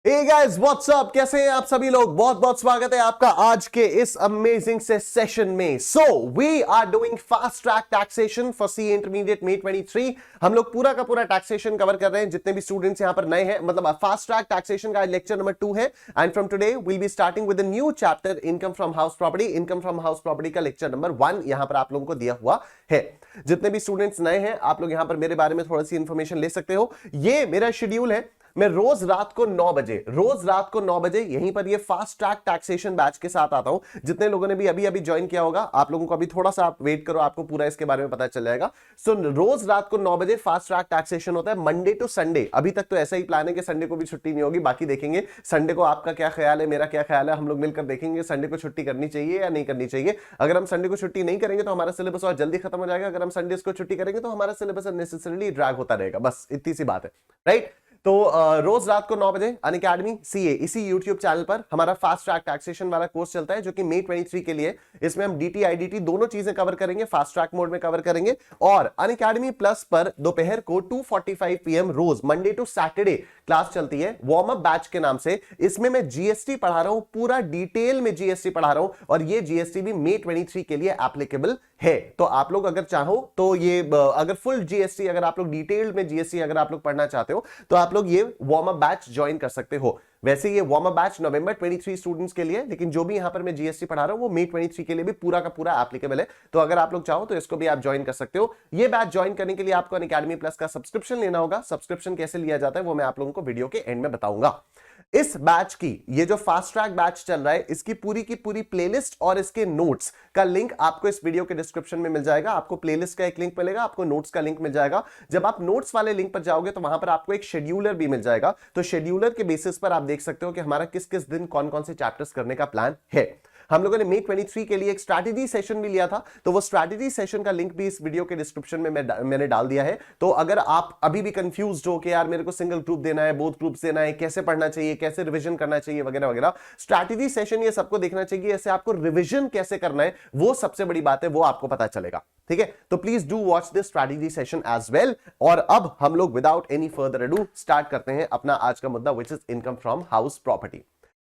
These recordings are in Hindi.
Hey guys, what's up? कैसे हैं आप सभी लोग? बहुत बहुत स्वागत है आपका आज के इस अमेजिंग से सेशन में। So we are doing fast track taxation for CA Intermediate May 23। हम लोग पूरा का पूरा टैक्सेशन कवर कर रहे हैं। जितने भी स्टूडेंट्स यहाँ पर नए हैं, मतलब फास्ट ट्रैक टैक्सेशन का लेक्चर नंबर 2 है। And from today will be starting with new chapter income from house property. Income from house property का लेक्चर नंबर 1 यहाँ पर आप लोगों को दिया हुआ है। जितने भी स्टूडेंट्स नए हैं, आप लोग यहाँ पर मेरे बारे में थोड़ी सी इंफॉर्मेशन ले सकते हो। ये मेरा शेड्यूल है। मैं रोज रात को 9 बजे यहीं पर ये फास्ट ट्रैक टैक्सेशन बैच के साथ आता हूं। जितने लोगों ने भी अभी ज्वाइन किया होगा, आप लोगों को अभी थोड़ा सा आप वेट करो, आपको पूरा इसके बारे में पता चल जाएगा। सो रोज रात को 9 बजे फास्ट ट्रैक टैक्सेशन होता है, मंडे टू संडे। अभी तक तो ऐसा ही प्लान है कि संडे को भी छुट्टी नहीं होगी, बाकी देखेंगे संडे को आपका क्या ख्याल है, मेरा क्या ख्याल है, हम लोग मिलकर देखेंगे संडे को छुट्टी करनी चाहिए या नहीं करनी चाहिए। अगर हम संडे को छुट्टी नहीं करेंगे तो हमारा सिलेबस और जल्दी खत्म हो जाएगा। अगर हम संडे को छुट्टी करेंगे तो हमारा सिलेबस अननेसेसरीली ड्रैग होता रहेगा। बस इतनी सी बात है, राइट। तो रोज रात को 9 बजे अनअकैडमी सीए इसी यूट्यूब चैनल पर हमारा फास्ट ट्रैक टैक्सेशन वाला कोर्स चलता है, जो कि May 23 के लिए। इसमें हम डीटी आईडीटी दोनों चीजें कवर करेंगे, फास्ट ट्रैक मोड में कवर करेंगे। और अनअकैडमी प्लस पर दोपहर को 2:45 PM रोज मंडे टू सैटरडे क्लास चलती है, वार्म अप बैच के नाम से। इसमें मैं जीएसटी पढ़ा रहा हूं, पूरा डिटेल में जीएसटी पढ़ा रहा हूं, और ये जीएसटी भी May 23 के लिए एप्लीकेबल है। तो आप लोग अगर चाहो तो ये अगर फुल जीएसटी, अगर आप लोग डिटेल्ड में जीएसटी अगर आप लोग पढ़ना चाहते हो, तो आप लोग ये वार्म अप बैच ज्वाइन कर सकते हो। वैसे ये वार्म अप बैच नवंबर 23 स्टूडेंट्स के लिए, लेकिन जो भी यहां पर मैं जीएसटी पढ़ा रहा हूं वो May 23 के लिए भी पूरा का पूरा एप्लीकेबल है। तो अगर आप लोग चाहो तो इसको भी आप ज्वाइन कर सकते हो। ये बैच ज्वाइन करने के लिए आपको अनअकैडमी प्लस का सब्सक्रिप्शन लेना होगा। सब्सक्रिप्शन कैसे लिया जाता है वो मैं आप लोगों को वीडियो के एंड में बताऊंगा। इस बैच की, ये जो फास्ट ट्रैक बैच चल रहा है, इसकी पूरी की पूरी प्लेलिस्ट और इसके नोट्स का लिंक आपको इस वीडियो के डिस्क्रिप्शन में मिल जाएगा। आपको प्लेलिस्ट का एक लिंक मिलेगा, आपको नोट्स का लिंक मिल जाएगा। जब आप नोट्स वाले लिंक पर जाओगे तो वहां पर आपको एक शेड्यूलर भी मिल जाएगा। तो शेड्यूलर के बेसिस पर आप देख सकते हो कि हमारा किस किस दिन कौन कौन से चैप्टर्स करने का प्लान है। हम लोगों ने May 23 के लिए एक स्ट्रैटेजी सेशन भी लिया था, तो वो स्ट्रैटेजी सेशन का लिंक भी इस वीडियो के डिस्क्रिप्शन में मैंने डाल दिया है। तो अगर आप अभी भी कंफ्यूज हो कि यार मेरे को सिंगल ग्रुप देना है, बोथ ग्रुप्स देना है, कैसे पढ़ना चाहिए, कैसे रिवीजन करना चाहिए वगैरह वगैरह, स्ट्रैटेजी सेशन ये सबको देखना चाहिए। ऐसे आपको रिवीजन कैसे करना है वो सबसे बड़ी बात है, वो आपको पता चलेगा। ठीक है, तो please do watch this strategy session as well. और अब हम लोग without any further ado start करते हैं अपना आज का मुद्दा, which is income from house property.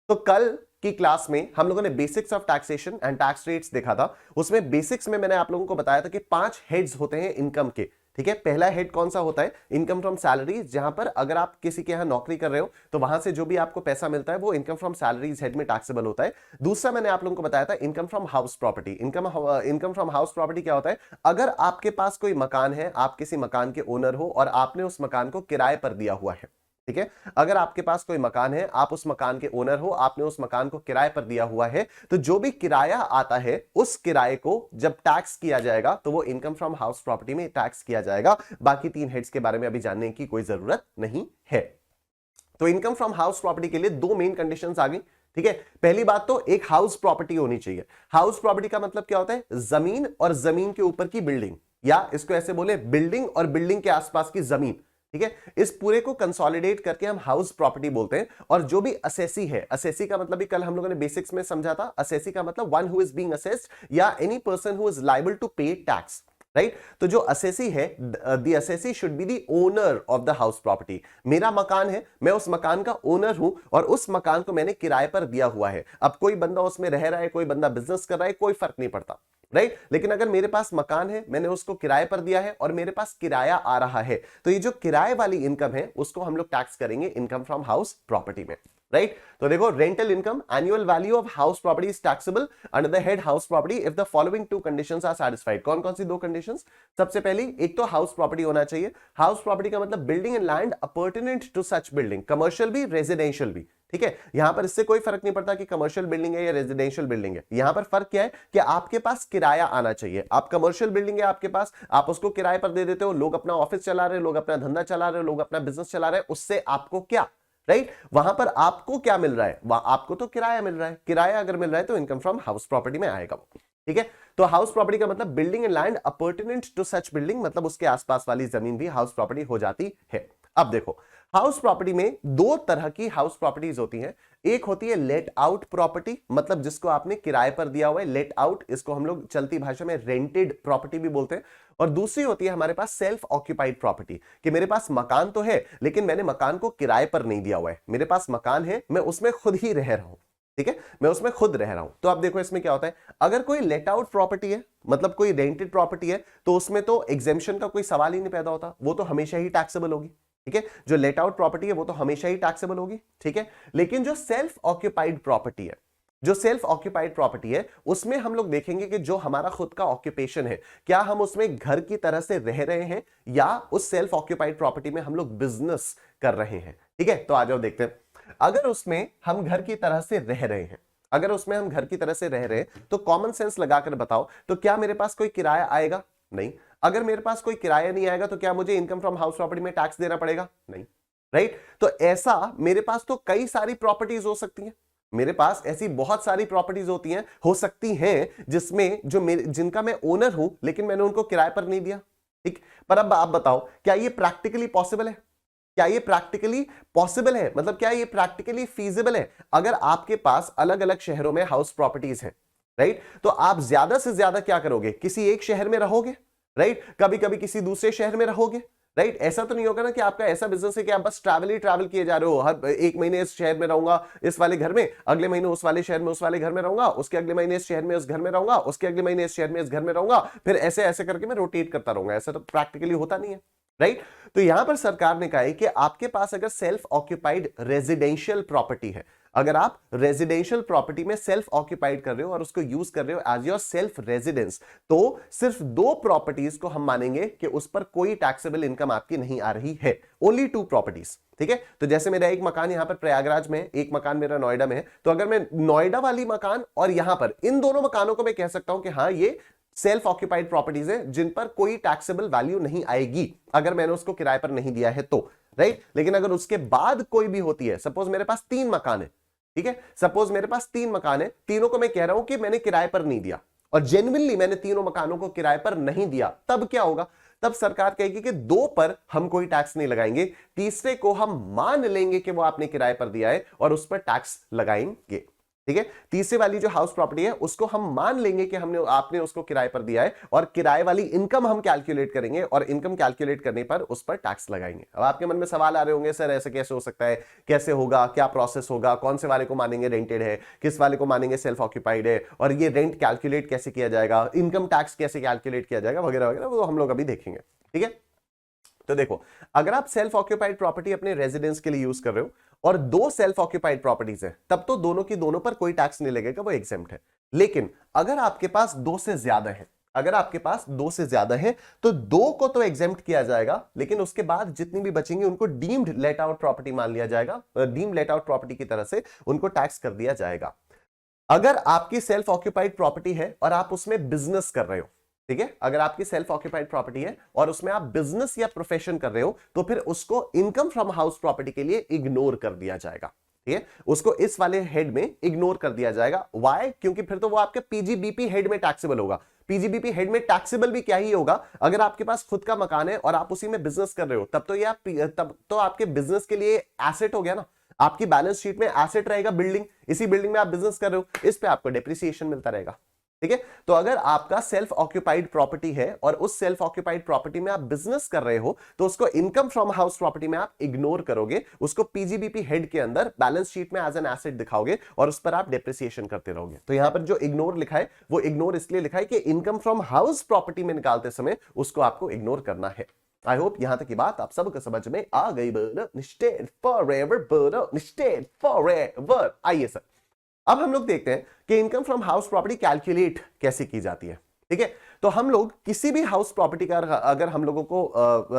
तो कल की क्लास में हम लोगों ने basics of taxation and tax rates देखा था। उसमें बेसिक्स में मैंने आप लोगों को बताया था कि 5 हेड्स होते हैं इनकम के। ठीक है, पहला हेड कौन सा होता है? इनकम फ्रॉम सैलरीज, जहां पर अगर आप किसी के यहां नौकरी कर रहे हो तो वहां से जो भी आपको पैसा मिलता है वो इनकम फ्रॉम सैलरीज हेड में टैक्सेबल होता है। दूसरा मैंने आप लोगों को बताया था income from house property. Income from house property क्या होता है? अगर आपके पास कोई मकान है, आप किसी मकान के ओनर हो और आपने उस मकान को किराए पर दिया हुआ है। ठीक है, अगर आपके पास कोई मकान है, आप उस मकान के ओनर हो, आपने उस मकान को किराए पर दिया हुआ है, तो जो भी किराया आता है उस किराए को जब टैक्स किया जाएगा तो वो इनकम फ्रॉम हाउस प्रॉपर्टी में टैक्स किया जाएगा। बाकी 3 हेड्स के बारे में अभी जानने की कोई जरूरत नहीं है। तो इनकम फ्रॉम हाउस प्रॉपर्टी के लिए 2 मेन कंडीशंस आ गई। ठीक है, पहली बात तो एक हाउस प्रॉपर्टी होनी चाहिए। हाउस प्रॉपर्टी का मतलब क्या होता है? जमीन और जमीन के ऊपर की बिल्डिंग, या इसको ऐसे बोले बिल्डिंग और बिल्डिंग के आसपास की जमीन। ठीक है, इस पूरे को कंसोलिडेट करके हम हाउस प्रॉपर्टी बोलते हैं। और जो भी असेसी है, असेसी का मतलब भी कल हम लोगों ने बेसिक्स में समझा था। असेसी का मतलब one who is being assessed या any person who is liable to pay tax, right. तो जो असेसी है, the assessee should be the owner of the house property. मेरा मकान है, मैं उस मकान का ओनर हूं और उस मकान को मैंने किराए पर दिया हुआ है। अब कोई बंदा उसमें रह रहा है, कोई बंदा बिजनेस कर रहा है, कोई फर्क नहीं पड़ता, राइट। लेकिन अगर मेरे पास मकान है, मैंने उसको किराए पर दिया है और मेरे पास किराया आ रहा है, तो ये जो किराए वाली इनकम है उसको हम लोग टैक्स करेंगे इनकम फ्रॉम हाउस प्रॉपर्टी में, राइट। तो देखो, rental income, annual value of house property is taxable under the head house property if the following 2 conditions are satisfied. कौन कौन सी 2 कंडीशंस? सबसे पहली, एक तो हाउस प्रॉपर्टी होना चाहिए। हाउस प्रॉपर्टी का मतलब building and land appurtenant to such building, commercial भी रेजिडेंशियल भी। ठीक है, यहां पर इससे कोई फर्क नहीं पड़ता कि कमर्शियल बिल्डिंग है या रेजिडेंशियल बिल्डिंग है। यहां पर फर्क क्या है कि आपके पास किराया आना चाहिए। आप कमर्शियल बिल्डिंग है आपके पास, आप उसको किराए पर दे देते हो, लोग अपना ऑफिस चला रहे हैं, लोग अपना धंधा चला रहे हैं, लोग अपना बिजनेस चला रहे हैं, उससे आपको क्या, राइट। वहां पर आपको क्या मिल रहा है? आपको तो किराया मिल रहा है। किराया अगर मिल रहा है तो इनकम फ्रॉम हाउस प्रॉपर्टी में आएगा वो। ठीक है, तो हाउस प्रॉपर्टी का मतलब building and land appurtenant to such building, मतलब उसके आसपास वाली जमीन भी हाउस प्रॉपर्टी हो जाती है। अब देखो, हाउस प्रॉपर्टी में दो तरह की हाउस प्रॉपर्टीज होती हैं। एक होती है लेट आउट प्रॉपर्टी, मतलब जिसको आपने किराए पर दिया हुआ है, लेट आउट, इसको हम लोग चलती भाषा में रेंटेड प्रॉपर्टी भी बोलते हैं। और दूसरी होती है हमारे पास सेल्फ ऑक्यूपाइड प्रॉपर्टी, कि मेरे पास मकान तो है लेकिन मैंने मकान को किराए पर नहीं दिया हुआ है, मेरे पास मकान है, मैं उसमें खुद ही रह रहा हूं। ठीक है, मैं उसमें खुद रह रहा हूं। तो आप देखो इसमें क्या होता है, अगर कोई लेट आउट प्रॉपर्टी है, मतलब कोई रेंटेड प्रॉपर्टी है, तो उसमें तो एग्जेम्पशन का कोई सवाल ही नहीं पैदा होता, वो तो हमेशा ही टैक्सेबल होगी। ठीक है, जो लेट आउट प्रॉपर्टी है वो तो हमेशा ही टैक्सेबल होगी। ठीक है, लेकिन जो सेल्फ ऑक्यूपाइड प्रॉपर्टी है, जो सेल्फ ऑक्यूपाइड प्रॉपर्टी है, उसमें हम लोग देखेंगे कि जो हमारा खुद का ऑक्यूपेशन है, क्या हम उसमें घर की तरह से रह रहे हैं या उस सेल्फ ऑक्यूपाइड प्रॉपर्टी में हम लोग बिजनेस कर रहे हैं। ठीक है, तो आ जाओ देखते हैं। अगर उसमें हम घर की तरह से रह रहे हैं, अगर उसमें हम घर की तरह से रह रहे हैं, तो कॉमन सेंस लगाकर बताओ, तो क्या मेरे पास कोई किराया आएगा? नहीं। अगर मेरे पास कोई किराया नहीं आएगा तो क्या मुझे इनकम फ्रॉम हाउस प्रॉपर्टी में टैक्स देना पड़ेगा? नहीं। राइट, तो ऐसा मेरे पास तो कई सारी प्रॉपर्टीज हो सकती हैं, मेरे पास ऐसी बहुत सारी प्रॉपर्टीज होती हैं, हो सकती हैं, जिसमें जो मेरे जिनका मैं ओनर हूं लेकिन मैंने उनको किराए पर नहीं दिया। ठीक, पर अब आप बताओ, क्या ये प्रैक्टिकली पॉसिबल है? क्या ये प्रैक्टिकली पॉसिबल है, मतलब क्या ये प्रैक्टिकली फीजिबल है? अगर आपके पास अलग अलग शहरों में हाउस प्रॉपर्टीज हैं, राइट, तो आप ज्यादा से ज्यादा क्या करोगे, किसी एक शहर में रहोगे, राइट, कभी कभी किसी दूसरे शहर में रहोगे, राइट। ऐसा तो नहीं होगा ना कि आपका ऐसा बिजनेस है कि आप बस ट्रैवल ही ट्रैवल किए जा रहे हो, हर एक महीने इस शहर में रहूंगा इस वाले घर में, अगले महीने उस वाले शहर में उस वाले घर में रहूंगा, उसके अगले महीने इस शहर में उस घर में रहूंगा, उसके अगले महीने इस शहर में इस घर में रहूंगा, फिर ऐसे ऐसे करके मैं रोटेट करता रहूंगा। ऐसा तो प्रैक्टिकली होता नहीं है, राइट। तो यहां पर सरकार ने कहा है कि आपके पास अगर सेल्फ ऑक्यूपाइड रेजिडेंशियल प्रॉपर्टी है, अगर आप रेजिडेंशियल प्रॉपर्टी में सेल्फ ऑक्यूपाइड कर रहे हो और उसको यूज कर रहे हो एज योर सेल्फ रेजिडेंस, तो सिर्फ दो प्रॉपर्टीज को हम मानेंगे कि उस पर कोई टैक्सेबल इनकम आपकी नहीं आ रही है, ओनली टू प्रॉपर्टीज। ठीक है, तो जैसे मेरा एक मकान यहां पर प्रयागराज में, एक मकान मेरा नोएडा में है, तो अगर मैं नोएडा वाली मकान और यहां पर इन दोनों मकानों को मैं कह सकता हूं कि हाँ ये सेल्फ ऑक्यूपाइड प्रॉपर्टीज है जिन पर कोई टैक्सेबल वैल्यू नहीं आएगी अगर मैंने उसको किराए पर नहीं दिया है तो, राइट। लेकिन अगर उसके बाद कोई भी होती है, सपोज मेरे पास 3 मकान है, ठीक है, सपोज मेरे पास 3 मकान है, तीनों को मैं कह रहा हूं कि मैंने किराए पर नहीं दिया और जेन्युइनली मैंने तीनों मकानों को किराए पर नहीं दिया, तब क्या होगा? तब सरकार कहेगी कि 2 पर हम कोई टैक्स नहीं लगाएंगे, तीसरे को हम मान लेंगे कि वो आपने किराए पर दिया है और उस पर टैक्स लगाएंगे। ठीक है, तीसरी वाली जो हाउस प्रॉपर्टी है उसको हम मान लेंगे कि आपने उसको किराए पर दिया है और किराए वाली इनकम हम कैलकुलेट करेंगे और इनकम कैलकुलेट करने पर उस पर टैक्स लगाएंगे। अब आपके मन में सवाल आ रहे होंगे, सर ऐसे कैसे हो सकता है, कैसे होगा, क्या प्रोसेस होगा, कौन से वाले को मानेंगे रेंटेड है, किस वाले को मानेंगे सेल्फ ऑक्यूपाइड है, और ये रेंट कैलकुलेट कैसे किया जाएगा, इनकम टैक्स कैसे कैलकुलेट किया जाएगा, वगैरह वगैरह, वो हम लोग अभी देखेंगे। ठीक है, तो देखो, अगर आप सेल्फ ऑक्यूपाइड प्रॉपर्टी अपने रेजिडेंस के लिए यूज कर रहे हो और 2 सेल्फ ऑक्यूपाइड प्रॉपर्टीज है, तब तो दोनों की दोनों पर कोई टैक्स नहीं लगेगा, वो एग्जेम्प्ट है। लेकिन अगर आपके पास 2 से ज्यादा है, अगर आपके पास 2 से ज्यादा है तो 2 को तो एग्जेम्प्ट किया जाएगा, लेकिन उसके बाद जितनी भी बचेंगी उनको डीम्ड लेट आउट प्रॉपर्टी मान लिया जाएगा, डीम्ड लेट आउट प्रॉपर्टी की तरह से उनको टैक्स कर दिया जाएगा। अगर आपकी सेल्फ ऑक्यूपाइड प्रॉपर्टी है और आप उसमें बिजनेस कर रहे हो, ठीक है, अगर आपकी सेल्फ ऑक्यूपाइड प्रॉपर्टी है और उसमें आप बिजनेस या प्रोफेशन कर रहे हो, तो फिर उसको इनकम फ्रॉम हाउस प्रॉपर्टी के लिए इग्नोर कर दिया जाएगा। ठीक है, उसको इस वाले हेड में इग्नोर कर दिया जाएगा। व्हाई? क्योंकि फिर तो वो आपके पीजीबीपी हेड में टैक्सेबल होगा। पीजीबीपी हेड में टैक्सेबल भी क्या ही होगा, अगर आपके पास खुद का मकान है और आप उसी में बिजनेस कर रहे हो, तब तो आपके बिजनेस के लिए एसेट हो गया ना, आपकी बैलेंस शीट में एसेट रहेगा बिल्डिंग, इसी बिल्डिंग में आप बिजनेस कर रहे हो, इस पे आपको डेप्रिसिएशन मिलता रहेगा। ठीक है, तो अगर आपका सेल्फ ऑक्यूपाइड प्रॉपर्टी है और उस सेल्फ ऑक्यूपाइड प्रॉपर्टी में आप बिजनेस कर रहे हो, तो उसको इनकम फ्रॉम हाउस प्रॉपर्टी में आप इग्नोर करोगे, उसको पीजीबीपी हेड के अंदर बैलेंस शीट में एज एन एसेट दिखाओगे और उस पर आप डेप्रिसिएशन करते रहोगे। तो यहां पर जो इग्नोर लिखा है वो इग्नोर इसलिए लिखा है कि इनकम फ्रॉम हाउस प्रॉपर्टी में निकालते समय उसको आपको इग्नोर करना है। आई होप यहां तक की बात आप सबको समझ में आ गई। निश्चित फॉरएवर, निश्चित फॉरएवर। आइए सर, अब हम लोग देखते हैं कि income from house property calculate कैसे की जाती है। ठीक है, तो हम लोग किसी भी हाउस प्रॉपर्टी का अगर हम लोगों को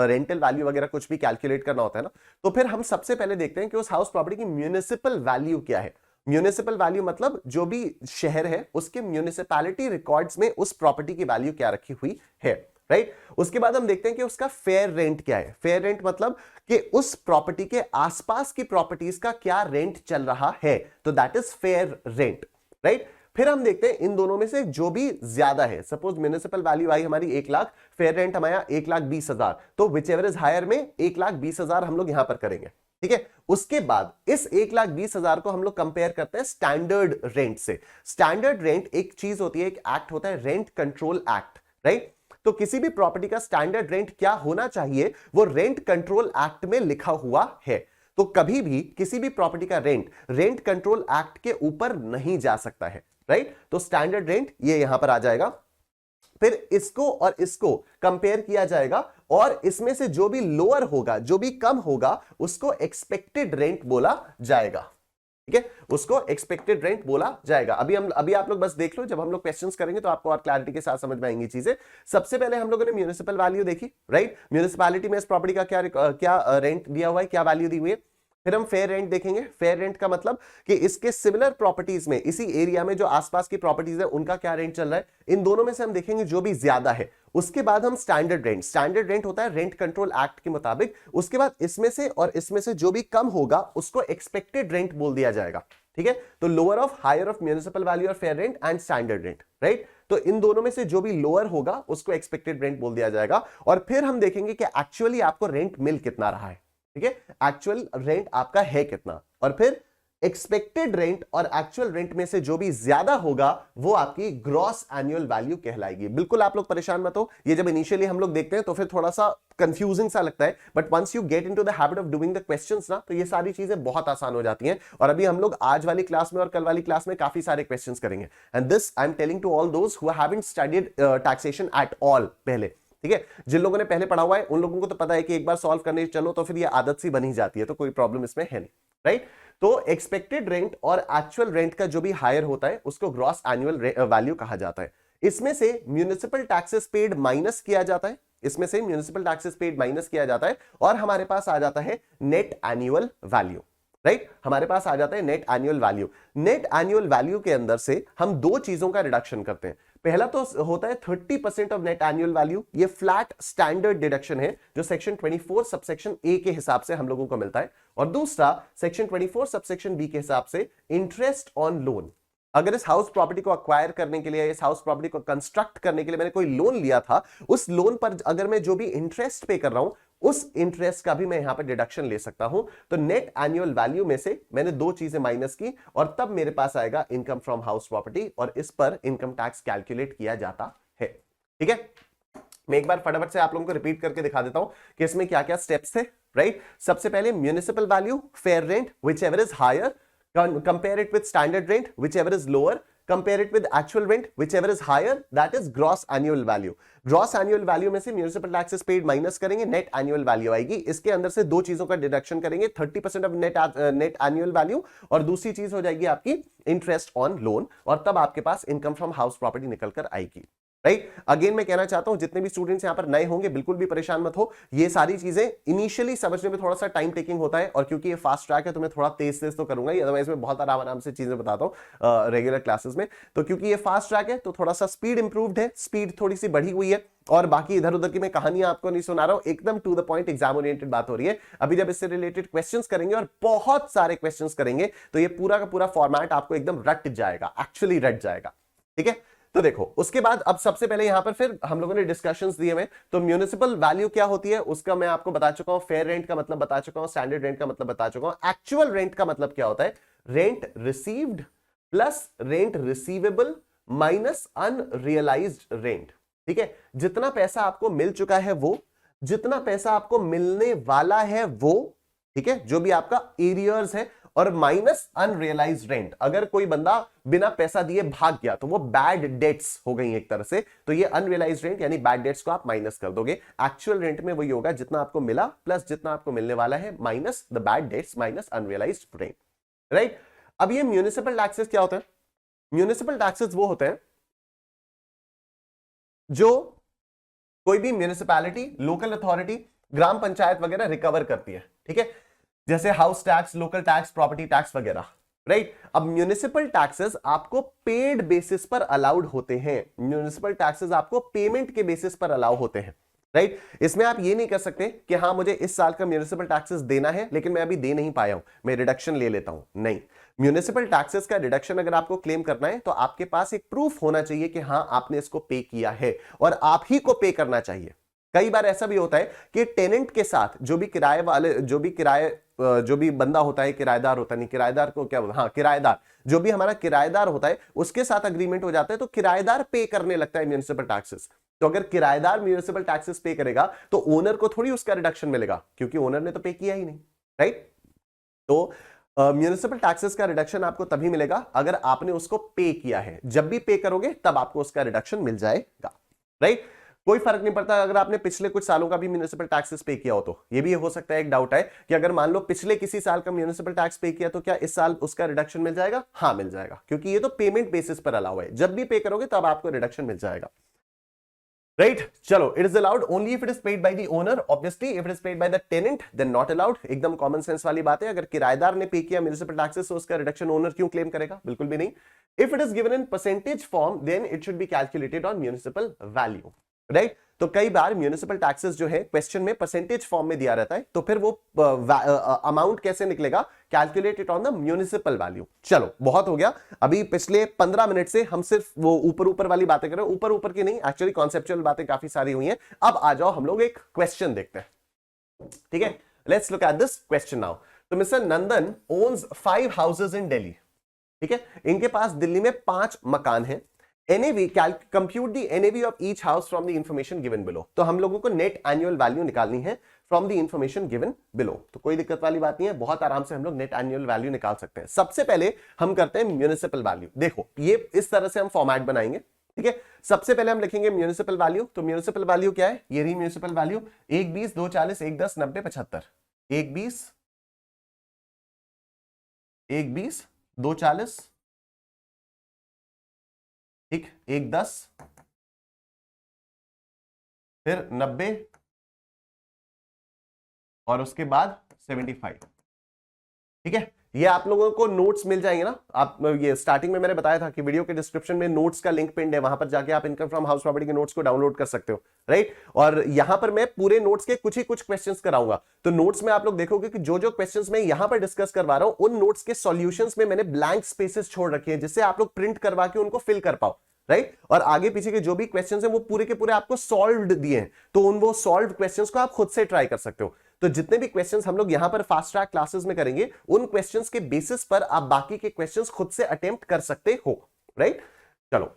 रेंटल वैल्यू वगैरह कुछ भी कैलकुलेट करना होता है ना, तो फिर हम सबसे पहले देखते हैं कि उस हाउस प्रॉपर्टी की म्यूनिसिपल वैल्यू क्या है। म्यूनिसिपल वैल्यू मतलब जो भी शहर है उसके म्यूनिसिपैलिटी रिकॉर्ड्स में उस प्रॉपर्टी की वैल्यू क्या रखी हुई है, राइट। उसके बाद हम देखते हैं कि उसका फेयर रेंट क्या है। फेयर रेंट मतलब कि उस प्रॉपर्टी के आसपास की प्रॉपर्टीज का क्या रेंट चल रहा है, तो that is fair rent, right. फिर हम देखते हैं इन दोनों में से जो भी ज्यादा है, सपोज म्यूनिसिपल वैल्यू आई हमारी 1,00,000, फेयर रेंट हमारा 1,20,000, तो विच एवर इज हायर में 1,20,000 हम लोग यहां पर करेंगे, ठीक है। उसके बाद इस 1,20,000 को हम लोग कंपेयर करते हैं स्टैंडर्ड रेंट से। स्टैंडर्ड रेंट एक चीज होती है, एक एक्ट होता है रेंट कंट्रोल एक्ट, राइट। तो किसी भी प्रॉपर्टी का स्टैंडर्ड रेंट क्या होना चाहिए, वो रेंट कंट्रोल एक्ट में लिखा हुआ है। तो कभी भी किसी भी प्रॉपर्टी का रेंट कंट्रोल एक्ट के ऊपर नहीं जा सकता है, राइट। तो स्टैंडर्ड रेंट ये यहां पर आ जाएगा, फिर इसको और इसको कंपेयर किया जाएगा, और इसमें से जो भी लोअर होगा, जो भी कम होगा, उसको एक्सपेक्टेड रेंट बोला जाएगा, ठीक है, उसको एक्सपेक्टेड रेंट बोला जाएगा। अभी आप लोग बस देख लो, जब हम लोग क्वेश्चंस करेंगे तो आपको और क्लैरिटी के साथ समझ में आएंगी चीजें। सबसे पहले हम लोगों ने म्यूनिसिपल वैल्यू देखी, राइट। म्यूनिसिपैलिटी में इस प्रॉपर्टी का क्या रेंट दिया हुआ है, क्या वैल्यू दी हुई है। फिर हम फेयर रेंट देखेंगे। फेयर रेंट का मतलब कि इसके सिमिलर प्रॉपर्टीज में, इसी एरिया में जो आसपास की प्रॉपर्टीज है, उनका क्या रेंट चल रहा है। इन दोनों में से हम देखेंगे जो भी ज्यादा है। उसके बाद हम स्टैंडर्ड रेंट होता है रेंट कंट्रोल एक्ट के मुताबिक। उसके बाद इसमें से और इसमें से जो भी कम होगा उसको एक्सपेक्टेड रेंट बोल दिया जाएगा, ठीक है। तो lower of higher of municipal value और fair rent and standard rent, right. तो इन दोनों में से जो भी लोअर होगा उसको एक्सपेक्टेड रेंट बोल दिया जाएगा। और फिर हम देखेंगे कि एक्चुअली आपको रेंट मिल कितना रहा है, ठीक है, एक्चुअल रेंट आपका है कितना। और फिर एक्सपेक्टेड रेंट और एक्चुअल रेंट में से जो भी ज्यादा होगा वो आपकी ग्रॉस एनुअल वैल्यू कहलाएगी। बिल्कुल आप लोग परेशान मत हो, ये जब इनिशियली हम लोग देखते हैं तो फिर थोड़ा सा कंफ्यूजिंग सा लगता है, but once you get into the habit of doing the questions ना, तो ये सारी चीजें बहुत आसान हो जाती हैं। और अभी हम लोग आज वाली क्लास में और कल वाली क्लास में काफी सारे क्वेश्चंस करेंगे, and this I am telling to all those who haven't studied taxation at all पहले, ठीक है। जिन लोगों ने पहले पढ़ा हुआ है उन लोगों को तो पता है कि एक बार सॉल्व करने चलो तो फिर ये आदत सी बनी जाती है, तो कोई प्रॉब्लम इसमें है नहीं, राइट। तो एक्सपेक्टेड रेंट और एक्चुअल रेंट का जो भी हायर होता है उसको ग्रॉस एनुअल वैल्यू कहा जाता है। इसमें से म्यूनिसिपल टैक्सेस पेड माइनस किया जाता है, इसमें से म्यूनिसिपल टैक्सेस पेड माइनस किया जाता है, और हमारे पास आ जाता है नेट एनुअल वैल्यू, राइट। हमारे पास आ जाता है net annual value. Net annual value के अंदर से हम दो चीजों का रिडक्शन करते हैं। पहला तो होता है 30% ऑफ नेट एनुअल वैल्यू, ये फ्लैट स्टैंडर्ड डिडक्शन है जो सेक्शन 24 सबसेक्शन ए के हिसाब से हम लोगों को मिलता है। और दूसरा सेक्शन 24 सबसेक्शन बी के हिसाब से इंटरेस्ट ऑन लोन। अगर इस हाउस प्रॉपर्टी को अक्वायर करने के लिए, इस हाउस प्रॉपर्टी को कंस्ट्रक्ट करने के लिए मैंने कोई लोन लिया था, उस लोन पर अगर मैं जो भी इंटरेस्ट पे कर रहा हूं उस इंटरेस्ट का भी मैं यहां पर डिडक्शन ले सकता हूं। तो नेट एनुअल वैल्यू में से मैंने दो चीजें माइनस की और तब मेरे पास आएगा इनकम फ्रॉम हाउस प्रॉपर्टी, और इस पर इनकम टैक्स कैलकुलेट किया जाता है, ठीक है। मैं एक बार फटाफट से आप लोगों को रिपीट करके दिखा देता हूं कि इसमें क्या क्या स्टेप्स थे, राइट। सबसे पहले municipal value, fair rent, whichever is higher, compare it with standard rent, whichever is lower, compare it with actual rent, whichever is higher, that is gross annual value. Gross annual value में से municipal taxes paid minus करेंगे, net annual value आएगी। इसके अंदर से दो चीजों का डिडक्शन करेंगे, 30% ऑफ net annual value, और दूसरी चीज हो जाएगी आपकी इंटरेस्ट ऑन लोन, और तब आपके पास इनकम फ्रॉम हाउस प्रॉपर्टी निकल कर आएगी, राइट। अगेन मैं कहना चाहता हूं जितने भी स्टूडेंट्स यहां पर नए होंगे बिल्कुल भी परेशान मत हो, ये सारी चीजें इनिशियली समझने में थोड़ा सा टाइम टेकिंग होता है, और क्योंकि ये फास्ट ट्रैक है तो मैं थोड़ा तेज तेज तो करूंगा ही, अदरवाइज मैं बहुत आराम से चीजें बताता हूं रेगुलर क्लासेस में। तो क्योंकि ये फास्ट ट्रैक है तो थोड़ा सा स्पीड इंप्रूव्ड है, स्पीड थोड़ी सी बढ़ी हुई है, और बाकी इधर उधर की मैं कहानियां आपको नहीं सुना रहा हूं, एकदम to the point exam oriented बात हो रही है। अभी जब इससे रिलेटेड क्वेश्चंस करेंगे और बहुत सारे क्वेश्चंस करेंगे तो ये पूरा का पूरा फॉर्मेट आपको एकदम रट जाएगा, एक्चुअली रट जाएगा, ठीक है। तो देखो उसके बाद अब सबसे पहले यहां पर फिर हम लोगों ने डिस्कशंस दिए हुए, तो म्यूनिसिपल वैल्यू क्या होती है उसका मैं आपको बता चुका हूं, फेयर रेंट का मतलब बता चुका हूं, स्टैंडर्ड रेंट का मतलब बता चुका हूं। एक्चुअल रेंट का मतलब क्या होता है, rent received plus rent receivable minus unrealised rent, ठीक है। जितना पैसा आपको मिल चुका है वो, जितना पैसा आपको मिलने वाला है वो, ठीक है, जो भी आपका एरियर्स है, और माइनस अनरियलाइज्ड रेंट। अगर कोई बंदा बिना पैसा दिए भाग गया तो वो बैड डेट्स हो गई एक तरह से, तो ये अनरियलाइज्ड रेंट यानी बैड डेट्स को आप माइनस कर दोगे। एक्चुअल रेंट में वही होगा जितना आपको मिला प्लस जितना आपको मिलने वाला है minus the bad debts minus unrealised rent, right. अब ये म्यूनिसिपल टैक्सेस क्या होते हैं, म्यूनिसिपल टैक्सेस वो होते हैं जो कोई भी म्यूनिसिपैलिटी, लोकल अथॉरिटी, ग्राम पंचायत वगैरह रिकवर करती है, ठीक है, जैसे house tax, local tax, property tax वगैरह, राइट। अब म्यूनिसिपल टैक्सेस आपको पेड बेसिस पर अलाउड होते हैं, म्यूनिसिपल टैक्सेस आपको पेमेंट के बेसिस पर अलाउ होते हैं, राइट इसमें आप ये नहीं कर सकते कि हाँ मुझे इस साल का म्यूनिसिपल टैक्सेस देना है लेकिन मैं अभी दे नहीं पाया हूं, मैं रिडक्शन ले लेता हूं। नहीं, म्यूनिसिपल टैक्सेस का रिडक्शन अगर आपको क्लेम करना है तो आपके पास एक प्रूफ होना चाहिए कि हाँ आपने इसको पे किया है और आप ही को पे करना चाहिए। कई बार ऐसा भी होता है कि टेनेंट के साथ जो भी किराए वाले जो भी बंदा होता है, किराएदार होता नहीं, किराएदार को क्या हाँ किराएदार, जो भी हमारा किराएदार होता है उसके साथ अग्रीमेंट हो जाता है तो किराएदार पे करने लगता है म्यूनिसिपल टैक्सेस। तो अगर किराएदार म्यूनिसिपल टैक्सेस पे करेगा तो ओनर को थोड़ी उसका रिडक्शन मिलेगा क्योंकि ओनर ने तो पे किया ही नहीं, राइट। तो म्यूनिसिपल टैक्सेस का रिडक्शन आपको तभी मिलेगा अगर आपने उसको पे किया है। जब भी पे करोगे तब आपको उसका रिडक्शन मिल जाएगा, राइट। कोई फर्क नहीं पड़ता अगर आपने पिछले कुछ सालों का भी म्यूनिसिपल टैक्सेस पे किया हो तो। ये भी हो सकता है, एक डाउट है कि अगर मान लो पिछले किसी साल का म्यूनिसिपल टैक्स पे किया तो क्या इस साल उसका रिडक्शन मिल जाएगा? हाँ मिल जाएगा, क्योंकि ये तो पेमेंट बेसिस पर अलाउ है। जब भी पे करोगे तब आपको रिडक्शन मिल जाएगा, राइट। चलो, it is allowed only if it is paid by the owner. Obviously if it is paid by the tenant then not allowed. एकदम कॉमन सेंस वाली बात है। अगर किराएदार ने पे किया म्यूनिसिपल टैक्सेस तो उसका रिडक्शन ओनर क्यों क्लेम करेगा? बिल्कुल भी नहीं। If it is given in percentage form then it should be calculated on municipal value, right. तो कई बार म्यूनिसिपल टैक्सेस जो है क्वेश्चन में परसेंटेज फॉर्म में दिया रहता है, तो फिर वो अमाउंट कैसे निकलेगा? Calculated on the municipal value. चलो बहुत हो गया। अभी पिछले 15 मिनट से हम सिर्फ वो ऊपर ऊपर वाली बातें कर रहे हैं, ऊपर ऊपर की नहीं, एक्चुअली कॉन्सेप्चुअल बातें काफी सारी हुई हैं। अब आ जाओ हम लोग एक क्वेश्चन देखते हैं, ठीक है। Let's look at this question now. तो mister Nandan owns 5 houses in Delhi, ठीक है। इनके पास दिल्ली में 5 मकान हैं। NAV, compute the NAV of each house from the information given below। तो हम लोगों को नेट एनुअल वैल्यू निकालनी है from the information given below. तो कोई दिक्कत वाली बात नहीं है, बहुत आराम से हम लोग नेट एनुअल वैल्यू निकाल सकते हैं। सबसे पहले हम करते हैं म्यूनिसिपल वैल्यू। देखो ये इस तरह से हम फॉर्मेट बनाएंगे, ठीक है। सबसे पहले हम लिखेंगे म्यूनिसिपल वैल्यू। तो म्यूनिसिपल वैल्यू क्या है? ये रही म्यूनिसिपल वैल्यू 1 20 2 40 1 10 90 75। 1 20 1 20 2 40, ठीक, 1 10 फिर 90 और उसके बाद 75, ठीक है। ये आप लोगों को नोट्स मिल जाएंगे ना। आप ये स्टार्टिंग में मैंने बताया था कि वीडियो के डिस्क्रिप्शन में नोट्स का लिंक पिन है, वहां पर जाके आप इनकम फ्रॉम हाउस प्रॉपर्टी के नोट्स को डाउनलोड कर सकते हो, राइट। और यहां पर मैं पूरे नोट्स के कुछ ही कुछ क्वेश्चंस कराऊंगा। तो नोट्स में आप लोग देखोगे कि जो जो क्वेश्चंस मैं यहां पर डिस्कस करवा रहा हूं उन नोट्स के सॉल्यूशंस में मैंने ब्लैंक स्पेसेस छोड़ रखे हैं, जिससे आप लोग प्रिंट करवा के उनको फिल कर पाओ, राइट। और आगे पीछे के जो भी क्वेश्चंस हैं वो पूरे के पूरे आपको सॉल्व्ड दिए हैं, तो उन वो सॉल्व्ड क्वेश्चंस को आप खुद से ट्राई कर सकते हो। तो जितने भी क्वेश्चंस हम लोग यहां पर फास्ट ट्रैक क्लासेस में करेंगे उन क्वेश्चंस के बेसिस पर आप बाकी के क्वेश्चंस खुद से अटेम्प्ट कर सकते हो, राइट। चलो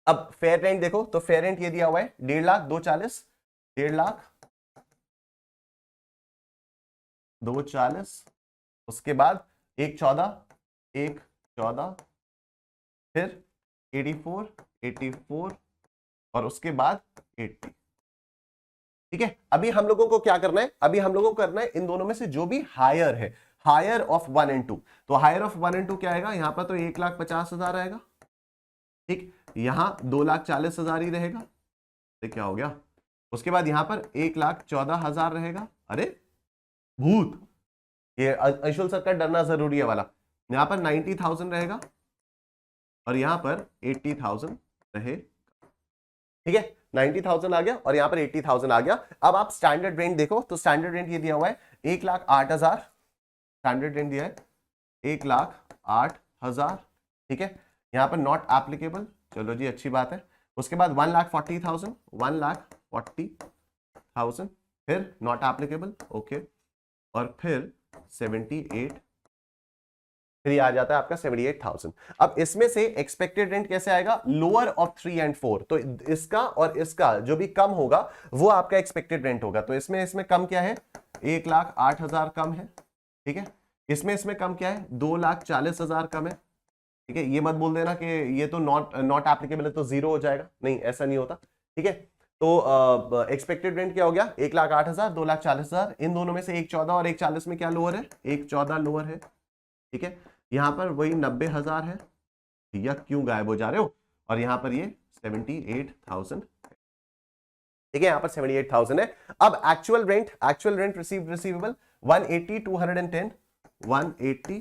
अब फेयर रेंट देखो। तो फेयर रेंट ये दिया हुआ है 1.5 लाख 2 40, 1.5 लाख 2 40, उसके बाद 1 14 1 14, फिर 84 84 और उसके बाद 80, ठीक है। अभी हम लोगों को क्या करना है? अभी हम लोगों को करना है इन दोनों में से जो भी हायर है, हायर ऑफ 1 and 2। तो हायर ऑफ 1 and 2 क्या आएगा? यहां पर तो 1,50,000 आएगा, ठीक। यहां 2,40,000 ही रहेगा, तो क्या हो गया? उसके बाद यहां पर 1,14,000 रहेगा। अरे भूत, ये अंशुल सर का डरना जरूरी है वाला। यहां पर 90,000 रहेगा और यहां पर 80,000 रहे, ठीक है। 90,000 आ गया और यहां पर 80,000 आ गया। अब आप स्टैंडर्ड रेंट देखो। तो स्टैंडर्ड रेंट ये दिया हुआ है 1,08,000, स्टैंडर्ड रेंट दिया है 1,08,000, ठीक है। यहां पर नॉट एप्लीकेबल, चलो जी अच्छी बात है। उसके बाद 1,40,000, 1,40,000 फिर नॉट एप्लीकेबल, ओके। और फिर 78, फिर ये आ जाता है आपका 78,000। अब इसमें से एक्सपेक्टेड रेंट कैसे आएगा? Lower of 3 and 4। तो इसका और इसका जो भी कम होगा वो आपका एक्सपेक्टेड रेंट होगा। तो इसमें कम क्या है? 1,08,000 कम है, ठीक है। इसमें कम क्या है? 2,40,000 कम है, ठीक है। ये मत बोल देना कि ये तो नॉट एप्लीकेबल है तो 0 हो जाएगा, नहीं ऐसा नहीं होता, ठीक है। तो एक्सपेक्टेड रेंट क्या हो गया? 1,08,000 2,40,000। इन दोनों में से 1,14 और 1,40 में क्या लोअर है? 1,14 लोअर है, ठीक है। यहां पर वही 90,000 है, या क्यों गायब हो जा रहे हो? और यहां पर ये 78,000, ठीक है। यहां पर 78,000 है। अब एक्चुअल रेंट रिसीवेबल 180 210, 180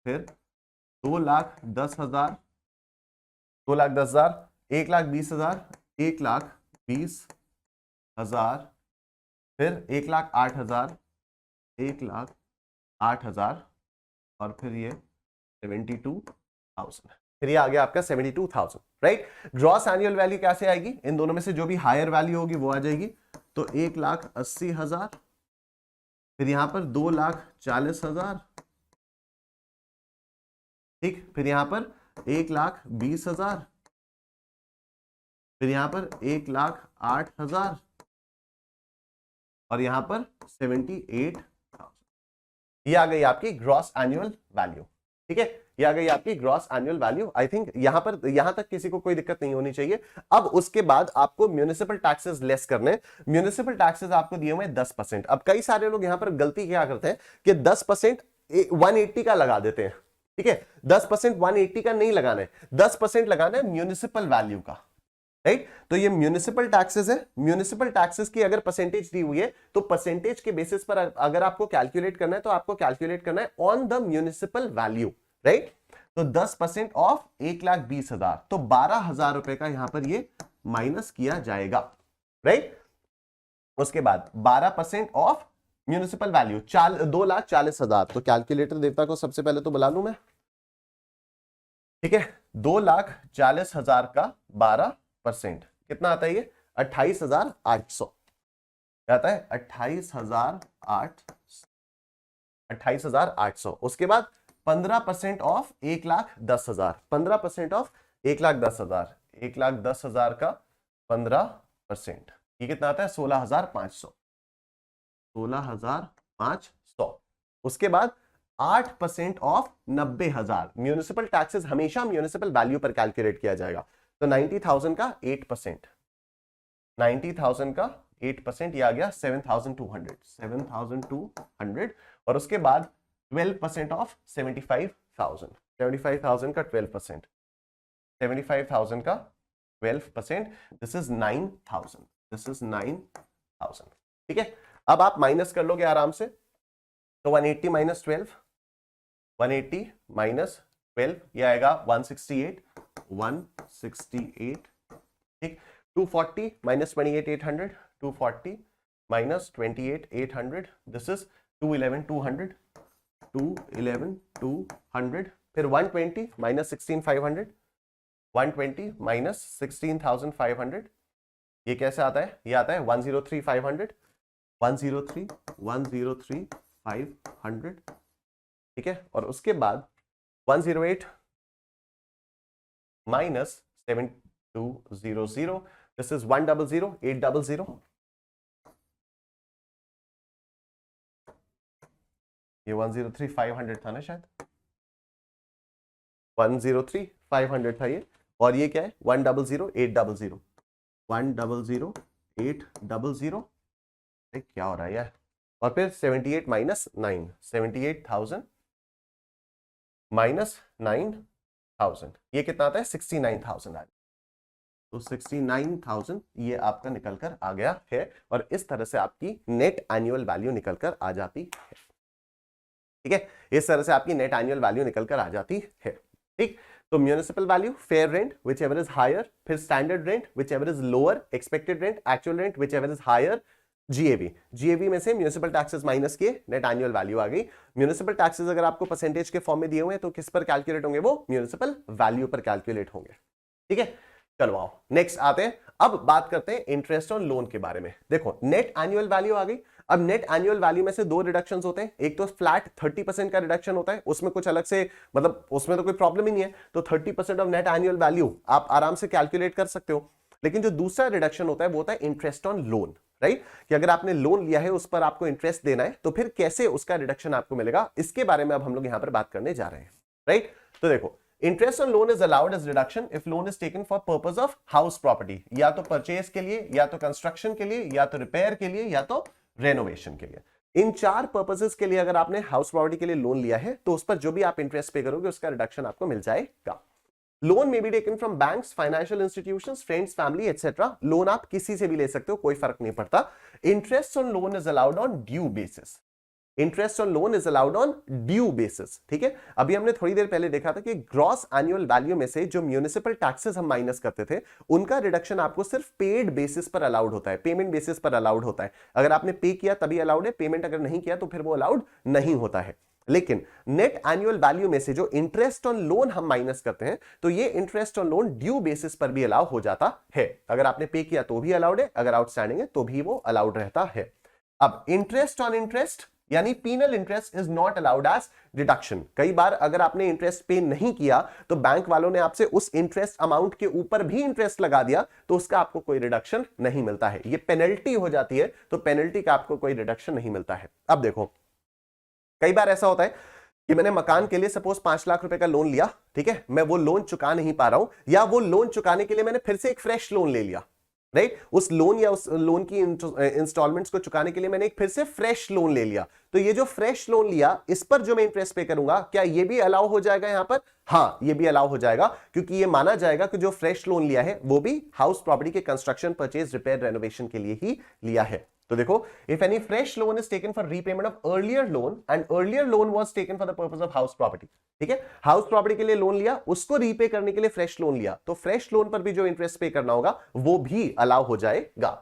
फिर 2,10,000, 2,10,000, 1,20,000, 1,20,000 20,000, फिर 1,08,000, 1,08,000, और फिर ये 72,000, फिर ये आ गया आपका 72,000, राइट। ग्रॉस एनुअल वैल्यू कैसे आएगी? इन दोनों में से जो भी हायर वैल्यू होगी वो आ जाएगी। तो 1,80,000, फिर यहां पर 2,40,000, ठीक, फिर यहां पर 1,20,000, फिर यहां पर 1,08,000, और यहां पर 78,000। ये आ गई आपकी ग्रॉस एनुअल वैल्यू, ठीक है, ये आ गई आपकी gross annual value. I think यहां तक किसी को कोई दिक्कत नहीं होनी चाहिए। अब उसके बाद आपको म्युनिसिपल टैक्सेस लेस करने। म्युनिसिपल टैक्सेस आपको दिए हुए 10%। अब कई सारे लोग यहां पर गलती क्या करते हैं कि 10% 180 का लगा देते हैं, ठीक है। 10% 180 का नहीं लगाना है, 10% लगाना है म्युनिसिपल वैल्यू का, राइट। तो ये म्युनिसिपल टैक्सेस है। म्युनिसिपल टैक्सेस की अगर परसेंटेज दी हुई है तो परसेंटेज के बेसिस पर अगर आपको कैलकुलेट करना है तो आपको कैलकुलेट करना है on the municipal value, right. तो 10% ऑफ 1,20,000, तो 12,000 रुपए का यहां पर ये माइनस किया जाएगा, राइट। उसके बाद 12% ऑफ म्युनिसिपल वैल्यू 2,40,000। तो कैलकुलेटर देवता को सबसे पहले तो बुला लूं मैं, ठीक है। 2,40,000 का 12% कितना आता है? ये 28,800 आता है, 28,800। उसके बाद 15% ऑफ 1,10,000, 15% ऑफ 1,10,000, 1,10,000 का 15%, ये कितना आता है? 16,500, 16,500। उसके बाद 8% ऑफ 90,000। म्युनिसिपल टैक्सेस हमेशा म्युनिसिपल वैल्यू पर कैलकुलेट किया जाएगा। तो 90,000 का 8%, 90,000 का 8%, ये आ गया 7,200, 7,200। और उसके बाद 12% ऑफ 75,000, 75,000 का 12%, 75,000 का 12%, दिस इज 9,000, दिस इज 9,000, ठीक है। अब आप माइनस कर लोगे आराम से। तो 180 माइनस 12, 180 माइनस 12, ये आएगा 168, 168, ठीक। 240 माइनस 28,800, 240 माइनस 28,800, दिस इज 211,200, 211,200। फिर 120 माइनस 16,500, 120 माइनस 16,500, ये कैसे आता है? ये आता है 103,500, 103,500, ठीक है। और उसके बाद 108 माइनस 7,200, दिस इज 100,800। ये 103,500 था ना शायद, 103,500 था ये। और ये क्या है? 100,800, 100,800, क्या हो रहा है यार। और फिर 78 माइनस 9, 78,000 माइनस 9,000, ये कितना आता है? 69,000 आ। तो 69,000 ये आपका निकल कर आ गया है। और इस तरह से आपकी नेट एनुअल वैल्यू निकल कर आ जाती है, ठीक है। इस तरह से आपकी नेट एनुअल वैल्यू निकल कर आ जाती है, ठीक। तो municipal value, fair rent whichever is higher, फिर standard rent whichever is lower, expected rent, actual rent whichever is higher, GAV, GAV में से म्युनिसिपल टैक्सेस माइनस किए, नेट एनुअल वैल्यू आ गई। म्युनिसिपल टैक्सेस अगर आपको परसेंटेज के फॉर्म में दिए हुए हैं तो किस पर कैलकुलेट होंगे? वो म्युनिसिपल वैल्यू पर कैलकुलेट होंगे, ठीक है। चलो आओ नेक्स्ट आते हैं। अब बात करते हैं इंटरेस्ट ऑन लोन के बारे में। देखो नेट एनुअल वैल्यू आ गई। अब नेट एनुअल वैल्यू में से दो रिडक्शंस होते हैं। एक तो फ्लैट 30% का रिडक्शन होता है, उसमें कुछ अलग से मतलब उसमें तो कोई प्रॉब्लम ही नहीं है। तो 30% ऑफ नेट एनुअल वैल्यू आप आराम से कैलकुलेट कर सकते हो। लेकिन जो दूसरा रिडक्शन होता है वो होता है इंटरेस्ट ऑन लोन, राइट। कि अगर आपने लोन लिया है उस पर आपको इंटरेस्ट देना है तो फिर कैसे उसका रिडक्शन आपको मिलेगा, इसके बारे में अब हम लोग यहां पर बात करने जा रहे हैं, राइट। तो देखो interest on loan is allowed as reduction if loan is taken for purpose of house property, या तो परचेज के लिए, या तो कंस्ट्रक्शन के लिए, या तो रिपेयर के लिए, या तो रेनोवेशन के लिए। इन चार पर्पसेस के लिए अगर आपने हाउस प्रॉपर्टी के लिए लोन लिया है तो उस पर जो भी आप इंटरेस्ट पे करोगे उसका रिडक्शन आपको मिल जाएगा। लोन में be taken from banks, financial institutions, friends, family etcetera. Loan आप किसी से भी ले सकते हो, कोई फर्क नहीं पड़ता। Interest on loan is allowed on due basis. Interest on loan is allowed on due basis, ठीक है। अभी हमने थोड़ी देर पहले देखा था कि ग्रॉस एनुअल वैल्यू में से जो म्यूनिसिपल टैक्सेस हम माइनस करते थे उनका रिडक्शन आपको सिर्फ पेड बेसिस पर अलाउड होता है, पेमेंट बेसिस पर अलाउड होता है। अगर आपने पे किया तभी अलाउड है, पेमेंट अगर नहीं किया तो फिर वो अलाउड नहीं होता है। लेकिन नेट एनुअल वैल्यू में से जो इंटरेस्ट ऑन लोन हम माइनस करते हैं तो ये interest on loan due basis पर भी अलाउ हो जाता है। अगर आपने पे किया तो भी अलाउड है, अगर आउटस्टैंडिंग है तो भी वो अलाउड रहता है। अब इंटरेस्ट ऑन इंटरेस्ट यानी penal interest is not allowed as deduction. कई बार अगर आपने इंटरेस्ट पे नहीं किया तो बैंक वालों ने आपसे उस इंटरेस्ट अमाउंट के ऊपर भी इंटरेस्ट लगा दिया तो उसका आपको कोई रिडक्शन नहीं मिलता है, ये पेनल्टी हो जाती है, तो पेनल्टी का आपको कोई रिडक्शन नहीं मिलता है। अब देखो कई बार ऐसा होता है कि मैंने मकान के लिए सपोज 5 लाख रुपए का लोन लिया, ठीक है, मैं वो लोन चुका नहीं पा रहा हूं या वो लोन चुकाने के लिए मैंने फिर से एक फ्रेश लोन ले लिया, राइट, उस लोन या उस लोन की इंस्टॉलमेंट्स को चुकाने के लिए मैंने एक फिर से फ्रेश लोन ले लिया। तो ये जो फ्रेश लोन लिया इस पर जो मैं इंटरेस्ट पे करूंगा क्या ये भी अलाउ हो जाएगा यहां पर? हाँ, ये भी अलाउ हो जाएगा क्योंकि ये माना जाएगा कि जो फ्रेश लोन लिया है वो भी हाउस प्रॉपर्टी के कंस्ट्रक्शन, परचेज, रिपेयर, रेनोवेशन के लिए ही लिया है। तो देखो, if any fresh loan is taken for repayment of earlier loan and earlier loan was taken for the purpose of house property, ठीक है, हाउस प्रॉपर्टी के लिए लोन लिया, उसको रीपे करने के लिए फ्रेश लोन लिया, तो फ्रेश लोन पर भी जो इंटरेस्ट पे करना होगा वो भी अलाउ हो जाएगा।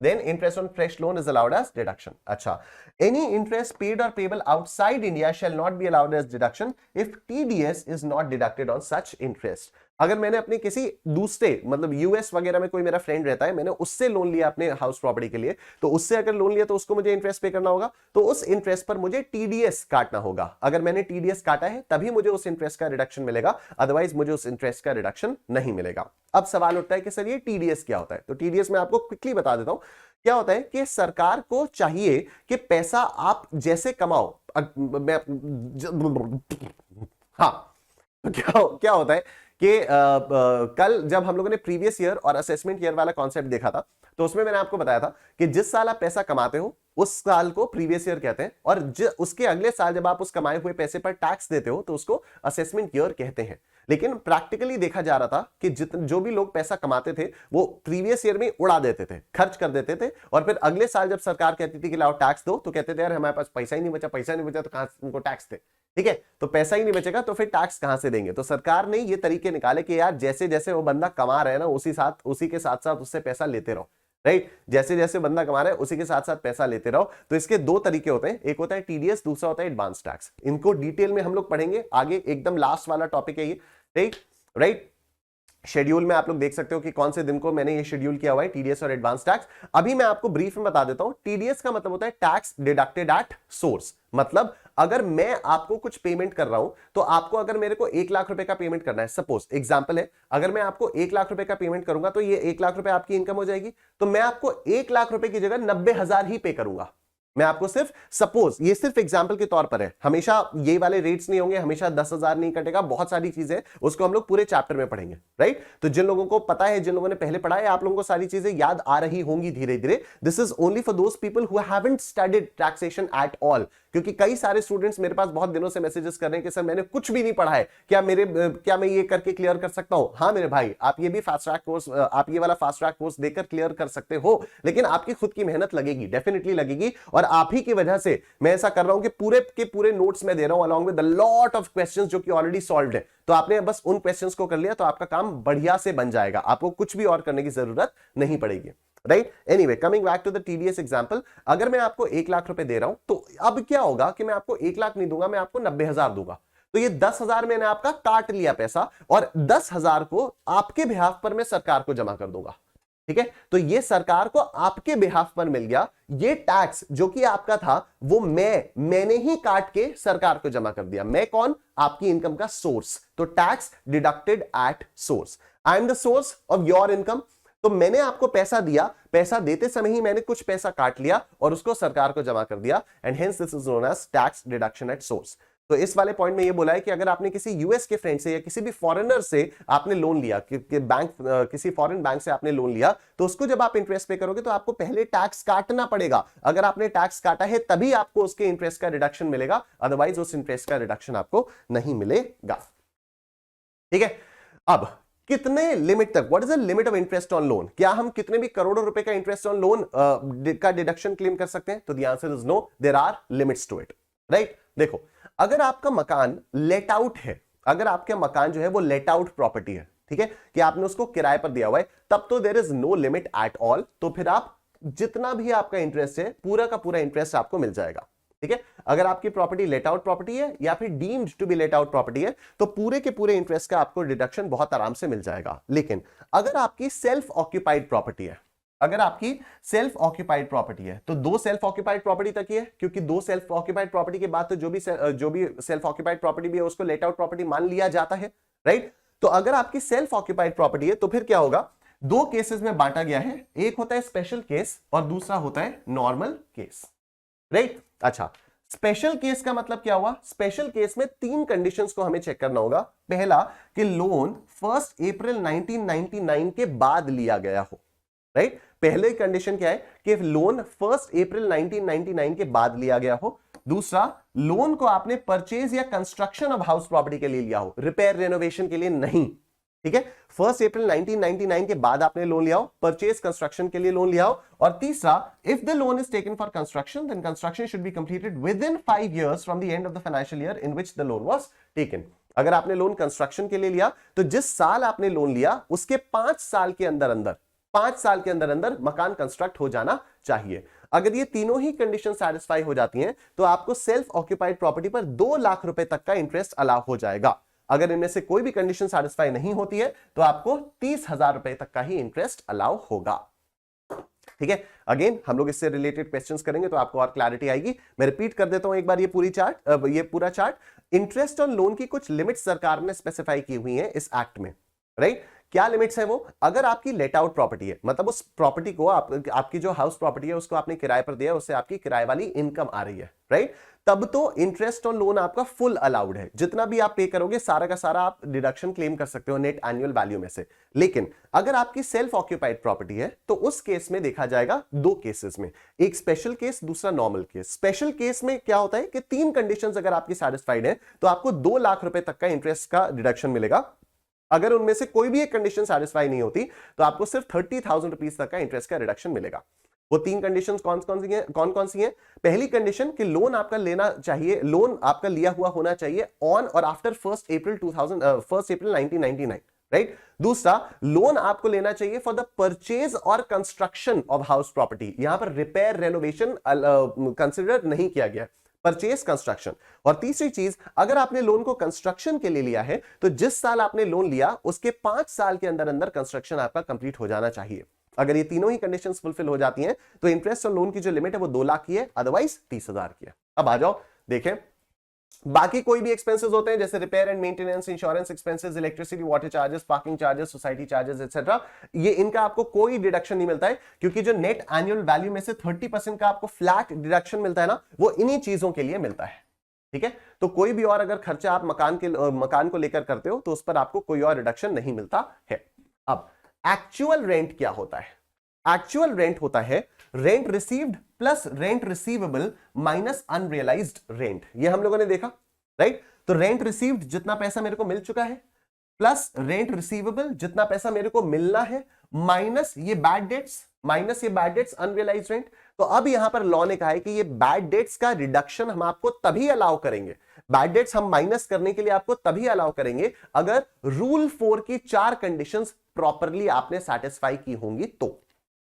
Then interest on fresh loan is allowed as deduction. अच्छा, any interest paid or payable outside India shall not be allowed as deduction if TDS is not deducted on such interest. अगर मैंने अपने किसी दूसरे मतलब यूएस वगैरह में कोई मेरा फ्रेंड रहता है, मैंने उससे लोन लिया अपने हाउस प्रॉपर्टी के लिए, तो उससे अगर लोन लिया तो उसको मुझे इंटरेस्ट पे करना होगा, तो उस इंटरेस्ट पर मुझे टीडीएस काटना होगा। अगर मैंने टीडीएस काटा है तभी मुझे उस इंटरेस्ट का रिडक्शन मिलेगा, अदरवाइज मुझे उस इंटरेस्ट का रिडक्शन नहीं मिलेगा। अब सवाल उठता है कि सर ये टीडीएस क्या होता है? तो टीडीएस मैं आपको क्विकली बता देता हूं। क्या होता है कि सरकार को चाहिए कि पैसा आप जैसे कमाओ, हाँ, क्या होता है कि कल जब हम लोगों ने प्रीवियस ईयर और असेसमेंट ईयर वाला कॉन्सेप्ट देखा था तो उसमें मैंने आपको बताया था कि जिस साल आप पैसा कमाते हो उस साल को प्रीवियस ईयर कहते हैं, और उसके अगले साल जब आप उस कमाए हुए पैसे पर टैक्स देते हो तो उसको असेसमेंट ईयर कहते हैं। लेकिन प्रैक्टिकली देखा जा रहा था कि जो भी लोग पैसा कमाते थे वो प्रीवियस ईयर में उड़ा देते थे, खर्च कर देते थे, और फिर अगले साल जब सरकार कहती थी कि लाओ टैक्स दो तो कहते थे यार हमारे पास पैसा ही नहीं बचा तो कहां उनको टैक्स दे, ठीक है, तो पैसा ही नहीं बचेगा तो फिर टैक्स कहां से देंगे। तो सरकार ने ये तरीके निकाले कि यार जैसे जैसे वो बंदा कमा रहा है ना उसी के साथ साथ उससे पैसा लेते रहो, राइट, जैसे जैसे बंदा कमा रहा है उसी के साथ साथ पैसा लेते रहो। तो इसके दो तरीके होते हैं, एक होता है टीडीएस, दूसरा होता है एडवांस टैक्स। इनको डिटेल में हम लोग पढ़ेंगे आगे, एकदम लास्ट वाला टॉपिक है ये, राइट। शेड्यूल में आप लोग देख सकते हो कि कौन से दिन को मैंने ये शेड्यूल किया हुआ है, टीडीएस और एडवांस टैक्स। अभी मैं आपको ब्रीफ में बता देता हूं। टीडीएस का मतलब होता है टैक्स डिडक्टेड एट सोर्स, मतलब अगर मैं आपको कुछ पेमेंट कर रहा हूं तो आपको अगर मेरे को 1 लाख रुपए का पेमेंट करना है, सपोज एग्जांपल है, अगर मैं आपको 1 लाख रुपए का पेमेंट करूंगा तो ये 1 लाख रुपए आपकी इनकम हो जाएगी, तो मैं आपको 1 लाख रुपए की जगह 90,000 ही पे करूंगा। मैं आपको सिर्फ सपोज, ये सिर्फ एग्जांपल के तौर पर है, हमेशा ये वाले रेट्स नहीं होंगे, हमेशा 10,000 नहीं कटेगा, बहुत सारी चीजें उसको हम लोग पूरे चैप्टर में पढ़ेंगे, राइट। तो जिन लोगों को पता है, जिन लोगों ने पहले पढ़ा है, आप लोगों को सारी चीजें याद आ रही होंगी धीरे धीरे। This is only for those people who haven't studied taxation at all, क्योंकि कई सारे स्टूडेंट्स मेरे पास बहुत दिनों से मैसेजेस कर रहे हैं कि सर मैंने कुछ भी नहीं पढ़ा है, क्या मैं ये करके क्लियर कर सकता हूं? हाँ मेरे भाई, आप ये भी फास्ट ट्रैक कोर्स, आप ये वाला फास्ट ट्रैक कोर्स देकर क्लियर कर सकते हो, लेकिन आपकी खुद की मेहनत लगेगी, डेफिनेटली लगेगी, और आप ही की वजह से मैं ऐसा कर रहा हूं कि पूरे के पूरे नोट्स में दे रहा हूं along with a lot of questions जो कि ऑलरेडी सॉल्व्ड है। तो आपने बस उन क्वेश्चंस को कर लिया तो आपका काम बढ़िया से बन जाएगा, आपको कुछ भी और करने की जरूरत नहीं पड़ेगी, right. Anyway, coming back to the TDS example, अगर मैं आपको 1 लाख रुपए दे रहा हूं तो अब क्या होगा कि मैं आपको 1 लाख नहीं दूंगा, मैं आपको 90,000 दूंगा। तो ये 10,000 मैंने आपका काट लिया पैसा, और 10,000 को आपके बिहाफ पर मैं सरकार को जमा कर दूंगा, ठीक है। तो ये सरकार को आपके बिहाफ पर मिल गया। ये टैक्स जो कि आपका था वो मैंने ही काट के सरकार को जमा कर दिया। मैं कौन? आपकी इनकम का सोर्स। तो tax deducted at source. I am the source of your income. तो मैंने आपको पैसा दिया, पैसा देते समय ही मैंने कुछ पैसा काट लिया और उसको सरकार को जमा कर दिया, and hence this is known as tax deduction at source. तो इस वाले पॉइंट में ये बोला है कि अगर आपने किसी यूएस के फ्रेंड से या किसी भी फॉरेनर से आपने लोन लिया, कि बैंक किसी फॉरेन बैंक से आपने लोन लिया, तो उसको जब आप इंटरेस्ट पे करोगे तो आपको पहले टैक्स काटना पड़ेगा। अगर आपने टैक्स काटा है तभी आपको उसके इंटरेस्ट का रिडक्शन मिलेगा, अदरवाइज उस इंटरेस्ट का रिडक्शन आपको नहीं मिलेगा, ठीक है। अब कितने लिमिट तक, what is the limit of interest on loan, क्या हम कितने भी करोड़ों रुपए का इंटरेस्ट ऑन लोन का डिडक्शन क्लेम कर सकते हैं? तो the answer is no, there are limits to it, right. देखो, अगर आपका मकान लेट आउट है, अगर आपका मकान जो है वो लेट आउट प्रॉपर्टी है, ठीक है, कि आपने उसको किराए पर दिया हुआ है, तब तो there is no limit at all, तो फिर आप जितना भी आपका इंटरेस्ट है पूरा का पूरा इंटरेस्ट आपको मिल जाएगा, ठीक है। अगर आपकी प्रॉपर्टी लेट आउट प्रॉपर्टी है या फिर deemed to be let out property है, तो पूरे के पूरे इंटरेस्ट का आपको डिडक्शन बहुत आराम से मिल जाएगा। लेकिन अगर आपकी सेल्फ ऑक्यूपाइड प्रॉपर्टी है, अगर आपकी सेल्फ ऑक्यूपाइड प्रॉपर्टी है, तो दो सेल्फ ऑक्यूपाइड प्रॉपर्टी तक ही है, क्योंकि दो सेल्फ ऑक्यूपाइड प्रॉपर्टी के बाद तो जो भी सेल्फ ऑक्यूपाइड प्रॉपर्टी भी है उसको लेट आउट प्रॉपर्टी मान लिया जाता है, राइट। तो अगर आपकी सेल्फ ऑक्यूपाइड प्रॉपर्टी है तो फिर क्या होगा, दो केसेस में बांटा गया है, एक होता है स्पेशल केस और दूसरा होता है नॉर्मल केस, राइट। अच्छा, स्पेशल केस का मतलब क्या हुआ? स्पेशल केस में तीन कंडीशंस को हमें चेक करना होगा। पहला, कि लोन 1 अप्रैल 1999 के बाद लिया गया हो, राइट। पहले कंडीशन क्या है कि लोन 1 अप्रैल 1999 के बाद लिया गया हो। दूसरा, लोन को आपने परचेज या कंस्ट्रक्शन ऑफ हाउस प्रॉपर्टी के लिए लिया हो, रिपेयर रेनोवेशन के लिए नहीं, ठीक है। 1 अप्रैल 1999 के बाद आपने लोन लिया हो, परचेज कंस्ट्रक्शन के लिए लोन लिया हो। और तीसरा, if the loan is taken for construction then construction should be completed within 5 years from the end of the financial year in which the loan was taken. अगर आपने लोन कंस्ट्रक्शन के लिए लिया तो जिस साल आपने लोन लिया उसके 5 साल के अंदर अंदर, 5 साल के अंदर अंदर मकान कंस्ट्रक्ट हो जाना चाहिए। अगर ये तीनों ही कंडीशन सेटिस्फाई हो जाती हैं तो आपको सेल्फ ऑक्यूपाइड प्रॉपर्टी पर 2 लाख रुपए तक का इंटरेस्ट अलाउ हो जाएगा। अगर इनमें से कोई भी कंडीशन सेटिस्फाई नहीं होती है तो आपको 30,000 रुपए तक का ही इंटरेस्ट अलाउ होगा, ठीक है। अगेन हम लोग इससे रिलेटेड क्वेश्चंस करेंगे तो आपको और क्लैरिटी आएगी। मैं रिपीट कर देता हूं एक बार ये पूरा चार्ट। इंटरेस्ट ऑन लोन की कुछ लिमिट्स सरकार ने स्पेसिफाई की हुई है इस एक्ट में, राइट। क्या लिमिट्स है वो? अगर आपकी लेट आउट प्रॉपर्टी है, मतलब उस प्रॉपर्टी को आपकी जो हाउस प्रॉपर्टी है उसको आपने किराए पर दिया, उससे आपकी किराए वाली इनकम आ रही है, राइट, तब तो इंटरेस्ट ऑन लोन आपका फुल अलाउड है। जितना भी आप पे करोगे सारा का सारा आप डिडक्शन क्लेम कर सकते हो नेट एनुअल वैल्यू में से। लेकिन अगर आपकी सेल्फ ऑक्यूपाइड प्रॉपर्टी है तो उस केस में देखा जाएगा 2 केसेस में, एक स्पेशल केस, दूसरा नॉर्मल केस। स्पेशल केस में क्या होता है कि 3 कंडीशंस अगर आपकी सैटिस्फाइड है तो आपको 2 लाख रुपए तक का इंटरेस्ट का डिडक्शन मिलेगा। अगर उनमें से कोई भी एक कंडीशन सैटिस्फाई नहीं होती तो आपको सिर्फ 30,000 रुपीज तक का इंटरेस्ट का रिडक्शन मिलेगा। वो 3 कंडीशंस कौन कौन सी हैं? पहली कंडीशन कि लोन आपका लेना चाहिए, लोन आपका लिया हुआ होना चाहिए ऑन और आफ्टर 1 अप्रैल 1999, राइट। दूसरा, लोन आपको लेना चाहिए फॉर द परचेज और कंस्ट्रक्शन ऑफ हाउस प्रॉपर्टी। यहां पर रिपेयर रेनोवेशन कंसिडर नहीं किया गया, परचेज कंस्ट्रक्शन। और तीसरी चीज, अगर आपने लोन को कंस्ट्रक्शन के लिए लिया है तो जिस साल आपने लोन लिया उसके 5 साल के अंदर अंदर कंस्ट्रक्शन आपका कंप्लीट हो जाना चाहिए। अगर ये तीनों ही कंडीशंस फुलफिल हो जाती हैं तो इंटरेस्ट ऑन लोन की जो लिमिट है वो 2 लाख की है, अदरवाइज 30,000 की है। अब आ जाओ, देखें बाकी कोई भी एक्सपेंसेस होते हैं जैसे repair and maintenance, insurance expenses, electricity, water charges, parking charges, society charges etcetera, ये इनका आपको कोई डिडक्शन नहीं मिलता है, क्योंकि जो नेट एनुअल वैल्यू में से 30% का आपको फ्लैट डिडक्शन मिलता है ना, वो इन्हीं चीजों के लिए मिलता है, ठीक है। तो कोई भी और अगर खर्चा आप मकान को लेकर करते हो तो उस पर आपको कोई और रिडक्शन नहीं मिलता है। अब एक्चुअल रेंट क्या होता है? एक्चुअल रेंट होता है rent received plus rent receivable minus unrealised rent. ये हम लोगों ने देखा, राइट। तो रेंट रिसीव्ड जितना पैसा मेरे को मिल चुका है, प्लस रेंट रिसीवेबल जितना पैसा मेरे को मिलना है, माइनस ये बैड डेट्स अनरियलाइज्ड रेंट। तो अब यहां पर लॉ ने कहा है कि ये बैड डेट्स का रिडक्शन हम आपको तभी अलाउ करेंगे, बैड डेट्स हम माइनस करने के लिए आपको तभी अलाउ करेंगे अगर रूल 4 की 4 कंडीशंस प्रॉपरली आपने सेटिस्फाई की होंगी तो,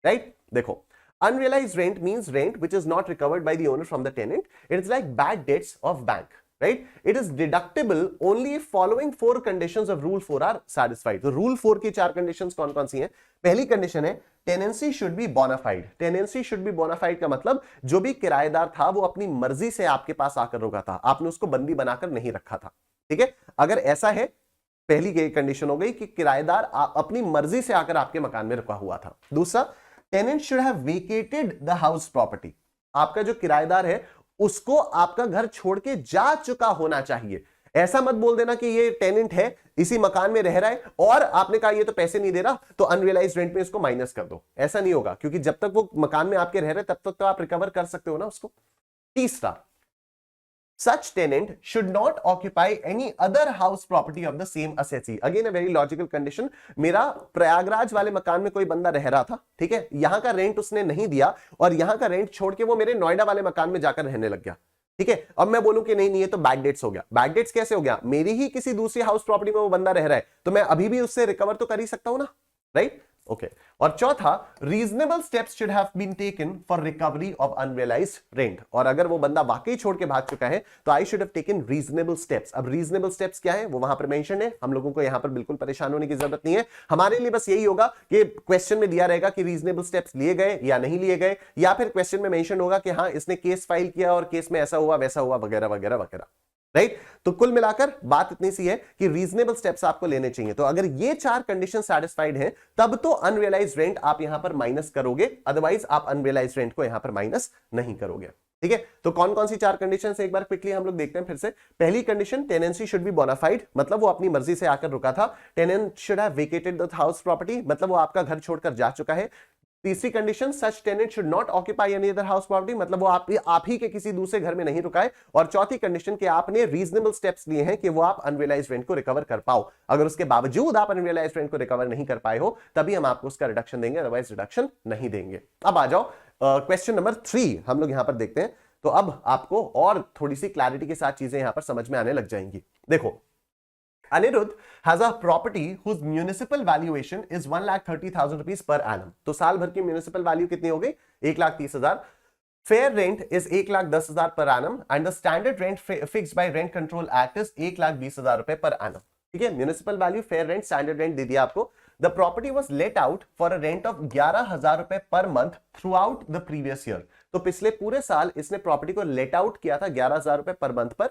राइट। देखो, unrealized rent means rent which is not recovered by the owner from the tenant. It is like bad debts of bank, right? It is deductible only if following 4 conditions of rule 4 are satisfied. तो rule 4 की 4 conditions कौन कौन सी हैं? पहली कंडीशन है tenancy should be bona fide. Tenancy should be bona fide का मतलब जो भी किराएदार था वो अपनी मर्जी से आपके पास आकर रुका था, आपने उसको बंदी बनाकर नहीं रखा था, ठीक है। अगर ऐसा है, पहली कंडीशन हो गई कि किराएदार अपनी मर्जी से आकर आपके मकान में रुका हुआ था। दूसरा, tenant should have vacated the house property. आपका जो किराएदार है उसको आपका घर छोड़ के जा चुका होना चाहिए। ऐसा मत बोल देना कि ये टेनेंट है, इसी मकान में रह रहा है और आपने कहा ये तो पैसे नहीं दे रहा तो अनरियलाइज्ड रेंट में इसको माइनस कर दो। ऐसा नहीं होगा, क्योंकि जब तक वो मकान में आपके रह रहे तब तक तो आप रिकवर कर सकते हो ना उसको। तीसरा, such tenant should not occupy any other house property of the same assessee. Again a very logical condition. मेरा प्रयागराज वाले मकान में कोई बंदा रह रहा था, ठीक है, यहां का रेंट उसने नहीं दिया और यहां का रेंट छोड़ के वो मेरे नोएडा वाले मकान में जाकर रहने लग गया, ठीक है। अब मैं बोलूं कि नहीं नहीं ये तो बैक डेट्स हो गया। बैक डेट्स कैसे हो गया? मेरी ही किसी दूसरी हाउस प्रॉपर्टी में वो बंदा रह रहा है, तो मैं अभी भी उससे रिकवर तो कर ही सकता हूं ना, राइट? ओके। और चौथा, reasonable steps should have been taken for recovery of unrealised rent. और अगर वो बंदा वाकई छोड़ के भाग चुका है तो I should have taken reasonable steps. अब रीजनेबल स्टेप्स क्या है वो वहां पर मेंशन है, हम लोगों को यहां पर बिल्कुल परेशान होने की जरूरत नहीं है। हमारे लिए बस यही होगा कि क्वेश्चन में दिया रहेगा कि रीजनेबल स्टेप्स लिए गए या नहीं लिए गए, या फिर क्वेश्चन में मेंशन होगा कि हाँ इसने केस फाइल किया और केस में ऐसा हुआ वैसा हुआ वगैरह वगैरह वगैरह, राइट? तो कुल मिलाकर बात इतनी सी है कि रीजनेबल स्टेप्स आपको लेने चाहिए। तो अगर ये चार कंडीशन सैटिस्फाइड हैं तब तो अनरियलाइज्ड रेंट आप यहां पर माइनस करोगे, अदरवाइज आप अनरियलाइज्ड रेंट को यहां पर माइनस नहीं करोगे, ठीक है। तो कौन कौन सी चार कंडीशन एक बार क्विकली हम लोग देखते हैं फिर से। पहली condition, tenancy should be bona fide, मतलब वो अपनी मर्जी से आकर रुका था। Tenant should have vacated the house property, मतलब वो आपका घर छोड़कर जा चुका है। तीसरी condition, such tenant should not occupy any other house property, मतलब वो आप ही के किसी दूसरे घर में नहीं रुका है। और चौथी कंडीशन कि आपने रीजनेबल स्टेप्स लिए हैं कि वो आप अनरियलाइज्ड रेंट को रिकवर कर पाओ। अगर उसके बावजूद आप अनरियलाइज्ड रेंट को रिकवर नहीं कर पाए हो तभी हम आपको उसका रिडक्शन देंगे, अदरवाइज रिडक्शन नहीं देंगे। अब आ जाओ क्वेश्चन नंबर 3 हम लोग यहां पर देखते हैं। तो अब आपको और थोड़ी सी क्लैरिटी के साथ चीजें यहां पर समझ में आने लग जाएंगी। देखो, Anirudh has a property whose municipal valuation is 1,30,000 rupees per annum. तो साल भर की म्यूनिसिपल वैल्यू कितनी हो गई? 1,30,000। Fair rent is 1,10,000 per annum and the standard rent fixed by rent control act is 1,20,000 रुपए पर एनम, ठीक है। Municipal value, fair rent, standard rent दे दिया आपको। The property was let out for a rent of 11,000 रुपए per month throughout the previous year. तो पिछले पूरे साल इसने प्रॉपर्टी को लेट आउट किया था 11,000 रुपए पर मंथ पर।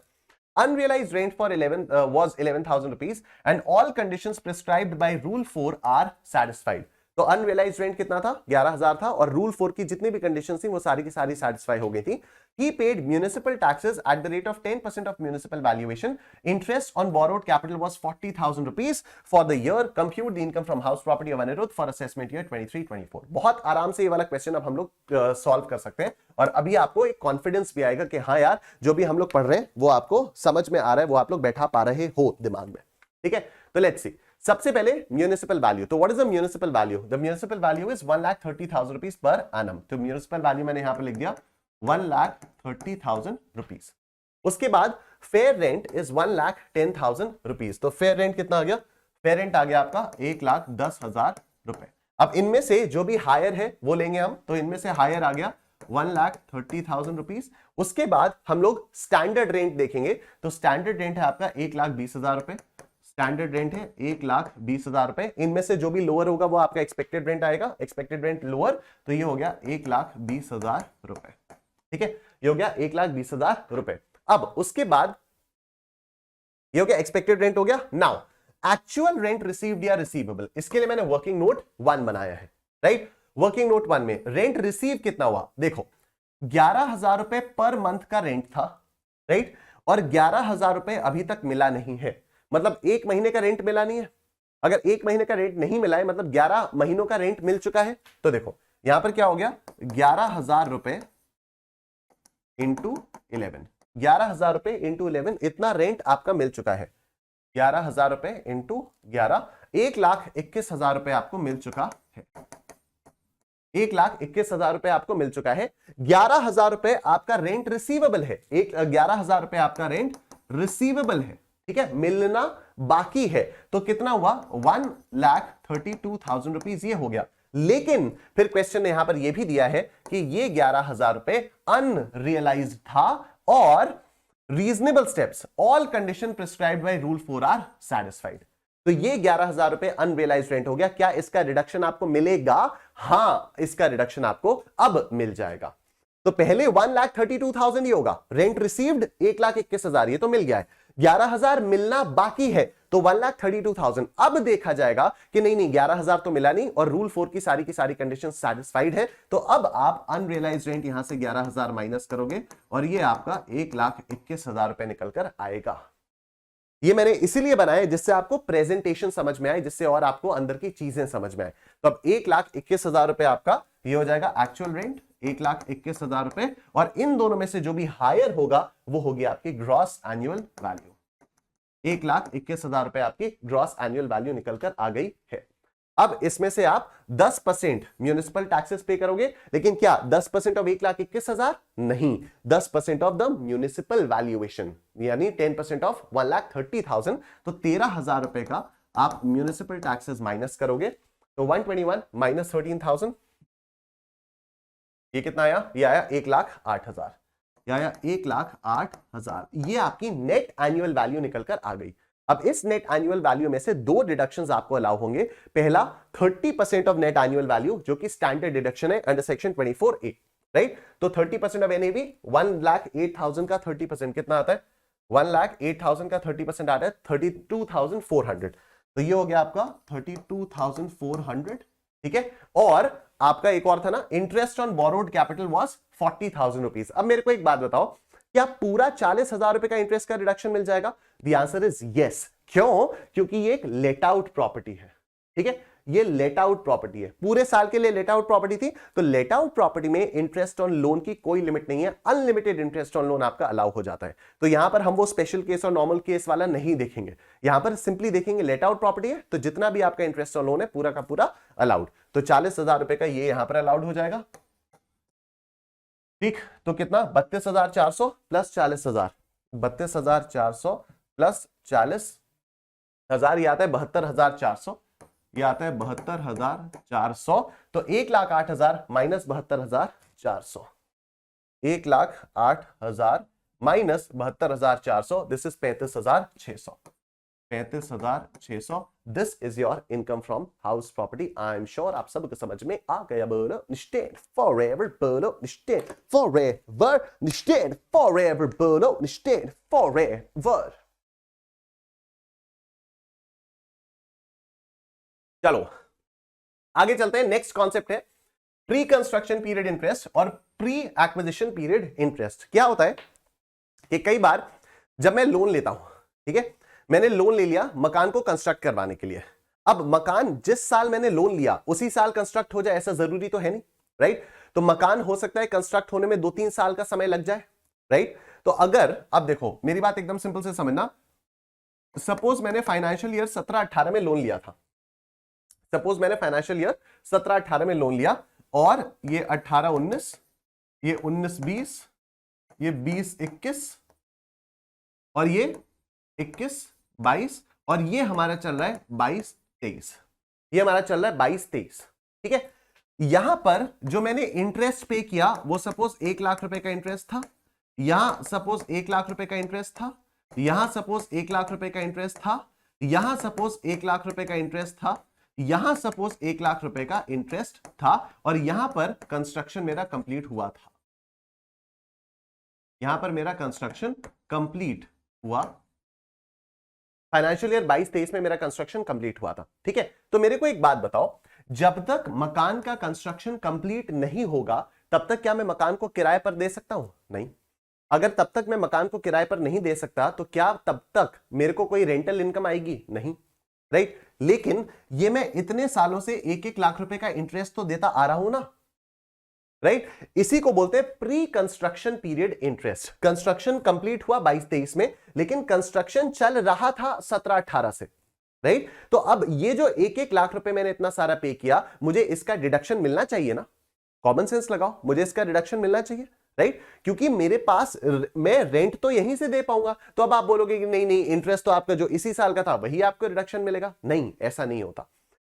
Unrealized rent for 11,000 rupees and all conditions prescribed by Rule 4 are satisfied. तो अनरियलाइज्ड रेंट कितना था? 11,000 था और रूल 4 की जितनी भी कंडीशन थी वो सारी की सारी सेटिस्फाई हो गई थी। He paid municipal taxes at the rate of 10% of municipal valuation. Interest on borrowed capital was 40,000 rupees for the year. Compute the income from house property of Anirudh for assessment year 23-24. बहुत आराम से ये वाला क्वेश्चन अब हम लोग सॉल्व कर सकते हैं और अभी आपको एक कॉन्फिडेंस भी आएगा कि हाँ यार जो भी हम लोग पढ़ रहे हैं वो आपको समझ में आ रहा है, वो आप लोग बैठा पा रहे हो दिमाग में, ठीक है। तो लेट्स सी, सबसे पहले म्यूनिसिपल वैल्यू। तो what is the municipal value? The municipal value is 1,30,000 rupees per annum. तो म्यूनिसिपल वैल्यू मैंने यहां पर लिख दिया 1,30,000 रुपीज। उसके बाद फेयर रेंट इज 1,10,000 रुपीज। तो फेयर रेंट कितना आ गया? फेयर रेंट आ गया आपका 1,10,000 रुपए। अब इनमें से जो भी हायर है वो लेंगे हम, तो इनमें से हायर आ गया 1,30,000 रुपीज। उसके बाद हम लोग स्टैंडर्ड रेंट देखेंगे, तो स्टैंडर्ड रेंट है आपका 1,20,000 रुपए। स्टैंडर्ड रेंट है 1,20,000 रुपए। इनमें से जो भी लोअर होगा वो आपका एक्सपेक्टेड रेंट आएगा। एक्सपेक्टेड रेंट लोअर, तो ये हो गया 1,20,000 रुपए, ठीक है। ये हो गया 1,20,000 रुपए। अब उसके बाद ये हो गया एक्सपेक्टेड रेंट हो गया। नाउ एक्चुअल रेंट रिसीव्ड या रिसीवेबल, इसके लिए मैंने वर्किंग नोट 1 बनाया है, राइट। वर्किंग नोट 1 में रेंट रिसीव कितना हुआ? देखो 11,000 रुपए पर मंथ का रेंट था, राइट, और 11,000 रुपए अभी तक मिला नहीं है, मतलब 1 महीने का रेंट मिला नहीं है। अगर 1 महीने का रेंट नहीं मिला है मतलब 11 महीनों का रेंट मिल चुका है। तो देखो यहां पर क्या हो गया, 11,000 रुपए इंटू 11, 11,000 रुपए इंटू 11, इतना रेंट आपका मिल चुका है। 11,000 रुपए इंटू 11, 1,21,000 रुपए आपको मिल चुका है। 1,21,000 रुपए आपको मिल चुका है। 11,000 रुपए आपका रेंट रिसीवेबल है। 11,000 रुपए आपका रेंट रिसीवेबल है, ठीक है, मिलना बाकी है। तो कितना हुआ? 1,32,000 रुपीज ये हो गया। लेकिन फिर क्वेश्चन ने यहां पर यह भी दिया है कि ये 11,000 रुपए अनरियलाइज्ड था और reasonable steps, all condition prescribed by rule 4 are satisfied. तो ये 11,000 रुपए अनरियलाइज्ड रेंट हो गया। क्या इसका रिडक्शन आपको मिलेगा? हां, इसका रिडक्शन आपको अब मिल जाएगा। तो पहले 1,32,000 ही होगा, रेंट रिसीव्ड 1,21,000, ये तो मिल गया है। 11,000 मिलना बाकी है तो 1,32,000। अब देखा जाएगा कि नहीं 11,000 तो मिला नहीं और रूल 4 की सारी कंडीशन सैटिस्फाइड है। तो अब आप अनरियलाइज्ड रेंट यहां से 11,000 माइनस करोगे और ये आपका 1,21,000 रुपए निकलकर आएगा। ये मैंने इसीलिए बनाया जिससे आपको प्रेजेंटेशन समझ में आए, जिससे और आपको अंदर की चीजें समझ में आए। तो अब 1,21,000 रुपए आपका ये हो जाएगा एक्चुअल रेंट, 1,21,000 रुपए, और इन दोनों में से जो भी हायर होगा वो होगी आपकी ग्रॉस एनुअल वैल्यू। 1,21,000 रुपए आपकी ग्रॉस एनुअल वैल्यू निकलकर आ गई है। अब इसमें से आप 10% म्यूनिसिपल टैक्सेस पे करोगे, लेकिन क्या 10% ऑफ 1,21,000? नहीं, 10% ऑफ द म्यूनिसिपल वैल्यूएशन, यानी 10% ऑफ 1,30,000। तो 13,000 रुपए का आप म्यूनिसिपल टैक्सेस माइनस करोगे, तो 121 माइनस 13,000, ये कितना आया? ये आया 1,08,000, ये आया 1,08,000। ये आपकी नेट एनुअल वैल्यू निकलकर आ गई। अब इस नेट एनुअल वैल्यू में से दो डिडक्शंस आपको अलाउ होंगे। पहला 30% ऑफ नेट एनुअल वैल्यू, जो कि स्टैंडर्ड डिडक्शन है अंडर सेक्शन 24A, राइट? तो 30% ऑफ एनएवी, 1,08,000 का 30% कितना आता है? 1,08,000 का 30% आता है 32,400। तो ये हो गया आपका 32,400, ठीक है। और आपका एक और था ना, interest on borrowed capital was 40,000 rupees. अब मेरे को एक बात बताओ, क्या पूरा 40,000 रुपए का इंटरेस्ट का रिडक्शन मिल जाएगा? The answer is yes. क्यों? क्योंकि ये एक लेट आउट प्रॉपर्टी है, ठीक है। ये लेट आउट प्रॉपर्टी है, पूरे साल के लिए लेट आउट प्रॉपर्टी थी। तो लेट आउट प्रॉपर्टी में इंटरेस्ट ऑन लोन की कोई लिमिट नहीं है, अनलिमिटेड इंटरेस्ट ऑन लोन आपका अलाउ हो जाता है। तो यहां पर हम वो स्पेशल केस और नॉर्मल केस वाला नहीं देखेंगे, यहां पर सिंपली देखेंगे लेट आउट प्रॉपर्टी है तो जितना भी आपका इंटरेस्ट ऑन लोन है पूरा का पूरा अलाउड। तो 40,000 रुपए का ये यहां पर अलाउड हो जाएगा, ठीक। तो कितना? 32,400 प्लस 40,000, 32,400 प्लस 40,000, ये आता है 72,400, ये आता है 72,400। तो 1,08,000 minus 72,400, 1,08,000 minus 72,400, this is 35,600, 35,600। This is your income from house property. I am sure आप सबको समझ में आ गया। बोलो निश्चित फॉरएवर, बोलो निश्चित फॉरएवर, निश्चित फॉरएवर, बोलो निश्चित फॉरएवर। चलो आगे चलते हैं। नेक्स्ट कॉन्सेप्ट है प्री कंस्ट्रक्शन पीरियड इंटरेस्ट और प्री एक्विजिशन पीरियड इंटरेस्ट। क्या होता है कि कई बार जब मैं लोन लेता हूं, ठीक है, मैंने लोन ले लिया मकान को कंस्ट्रक्ट करवाने के लिए। अब मकान जिस साल मैंने लोन लिया उसी साल कंस्ट्रक्ट हो जाए ऐसा जरूरी तो है नहीं, राइट? तो मकान हो सकता है कंस्ट्रक्ट होने में 2-3 साल का समय लग जाए, राइट? तो अगर, अब देखो मेरी बात एकदम सिंपल से समझना, सपोज मैंने फाइनेंशियल ईयर 17-18 में लोन लिया था, सपोज मैंने फाइनेंशियल ईयर 17-18 में लोन लिया, और ये 18-19, ये 19-20, ये 20-21, और ये 21-22, और ये हमारा चल रहा है 22-23, ये हमारा चल रहा है 22-23, ठीक है। यहां पर जो मैंने इंटरेस्ट पे किया वो सपोज 1 लाख रुपए का इंटरेस्ट था, यहां सपोज 1 लाख रुपए का इंटरेस्ट था, यहां सपोज 1 लाख रुपए का इंटरेस्ट था, यहां सपोज 1 लाख रुपए का इंटरेस्ट था, यहां सपोज 1 लाख रुपए का इंटरेस्ट था, और यहां पर कंस्ट्रक्शन मेरा कंप्लीट हुआ था, यहां पर मेरा कंस्ट्रक्शन कंप्लीट हुआ, फाइनेंशियल ईयर 22-23 में मेरा कंस्ट्रक्शन कंप्लीट हुआ था, ठीक है। तो मेरे को एक बात बताओ, जब तक मकान का कंस्ट्रक्शन कंप्लीट नहीं होगा तब तक क्या मैं मकान को किराए पर दे सकता हूं? नहीं। अगर तब तक मैं मकान को किराए पर नहीं दे सकता तो क्या तब तक मेरे को कोई रेंटल इनकम आएगी? नहीं, राइट? लेकिन ये मैं इतने सालों से 1-1 लाख रुपए का इंटरेस्ट तो देता आ रहा हूं ना, राइट? इसी को बोलते हैं pre construction period interest. Construction complete हुआ 22-23 में, लेकिन कंस्ट्रक्शन चल रहा था 17-18 से, राइट? तो अब ये जो 1-1 लाख रुपए मैंने इतना सारा पे किया, मुझे इसका डिडक्शन मिलना चाहिए ना? कॉमन सेंस लगाओ, मुझे इसका डिडक्शन मिलना चाहिए, राइट? क्योंकि मेरे पास, मैं रेंट तो यहीं से दे पाऊंगा। तो अब आप बोलोगे कि नहीं नहीं, इंटरेस्ट तो आपका जो इसी साल का था वही आपको रिडक्शन मिलेगा। नहीं, ऐसा नहीं होता।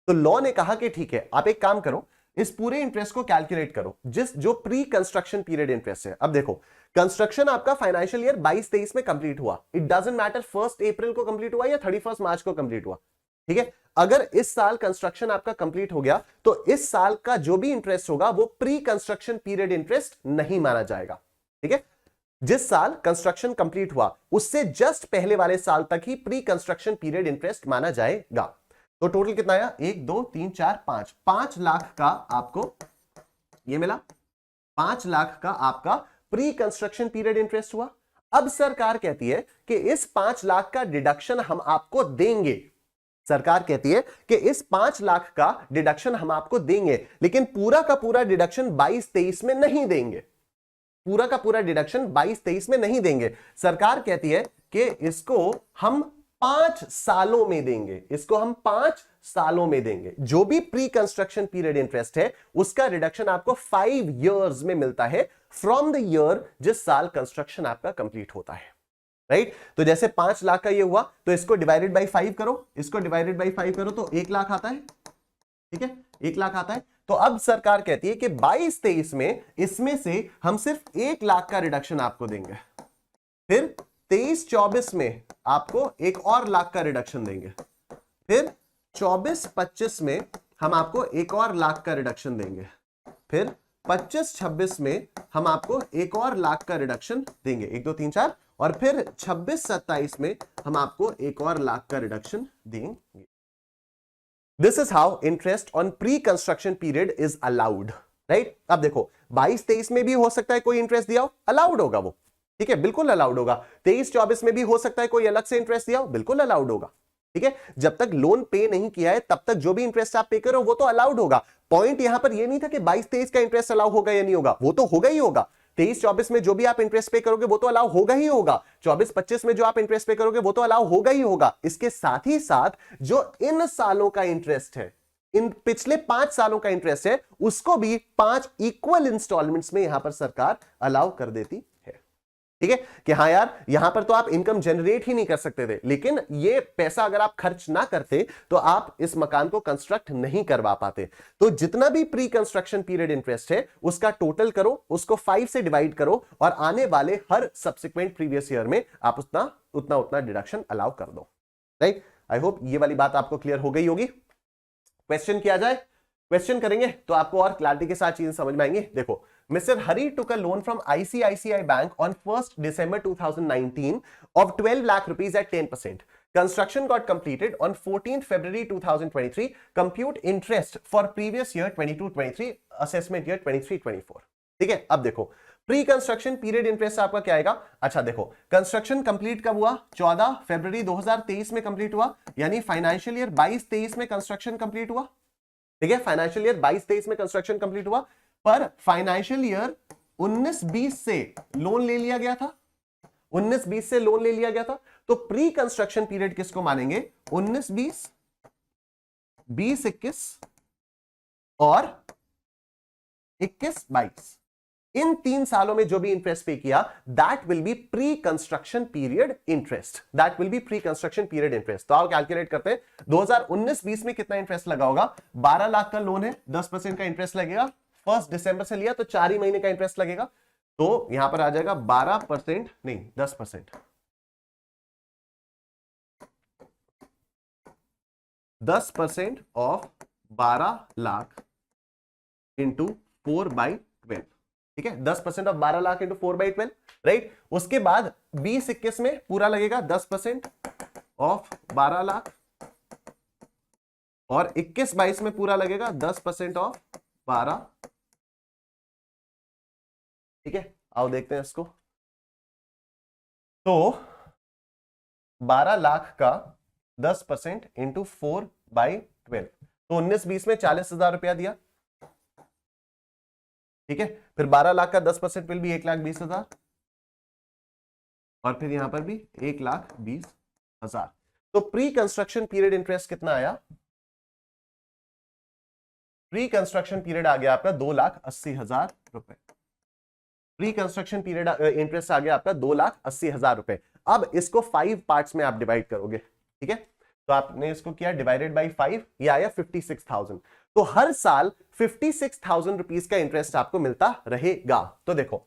तो लॉ ने कहा कि ठीक है, आप एक काम करो, इस पूरे इंटरेस्ट को कैलकुलेट करो, जो प्री कंस्ट्रक्शन पीरियड इंटरेस्ट है। अब देखो, कंस्ट्रक्शन आपका फाइनेंशियल ईयर 22-23 में कंप्लीट हुआ, इट डजंट मैटर 1 अप्रैल को कंप्लीट हुआ या 31 मार्च को कंप्लीट हुआ, ठीक है। अगर इस साल कंस्ट्रक्शन आपका कंप्लीट हो गया तो इस साल का जो भी इंटरेस्ट होगा वो प्री कंस्ट्रक्शन पीरियड इंटरेस्ट नहीं माना जाएगा, ठीक है। जिस साल कंस्ट्रक्शन कंप्लीट हुआ उससे जस्ट पहले वाले साल तक ही प्री कंस्ट्रक्शन पीरियड इंटरेस्ट माना जाएगा। तो टोटल कितना आया? 1 2 3 4 5, 5 लाख का आपको ये मिला, 5 लाख का आपका प्री कंस्ट्रक्शन पीरियड इंटरेस्ट हुआ। अब सरकार कहती है कि इस 5 लाख का डिडक्शन हम आपको देंगे, सरकार कहती है कि इस 5 लाख का डिडक्शन हम आपको देंगे, लेकिन पूरा का पूरा डिडक्शन 22-23 में नहीं देंगे। पूरा का पूरा डिडक्शन 22-23 में नहीं देंगे। सरकार कहती है कि इसको हम 5 सालों में देंगे, इसको हम 5 सालों में देंगे। जो भी प्री कंस्ट्रक्शन पीरियड इंटरेस्ट है उसका रिडक्शन आपको 5 इयर्स में मिलता है फ्रॉम द ईयर जिस साल कंस्ट्रक्शन आपका कंप्लीट होता है, राइट। तो जैसे 5 लाख का ये हुआ तो इसको डिवाइडेड बाई 5 करो, इसको डिवाइडेड बाई 5 करो तो 1 लाख आता है, ठीक है, 1 लाख आता है। तो अब सरकार कहती है कि 22-23 में इसमें से हम सिर्फ 1 लाख का रिडक्शन आपको देंगे, फिर 23-24 में आपको एक और लाख का रिडक्शन देंगे, फिर 24-25 में हम आपको एक और लाख का रिडक्शन देंगे, फिर 25-26 में हम आपको एक और लाख का रिडक्शन देंगे, 1 2 3 4, और फिर 26-27 में हम आपको एक और लाख का रिडक्शन देंगे। This is how interest on pre construction period is allowed, right. अब देखो 22-23 में भी हो सकता है कोई इंटरेस्ट दिया हो, अलाउड होगा वो, ठीक है, बिल्कुल अलाउड होगा। 23-24 में भी हो सकता है कोई अलग से इंटरेस्ट दिया हो, बिल्कुल अलाउड होगा, ठीक है। जब तक लोन पे नहीं किया है तब तक जो भी इंटरेस्ट आप पे करो वो तो अलाउड होगा। पॉइंट यहां पर ये नहीं था कि 22-23 का इंटरेस्ट अलाउ होगा या नहीं होगा, वो तो होगा ही होगा। 23-24 में जो भी आप इंटरेस्ट पे करोगे वो तो अलाउ होगा ही होगा। 24-25 में जो आप इंटरेस्ट पे करोगे वो तो अलाउ होगा ही होगा। इसके साथ ही साथ जो इन सालों का इंटरेस्ट है, इन पिछले 5 सालों का इंटरेस्ट है, उसको भी 5 इक्वल इंस्टॉलमेंट्स में यहां पर सरकार अलाउ कर देती है, ठीक है। कि हाँ यार यहां पर तो आप इनकम जनरेट ही नहीं कर सकते थे, लेकिन ये पैसा अगर आप खर्च ना करते तो आप इस मकान को कंस्ट्रक्ट नहीं करवा पाते। तो जितना भी प्री कंस्ट्रक्शन पीरियड इंटरेस्ट है उसका टोटल करो, उसको 5 से डिवाइड करो और आने वाले हर सब्सिक्वेंट प्रीवियस ईयर में आप उतना डिडक्शन अलाउ कर दो, राइट। आई होप ये वाली बात आपको क्लियर हो गई होगी। क्वेश्चन किया जाए, क्वेश्चन करेंगे तो आपको और क्लैरिटी के साथ चीजें समझ में आएंगी। देखो, Mr. Hari took a loan from ICICI Bank on 1st December 2019 of 12 lakh rupees at 10%. Construction got completed on 14th February 2023. Compute interest for previous year 22-23, assessment year 23-24. ठीक है, अब देखो प्री कंस्ट्रक्शन पीरियड इंटरेस्ट आपका क्या आएगा। अच्छा देखो, कंस्ट्रक्शन कंप्लीट कब हुआ? 14 फरवरी 2023 में कंप्लीट हुआ, यानी फाइनेंशियल ईयर 22-23 में कंस्ट्रक्शन कंप्लीट हुआ, ठीक है। फाइनेंशियल ईयर 22-23 में कंस्ट्रक्शन कंप्लीट हुआ, पर फाइनेंशियल ईयर 19-20 से लोन ले लिया गया था, 19-20 से लोन ले लिया गया था। तो प्री कंस्ट्रक्शन पीरियड किसको मानेंगे? 19-20, 20-21 और 21-22। इन 3 सालों में जो भी इंटरेस्ट पे किया that will be pre construction period interest, that will be pre construction period interest. तो आओ कैलकुलेट करते हैं। 2019-20 में कितना इंटरेस्ट लगा होगा? 12 लाख का लोन है, 10% का इंटरेस्ट लगेगा। 1 दिसंबर से लिया तो 4 ही महीने का इंटरेस्ट लगेगा, तो यहां पर आ जाएगा 12%, नहीं 10%, 10% ऑफ 12 लाख इंटू 4/12, ठीक है। 10% ऑफ 12 लाख इंटू 4/12, राइट। उसके बाद 20-21 में पूरा लगेगा 10% ऑफ 12 लाख, और 21-22 में पूरा लगेगा 10% ऑफ 12, ठीक है। आओ देखते हैं इसको। तो 12 लाख का 10% इंटू 4/12, तो 19-20 में 40,000 रुपया दिया, ठीक है। फिर 12 लाख का 10% विल भी 1,20,000, और फिर यहां पर भी 1,20,000। तो प्री कंस्ट्रक्शन पीरियड इंटरेस्ट कितना आया? प्री कंस्ट्रक्शन पीरियड आ गया आपका 2,80,000 रुपए। प्री कंस्ट्रक्शन पीरियड इंटरेस्ट आ गया आपका 2,80,000 रुपए। अब इसको 5 पार्ट्स में आप डिवाइड करोगे, ठीक है। तो आपने इसको किया डिवाइडेड बाई 5, ये आया 56,000। तो हर साल 56,000 रुपीस का इंटरेस्ट आपको मिलता रहेगा। तो देखो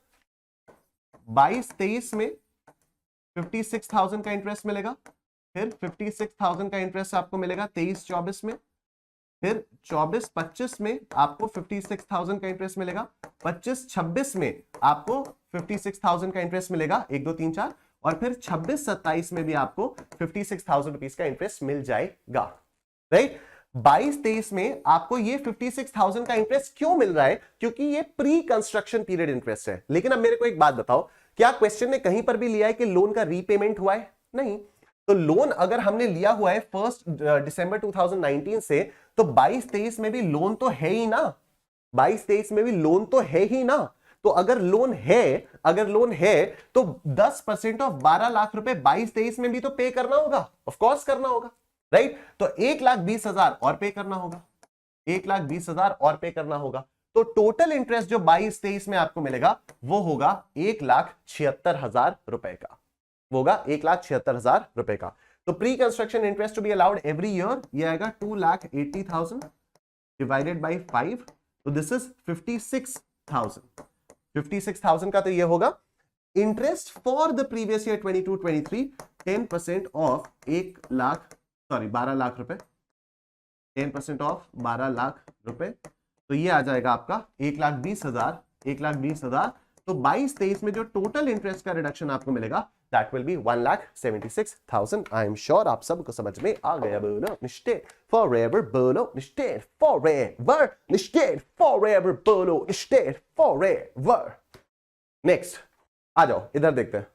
22-23 में 56,000 का इंटरेस्ट मिलेगा, फिर 56,000 का इंटरेस्ट आपको मिलेगा 23-24 में, फिर 24-25 में आपको 56,000 का इंटरेस्ट मिलेगा, 25-26 में आपको 56,000 का इंटरेस्ट मिलेगा, 1 2 3 4, और फिर 26-27 में भी आपको 56,000 रुपीस का इंटरेस्ट मिल जाएगा, राइट। 22-23 में आपको ये 56,000 का इंटरेस्ट क्यों मिल रहा है? क्योंकि ये प्री कंस्ट्रक्शन पीरियड इंटरेस्ट है। लेकिन अब मेरे को एक बात बताओ, क्या क्वेश्चन ने कहीं पर भी लिया है कि लोन का रीपेमेंट हुआ है? नहीं। तो लोन अगर हमने लिया हुआ है 1 दिसंबर 2019 से, तो 22-23 में भी लोन तो है ही ना, 22-23 में भी लोन तो है ही ना। तो अगर लोन है तो 10% ऑफ 12 लाख रुपए 22-23 में भी तो पे करना होगा, ऑफ कोर्स करना होगा, राइट। तो 1,20,000 और पे करना होगा, 1,20,000 और पे करना होगा। तो टोटल इंटरेस्ट जो 22-23 में आपको मिलेगा वो होगा 1,76,000 रुपए का, वो होगा 1,76,000 रुपए का। तो pre construction interest to be allowed every year ये आएगा 2,80,000 डिवाइडेड बाई 5, तो दिस इज 56,000। 56,000 का तो ये होगा interest for the previous year 22-23, 10% of 12 lakh रुपए, 10% ऑफ 12 लाख रुपए, तो ये आ जाएगा आपका 1,20,000, 1,20,000। तो 22-23 में जो टोटल इंटरेस्ट का रिडक्शन आपको मिलेगा that will be 1,76,000। I am sure आप सबको समझ में आ गया। बोलो निश्चित फॉरएवर, बोलो निश्चित फॉरएवर, निश्चित फॉरएवर, बोलो निश्चित फॉरएवर। नेक्स्ट आ जाओ, इधर देखते हैं।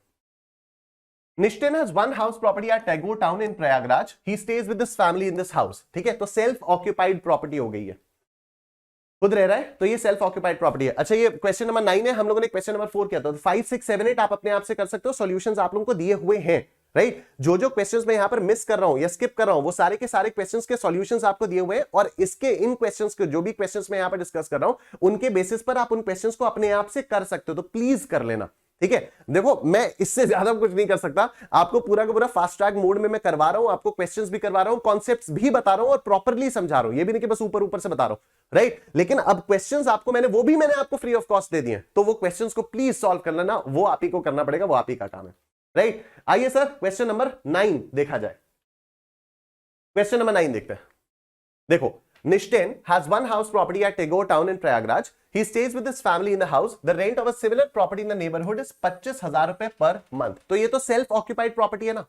Nishtin has one house property at Tagore town in Prayagraj. He stays with his family in this house. ठीक है, तो सेल्फ ऑक्यूपाइड प्रॉपर्टी हो गई है, खुद रह रहा है, तो ये सेल्फ ऑक्यूपाइड प्रॉपर्टी है। अच्छा, ये क्वेश्चन नंबर 9 है, हम लोगों ने क्वेश्चन नंबर 4 किया था। 5, 6, 7, 8 आप अपने आप से कर सकते हो, सॉल्यूशंस आप लोगों को दिए हुए हैं, राइट। जो जो क्वेश्चंस मैं यहां पर मिस कर रहा हूं या स्किप कर रहा हूं वो सारे के सारे क्वेश्चंस के सॉल्यूशंस आपको दिए हुए हैं, और इसके इन क्वेश्चंस के जो भी क्वेश्चंस मैं यहां पर डिस्कस कर रहा हूं उनके बेसिस पर आप उन क्वेश्चंस को अपने आप से कर सकते हो, तो प्लीज कर लेना, ठीक है। देखो मैं इससे ज्यादा कुछ नहीं कर सकता, आपको पूरा का पूरा फास्ट ट्रैक मोड में मैं करवा रहा हूं, आपको क्वेश्चंस भी करवा रहा हूं, कॉन्सेप्ट्स भी बता रहा हूं और प्रॉपर्ली समझा रहा हूं, ये भी नहीं कि बस ऊपर ऊपर से बता रहा हूं, राइट। लेकिन अब क्वेश्चंस आपको मैंने आपको फ्री ऑफ कॉस्ट दे दिए, तो वो क्वेश्चंस को प्लीज सॉल्व कर लेना, वो आप ही को करना पड़ेगा, वो आप ही का काम है, राइट। आइए सर क्वेश्चन नंबर 9 देखा जाए। क्वेश्चन नंबर 9 देखते हैं। देखो, Nishtin has one house property at Tagore town in Prayagraj. He stays with his family in the house. The rent of a similar property in the neighborhood is 25,000 रुपए पर मंथ। तो ये तो सेल्फ ऑक्यूपाइड प्रॉपर्टी है ना।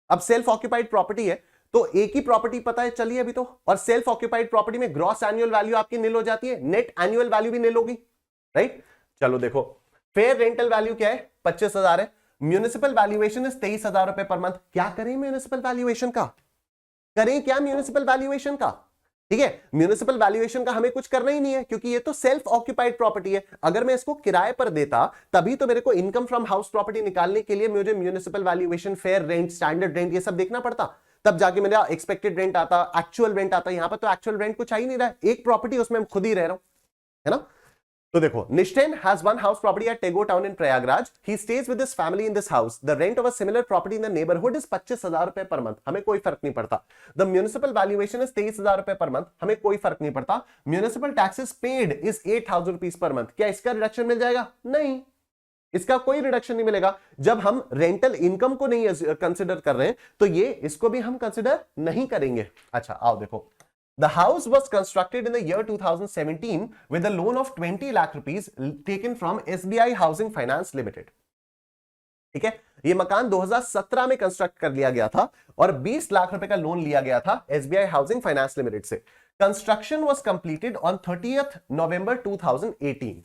अब सेल्फ ऑक्यूपाइड प्रॉपर्टी है तो एक ही प्रॉपर्टी पता है चलिए अभी तो, और सेल्फ ऑक्यूपाइड प्रॉपर्टी में ग्रॉस एनुअल वैल्यू आपकी निल हो जाती है, नेट एनुअल वैल्यू भी निल होगी, राइट। चलो देखो, फेयर रेंटल वैल्यू क्या है, 25,000 है। म्यूनिसिपल वैल्यूएशन इज 23,000 रुपए पर मंथ। क्या करें म्यूनिसिपल वैल्यूएशन का, करें क्या म्यूनिसिपल वैल्यूएशन का, ठीक है। म्यूनिसिपल वैल्यूएशन का हमें कुछ करना ही नहीं है क्योंकि ये तो सेल्फ ऑक्यूपाइड प्रॉपर्टी है। अगर मैं इसको किराए पर देता तभी तो मेरे को इनकम फ्रॉम हाउस प्रॉपर्टी निकालने के लिए मुझे municipal valuation, fair rent, standard rent ये सब देखना पड़ता, तब जाके मेरा एक्सपेक्टेड रेंट आता, एक्चुअल रेंट आता। यहां पर तो एक्चुअल रेंट कुछ आ ही नहीं रहा है, एक प्रॉपर्टी उसमें मैं खुद ही रह रहा हूं, है ना। तो देखो, Nishtin has one house property at Tagore town in Prayagraj. He stays with his family in this house. The rent of a similar property in the neighborhood is 25,000 रुपए पर मंथ। हमें कोई फर्क नहीं पड़ता। The municipal valuation is 23,000 रुपए पर मंथ। हमें कोई फर्क नहीं पड़ता। Municipal taxes paid is 8,000 rupees per month. क्या इसका रिडक्शन मिल जाएगा? नहीं, इसका कोई रिडक्शन नहीं मिलेगा। जब हम रेंटल इनकम को नहीं कंसिडर कर रहे हैं तो ये इसको भी हम कंसिडर नहीं करेंगे। अच्छा आओ देखो, The house was constructed in the year 2017 with a loan of 20 lakh rupees taken from SBI Housing Finance Limited. ठीक है, ये मकान 2017 में कंस्ट्रक्ट कर लिया गया था और 20 लाख रुपए का लोन लिया गया था SBI Housing Finance Limited से। Construction was completed on 30th November 2018.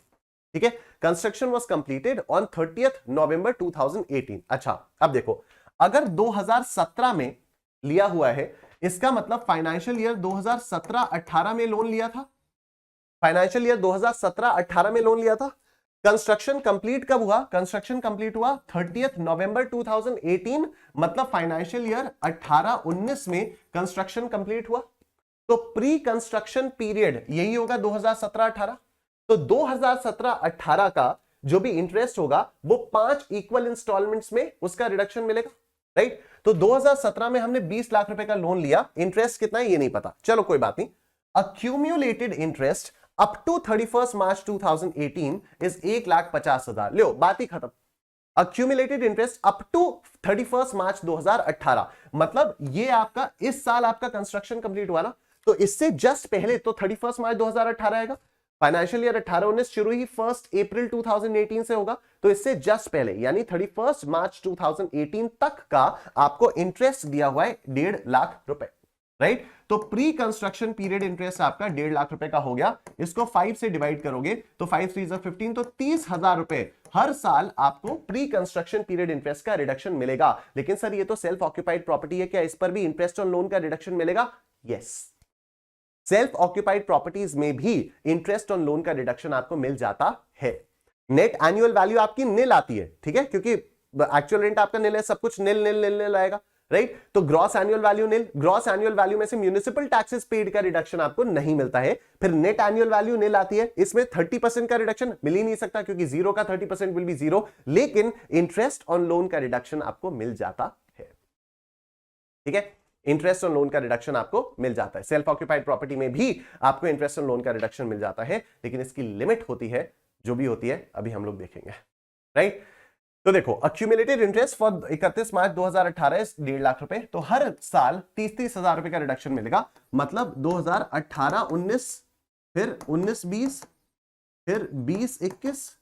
ठीक है, construction was completed on 30th November 2018. अच्छा अब देखो, अगर 2017 में लिया हुआ है इसका मतलब फाइनेंशियल ईयर 2017-18 में लोन लिया था, फाइनेंशियल ईयर 2017-18 में लोन लिया था। कंस्ट्रक्शन कंप्लीट कब हुआ? कंस्ट्रक्शन कंप्लीट हुआ 30th नवंबर 2018, मतलब फाइनेंशियल ईयर 18-19 में कंस्ट्रक्शन कंप्लीट हुआ। तो प्री कंस्ट्रक्शन पीरियड यही होगा 2017-18। तो 2017-18 का जो भी इंटरेस्ट होगा वो 5 इक्वल इंस्टॉलमेंट्स में उसका रिडक्शन मिलेगा, राइट। तो 2017 में हमने 20 लाख रुपए का लोन लिया, इंटरेस्ट कितना है ये नहीं पता, चलो कोई बात नहीं। Accumulated interest up to 31 March 2018 is 1,50,000। लो बात ही खत्म। Accumulated interest up to 31 March 2018, मतलब ये आपका इस साल आपका कंस्ट्रक्शन कंप्लीट हुआ ना, तो इससे जस्ट पहले तो 31 मार्च 2018 आएगा। फाइनेंशियल ईयर 18-19 शुरू ही 1 अप्रैल 2018 से होगा, तो इससे जस्ट पहले यानी 31 मार्च 2018 तक का आपको इंटरेस्ट दिया हुआ है 1.5 लाख रुपए। राइट तो प्री कंस्ट्रक्शन पीरियड इंटरेस्ट आपका 1.5 लाख रुपए का हो गया। इसको 5 से डिवाइड करोगे तो 5 3 15, तो 30,000 रुपए हर साल आपको प्री कंस्ट्रक्शन पीरियड इंटरेस्ट का रिडक्शन मिलेगा। लेकिन सर ये तो सेल्फ ऑक्यूपाइड प्रॉपर्टी है, क्या इस पर भी इंटरेस्ट ऑन लोन का रिडक्शन मिलेगा? यस, सेल्फ ऑक्यूपाइड प्रॉपर्टीज में भी इंटरेस्ट ऑन लोन का रिडक्शन आपको मिल जाता है। नेट एनुअल वैल्यू आपकी निल आती है, ठीक है, क्योंकि एक्चुअल रेंट आपका निल है, सब कुछ निल निल निल निल आएगा, राइट तो ग्रॉस एनुअल वैल्यू निल, ग्रॉस एनुअल वैल्यू में से म्युनिसिपल टैक्सेस पेड का रिडक्शन आपको नहीं मिलता है। फिर नेट एनुअल वैल्यू निल आती है, इसमें 30% का रिडक्शन मिल ही नहीं सकता क्योंकि जीरो का 30% विल बी जीरो, लेकिन इंटरेस्ट ऑन लोन का रिडक्शन आपको मिल जाता है। ठीक है, इंटरेस्ट ऑन लोन का रिडक्शन आपको मिल जाता है। सेल्फ ऑक्यूपाइड प्रॉपर्टी में भी आपको इंटरेस्ट ऑन लोन का रिडक्शन मिल जाता है, लेकिन इसकी लिमिट होती है, जो भी होती है अभी हम लोग देखेंगे, राइट तो देखो accumulated interest for 31 March 2018 1.5 lakh रुपए, तो हर साल 30-30 हजार रुपए का रिडक्शन मिलेगा। मतलब 2018-19, फिर 19-20, फिर 20-21,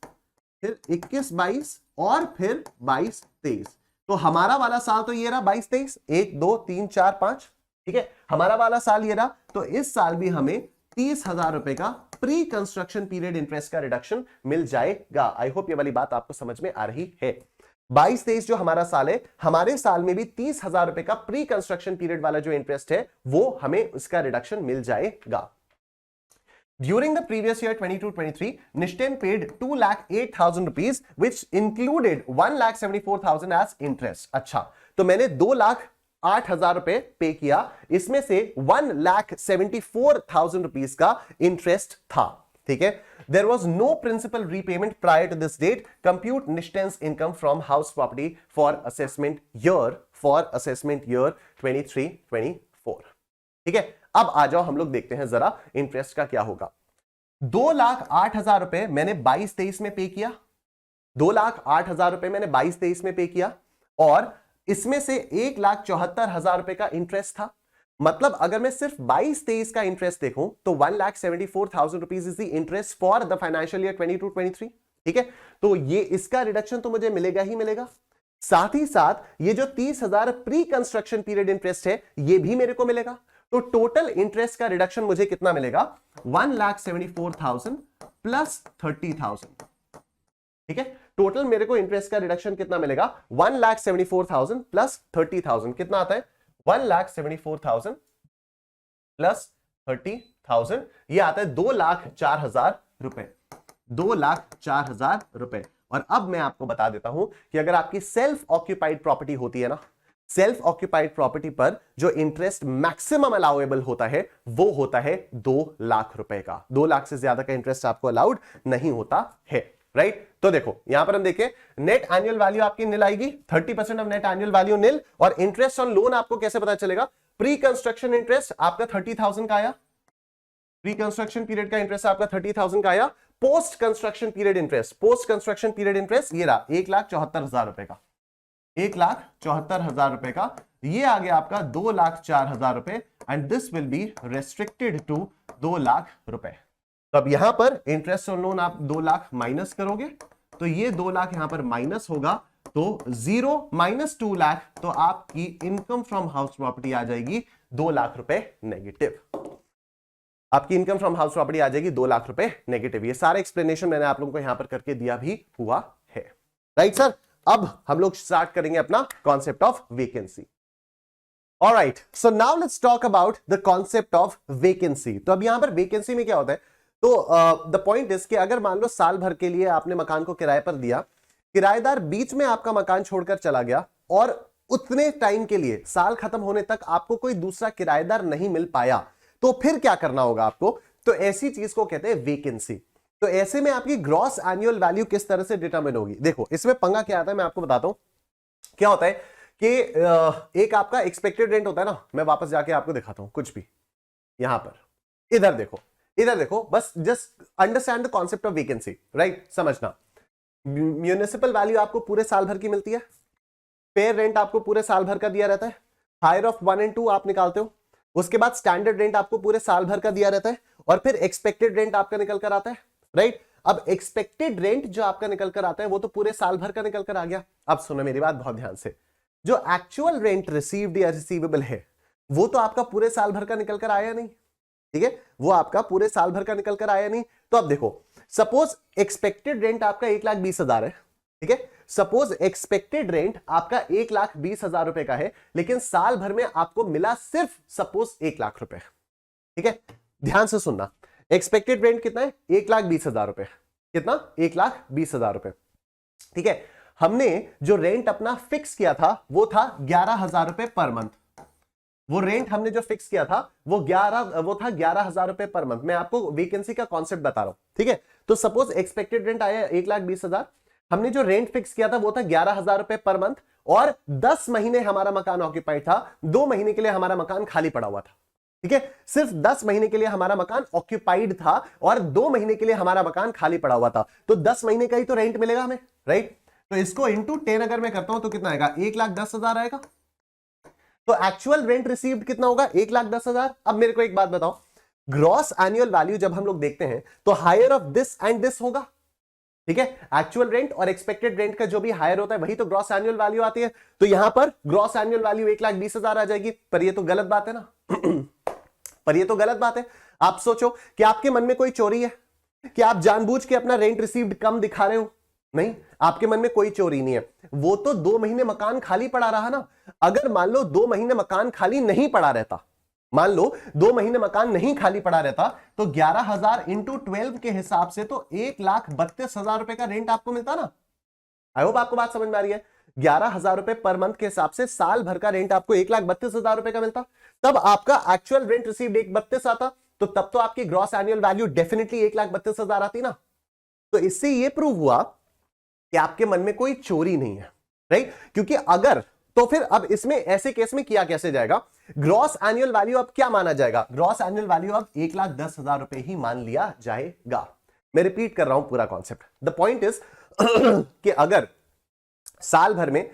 फिर 21-22 और फिर 22-23। तो हमारा वाला साल तो ये रहा 22-23, 1 2 3 4 5, ठीक है, हमारा वाला साल ये रहा। तो इस साल भी हमें 30,000 रुपए का प्री कंस्ट्रक्शन पीरियड इंटरेस्ट का रिडक्शन मिल जाएगा। आई होप ये वाली बात आपको समझ में आ रही है। 22-23 जो हमारा साल है, हमारे साल में भी 30,000 रुपए का प्री कंस्ट्रक्शन पीरियड वाला जो इंटरेस्ट है वो हमें उसका रिडक्शन मिल जाएगा। During the previous year 22-23, Nishten paid 2,08,000 rupees, which included 1,74,000 as interest. अच्छा, तो मैंने 2,08,000 रुपए पे किया, इसमें से 1,74,000 रुपीस का इंटरेस्ट था, ठीक है। There was no principal repayment prior to this date. Compute Nishten's income from house property for assessment year 23-24. ठीक है, अब आ जाओ हम लोग देखते हैं जरा इंटरेस्ट का क्या होगा। 2,08,000 रुपए मैंने 22-23 में पे किया, 2,08,000 रुपए मैंने 22-23 में पे किया, और इसमें से 1,74,000 रुपए का इंटरेस्ट था। मतलब अगर मैं सिर्फ 22-23 का इंटरेस्ट देखूं तो 1,74,000 rupees is the interest for the financial year 22-23, ठीक है। तो ये इसका रिडक्शन तो मुझे मिलेगा ही मिलेगा, साथ ही साथ ये जो 30,000 प्री कंस्ट्रक्शन पीरियड इंटरेस्ट है ये भी मेरे को मिलेगा। तो टोटल इंटरेस्ट का रिडक्शन मुझे कितना मिलेगा? 1,74,000 प्लस 30,000, ठीक है। टोटल मेरे को इंटरेस्ट का रिडक्शन कितना मिलेगा? 1,74,000 प्लस 30,000, कितना आता है? 1,74,000 प्लस 30,000, ये आता है 2,04,000 रुपए, 2,04,000 रुपए। और अब मैं आपको बता देता हूं कि अगर आपकी सेल्फ ऑक्यूपाइड प्रॉपर्टी होती है ना, सेल्फ ऑक्यूपाइड प्रॉपर्टी पर जो इंटरेस्ट मैक्सिमम अलाउएबल होता है वो होता है 2 लाख रुपए का। 2 लाख से ज्यादा का इंटरेस्ट आपको अलाउड नहीं होता है, राइट। तो देखो यहां पर हम देखें, नेट एनुअल वैल्यू आपकी निल आएगी, 30% ऑफ नेट एनुअल वैल्यू निल। और इंटरेस्ट ऑन लोन आपको कैसे पता चलेगा? प्री कंस्ट्रक्शन इंटरेस्ट आपका 30,000 का आया, प्री कंस्ट्रक्शन पीरियड का इंटरेस्ट आपका 30,000 का आया। Post construction period interest, post construction period interest ये रहा 1,74,000 रुपए का, 1,74,000 रुपए का, ये आ गया आपका 2,04,000 रुपए, and this will be restricted to 2 lakh रुपए। तो अब यहां पर इंटरेस्ट ऑन लोन आप 2 लाख माइनस करोगे तो ये 2 लाख यहां पर माइनस होगा, तो 0 माइनस 2 लाख, तो आपकी इनकम फ्रॉम हाउस प्रॉपर्टी आ जाएगी 2 लाख रुपए नेगेटिव। आपकी इनकम फ्रॉम हाउस प्रॉपर्टी आ जाएगी 2 लाख रुपए नेगेटिव। ये सारा एक्सप्लेनेशन मैंने आप लोगों को यहां पर करके दिया भी हुआ है, राइट सर। अब हम लोग स्टार्ट करेंगे अपना concept of vacancy. Alright, so now let's talk about the concept of vacancy. तो अब यहां पर वेकेंसी में क्या होता है? तो द पॉइंट इज कि अगर मान लो साल भर के लिए आपने मकान को किराए पर दिया, किराएदार बीच में आपका मकान छोड़कर चला गया और उतने टाइम के लिए, साल खत्म होने तक आपको कोई दूसरा किराएदार नहीं मिल पाया, तो फिर क्या करना होगा आपको? तो ऐसी चीज को कहते हैं वेकेंसी। तो ऐसे में आपकी ग्रॉस एनुअल वैल्यू किस तरह से डिटरमिन होगी? देखो इसमें पंगा क्या आता है मैं आपको बताता हूं। क्या होता है कि एक आपका एक्सपेक्टेड रेंट होता है ना, मैं वापस जाके आपको दिखाता हूं कुछ भी। यहां पर इधर देखो, इधर देखो, बस just understand the concept of vacancy, right. समझना, म्यूनिसिपल वैल्यू आपको पूरे साल भर की मिलती है, फेयर रेंट आपको पूरे साल भर का दिया रहता है, हायर ऑफ 1 and 2 आप निकालते हो, उसके बाद स्टैंडर्ड रेंट आपको पूरे साल भर का दिया रहता है, और फिर एक्सपेक्टेड रेंट आपका निकल कर आता है, राइट। अब एक्सपेक्टेड रेंट जो आपका निकल कर आता है वो तो पूरे साल भर का निकल कर आ गया। अब सुनो मेरी बात बहुत ध्यान से, जो एक्चुअल रेंट रिसीव्ड या रिसीवेबल है वो तो आपका पूरे साल भर का निकल कर आया नहीं, ठीक है, वो आपका पूरे साल भर का निकल कर आया नहीं। तो अब देखो, सपोज एक्सपेक्टेड रेंट आपका 1,20,000 है, ठीक है, सपोज एक्सपेक्टेड रेंट आपका 1,20,000 रुपए का है, लेकिन साल भर में आपको मिला सिर्फ सपोज 1,00,000 रुपए, ठीक है। ध्यान से सुनना, एक्सपेक्टेड रेंट कितना है? 1,20,000 रुपए। कितना? 1,20,000 रुपए, ठीक है। हमने जो रेंट अपना फिक्स किया था वो था 11,000 रुपए पर मंथ। वो रेंट हमने जो फिक्स किया था वो था 11,000 रुपए पर मंथ। मैं आपको वेकेंसी का कॉन्सेप्ट बता रहा हूं, ठीक है। तो सपोज एक्सपेक्टेड रेंट आया 1,20,000, हमने जो रेंट फिक्स किया था वो था 11,000 रुपए पर मंथ, और 10 महीने हमारा मकान ऑक्यूपाइड था, 2 महीने के लिए हमारा मकान खाली पड़ा हुआ था, ठीक है। सिर्फ 10 महीने के लिए हमारा मकान ऑक्यूपाइड था और 2 महीने के लिए हमारा मकान खाली पड़ा हुआ था, तो 10 महीने का ही तो रेंट मिलेगा हमें, राइट। तो इसको इंटू 10 अगर मैं करता हूं तो कितना आएगा? 1,10,000 आएगा। तो एक्चुअल रेंट रिसीव्ड कितना होगा? 1,10,000। अब मेरे को एक बात बताओ, ग्रॉस एनुअल वैल्यू जब हम लोग देखते हैं तो higher of this and this होगा, ठीक है। एक्चुअल रेंट और एक्सपेक्टेड रेंट का जो भी हायर होता है वही तो ग्रॉस एनुअल वैल्यू आती है। तो यहां पर ग्रॉस एनुअल वैल्यू 1,20,000 आ जाएगी, पर ये तो गलत बात है ना पर ये तो गलत बात है। आप सोचो कि आपके मन में कोई चोरी है कि आप जानबूझ के अपना रेंट रिसीव्ड कम दिखा रहे हो? नहीं, आपके मन में कोई चोरी नहीं है। वो तो 2 महीने मकान खाली पड़ा रहा ना। अगर मान लो 2 महीने मकान खाली नहीं पड़ा रहता, मान लो 2 महीने मकान नहीं खाली पड़ा रहता, तो 11,000 इंटू 12 के हिसाब से तो 1,32,000 रुपए का रेंट आपको मिलता ना। आई होप आपको बात समझ में आ रही है। 11,000 रुपए पर मंथ के हिसाब से साल भर का रेंट आपको 1,32,000 रुपए का मिलता, तब आपका एक्चुअल रेंट रिसीव्ड 1,32 आता, तो तब तो आपकी ग्रॉस एनुअल वैल्यू डेफिनेटली 1,32,000 आती ना। तो इससे यह प्रूव हुआ कि आपके मन में कोई चोरी नहीं है, राइट। क्योंकि अगर, तो फिर अब इसमें ऐसे केस में किया कैसे जाएगा? ग्रॉस एनुअल वैल्यू अब क्या माना जाएगा? ग्रॉस एनुअल वैल्यू अब 1,10,000 रुपए ही मान लिया जाएगा। मैं रिपीट कर रहा हूं पूरा कॉन्सेप्ट। द पॉइंट इज कि अगर साल भर में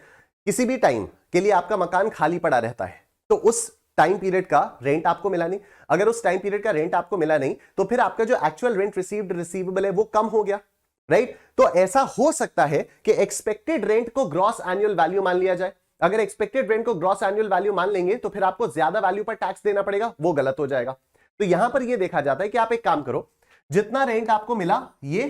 किसी भी टाइम के लिए आपका मकान खाली पड़ा रहता है, तो उस टाइम पीरियड का रेंट आपको मिला नहीं। अगर उस टाइम पीरियड का रेंट आपको मिला नहीं, तो फिर आपका जो एक्चुअल रेंट रिसीवेबल है वो कम हो गया, राइट। तो ऐसा हो सकता है कि एक्सपेक्टेड रेंट को ग्रॉस एनुअल वैल्यू मान लिया जाए। अगर एक्सपेक्टेड रेंट को ग्रॉस एनुअल वैल्यू मान लेंगे तो फिर आपको ज्यादा वैल्यू पर टैक्स देना पड़ेगा, वो गलत हो जाएगा। तो यहां पर यह देखा जाता है कि आप एक काम करो, जितना रेंट आपको मिला ये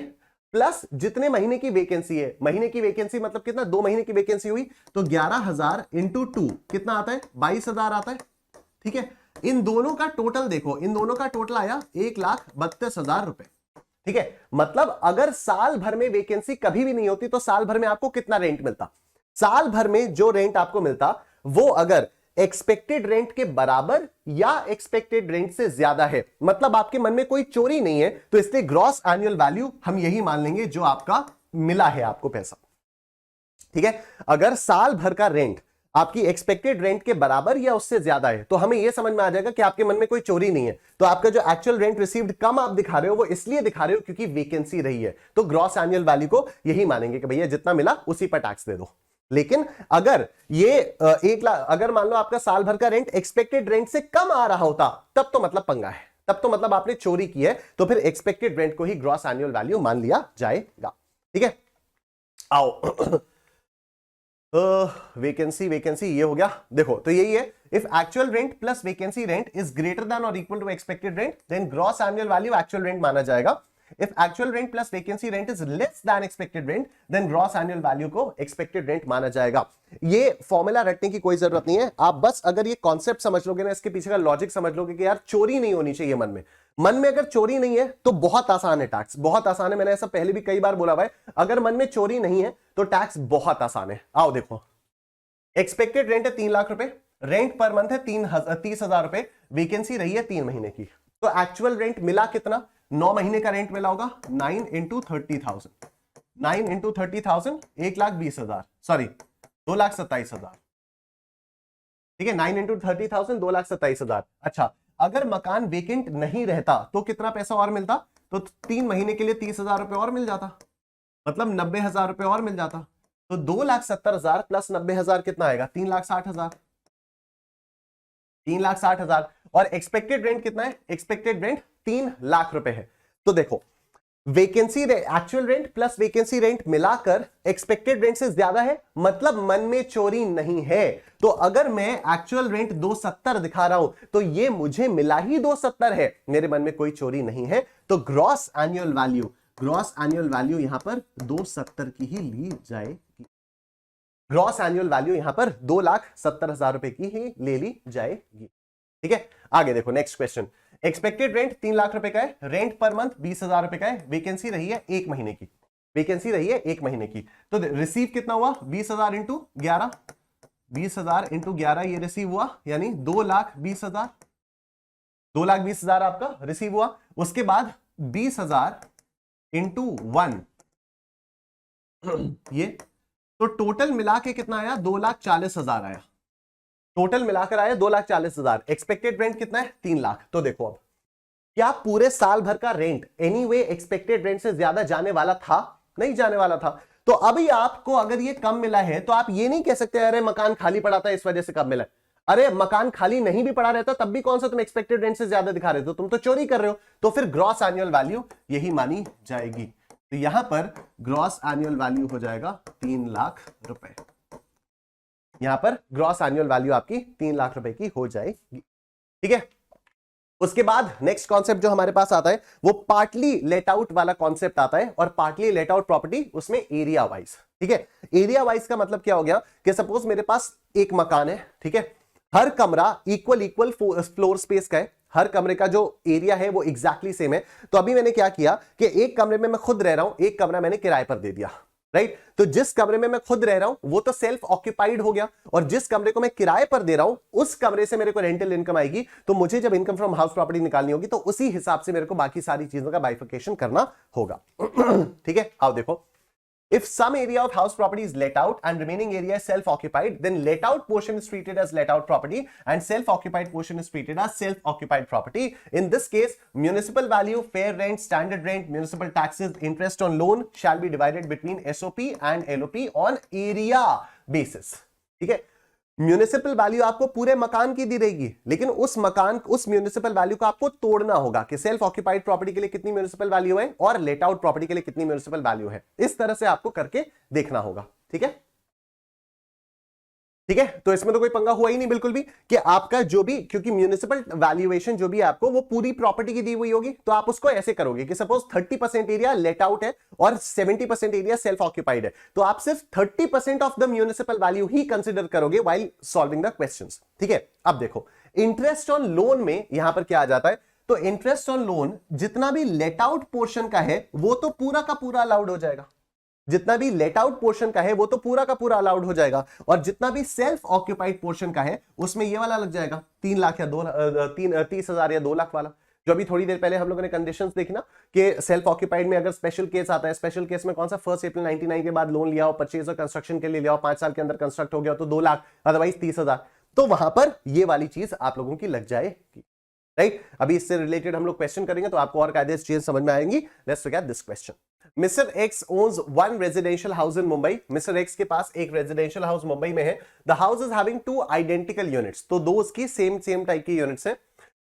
प्लस जितने महीने की वैकेंसी है, महीने की वैकेंसी मतलब कितना? 2 महीने की वैकेंसी हुई, तो 11,000 इंटू 2 कितना आता है? 22,000 आता है, ठीक है। इन दोनों का टोटल देखो, इन दोनों का टोटल आया 1,32,000 रुपए, ठीक है। मतलब अगर साल भर में वैकेंसी कभी भी नहीं होती तो साल भर में आपको कितना रेंट मिलता? साल भर में जो रेंट आपको मिलता वो अगर एक्सपेक्टेड रेंट के बराबर या एक्सपेक्टेड रेंट से ज्यादा है, मतलब आपके मन में कोई चोरी नहीं है, तो इसलिए ग्रॉस एनुअल वैल्यू हम यही मान लेंगे जो आपका मिला है आपको पैसा, ठीक है। अगर साल भर का रेंट आपकी एक्सपेक्टेड रेंट के बराबर या उससे ज्यादा है, तो हमें यह समझ में आ जाएगा कि आपके मन में कोई चोरी नहीं है। तो आपका जो एक्चुअल रेंट रिसीव्ड कम आप दिखा रहे हो वो इसलिए दिखा रहे हो क्योंकि वैकेंसी रही है। तो ग्रॉस एनुअल वैल्यू को यही मानेंगे कि भैया जितना मिला उसी पर टैक्स दे दो। लेकिन अगर ये 1,00,000, अगर मान लो आपका साल भर का रेंट एक्सपेक्टेड रेंट से कम आ रहा होता, तब तो मतलब पंगा है, तब तो मतलब आपने चोरी की है। तो फिर एक्सपेक्टेड रेंट को ही ग्रॉस एनुअल वैल्यू मान लिया जाएगा, ठीक है। आओ वैकेंसी ये हो गया। देखो तो यही है, if actual rent plus vacancy rent is greater than और equal to expected rent, then gross annual value actual rent माना जाएगा। If actual rent plus vacancy rent is less than expected rent, then gross annual value को एक्सपेक्टेड रेंट माना जाएगा। ये फॉर्मूला रटने की कोई जरूरत नहीं है, आप बस अगर ये कॉन्सेप्ट समझ लोगे ना, इसके पीछे का लॉजिक समझ लोगे कि यार चोरी नहीं होनी चाहिए मन में अगर चोरी नहीं है तो बहुत आसान है टैक्स, बहुत आसान है। मैंने ऐसा पहले भी कई बार बोला भाई, अगर मन में चोरी नहीं है तो टैक्स बहुत आसान है। आओ देखो, एक्सपेक्टेड रेंट है 3,00,000 रुपए, रेंट पर मंथ है 30,000 रुपए, वैकेंसी रही है 3 महीने की, तो एक्चुअल रेंट मिला कितना? 9 महीने का रेंट मिला होगा। 9 इंटू 30,000, 9 इंटू 30,000 1,20,000, सॉरी 2,27,000, ठीक है। 9 इंटू 30,000 2,27,000। अच्छा, अगर मकान वेकेंट नहीं रहता तो कितना पैसा और मिलता? तो 3 महीने के लिए 30,000 रुपए और मिल जाता, मतलब 90,000 रुपए और मिल जाता। तो 2,70,000 प्लस 90,000 कितना आएगा? 3,60,000, 3,60,000। और एक्सपेक्टेड रेंट कितना है? एक्सपेक्टेड रेंट 3,00,000 रुपए है। तो देखो vacancy actual rent plus vacancy rent मिलाकर एक्सपेक्टेड रेंट से ज्यादा है, मतलब मन में चोरी नहीं है। तो अगर मैं एक्चुअल रेंट 270 दिखा रहा हूं तो ये मुझे मिला ही 270 है, मेरे मन में कोई चोरी नहीं है। तो ग्रॉस एनुअल वैल्यू यहां पर 270 की ही ली जाएगी। ग्रॉस एनुअल वैल्यू यहां पर 2,70,000 रुपए की ही ले ली जाएगी। ठीक है, आगे देखो next question. Expected rent 3 lakh रुपए का है, रेंट पर मंथ 20,000 रुपए का है, वैकेंसी रही है 1 महीने की, तो रिसीव कितना हुआ 20,000 इंटू 11, 20,000 इंटू 11 ये रिसीव हुआ, यानी 2,20,000, 2,20,000 आपका रिसीव हुआ। उसके बाद 20,000 इंटू 1 ये, तो टोटल मिला के कितना आया 2,40,000 आया, टोटल मिलाकर आया 2,40,000। एक्सपेक्टेड रेंट कितना है 3 लाख। तो देखो अब क्या पूरे साल भर का रेंट एनीवे एक्सपेक्टेड रेंट से ज्यादा जाने वाला था? नहीं जाने वाला था। तो अभी आपको अगर ये कम मिला है तो आप ये नहीं कह सकते अरे मकान खाली पड़ा था इस वजह से कम मिला। अरे मकान खाली नहीं भी पड़ा रहता तब भी कौन सा तुम एक्सपेक्टेड रेंट से ज्यादा दिखा रहे हो, तुम तो चोरी कर रहे हो। तो फिर ग्रॉस एनुअल वैल्यू यही मानी जाएगी। तो यहां पर ग्रॉस एनुअल वैल्यू हो जाएगा 3 लाख रुपए। यहां पर ग्रॉस एनुअल वैल्यू आपकी 3 लाख रुपए की हो जाएगी। ठीक है, उसके बाद नेक्स्ट कॉन्सेप्ट जो हमारे पास आता है वो पार्टली लेट आउट वाला कॉन्सेप्ट आता है। और पार्टली लेट आउट प्रॉपर्टी उसमें एरिया वाइज। ठीक है, एरिया वाइज का मतलब क्या हो गया कि सपोज मेरे पास एक मकान है, ठीक है, हर कमरा इक्वल फ्लोर स्पेस का है, हर कमरे का जो एरिया है वो एग्जैक्टली सेम है। तो अभी मैंने क्या किया कि एक कमरे में मैं खुद रह रहा हूं, एक कमरा मैंने किराए पर दे दिया, राइट। तो जिस कमरे में मैं खुद रह रहा हूं वो तो सेल्फ ऑक्यूपाइड हो गया, और जिस कमरे को मैं किराए पर दे रहा हूं उस कमरे से मेरे को रेंटल इनकम आएगी। तो मुझे जब इनकम फ्रॉम हाउस प्रॉपर्टी निकालनी होगी तो उसी हिसाब से मेरे को बाकी सारी चीजों का बाइफिकेशन करना होगा। ठीक है, आओ देखो। If some area of house property is let out and remaining area is self-occupied, then let out portion is treated as let out property and self-occupied portion is treated as self-occupied property. In this case, municipal value, fair rent, standard rent, municipal taxes, interest on loan shall be divided between SOP and LOP on area basis. ठीक है, म्यूनिसिपल वैल्यू आपको पूरे मकान की दी रहेगी, लेकिन उस म्यूनिसिपल वैल्यू को आपको तोड़ना होगा कि सेल्फ ऑक्यूपाइड प्रॉपर्टी के लिए कितनी म्यूनिसिपल वैल्यू है और लेट आउट प्रॉपर्टी के लिए कितनी म्यूनिसिपल वैल्यू है। इस तरह से आपको करके देखना होगा। ठीक है, ठीक है, तो इसमें तो कोई पंगा हुआ ही नहीं बिल्कुल भी कि आपका जो भी, क्योंकि म्यूनिसिपल वैल्यूएशन जो भी आपको वो पूरी प्रॉपर्टी की दी हुई होगी। तो आप उसको ऐसे करोगे कि सपोज 30% एरिया लेट आउट है और 70% एरिया सेल्फ ऑक्यूपाइड है, तो आप सिर्फ 30% of the municipal value he consider करोगे व्हाइल सॉल्विंग द क्वेश्चंस। ठीक है, अब देखो इंटरेस्ट ऑन लोन में यहां पर क्या आ जाता है, तो इंटरेस्ट ऑन लोन जितना भी लेट आउट पोर्शन का है वो तो पूरा का पूरा अलाउड हो जाएगा, जितना भी लेट आउट पोर्शन का है वो तो पूरा का पूरा अलाउड हो जाएगा, और जितना भी सेल्फ ऑक्यूपाइड पोर्शन का है उसमें ये वाला लग जाएगा 3 लाख या 30,000 या 2 लाख वाला। जो अभी थोड़ी देर पहले हम लोगों ने कंडीशंस देखी ना कि सेल्फ ऑक्यूपाइड में अगर स्पेशल केस आता है, स्पेशल केस में कौन सा 1 अप्रैल 99 के बाद लोन लिया हो, परचेज और कंस्ट्रक्शन के लिए लिया हो, 5 साल के अंदर कंस्ट्रक्ट हो गया तो 2 लाख, अदरवाइज 30,000। तो वहां पर ये वाली चीज आप लोगों की लग जाएगी, राइट। अभी इससे रिलेटेड हम लोग क्वेश्चन करेंगे तो आपको और कायदे से चीज समझ में आएंगी। Let's look at this question. Mister X owns one residential house in Mumbai. Mister X के पास एक रेजिडेंशियल हाउस मुंबई में है। The house is having 2 identical units, तो दो उसकी सेम टाइप की यूनिट्स है।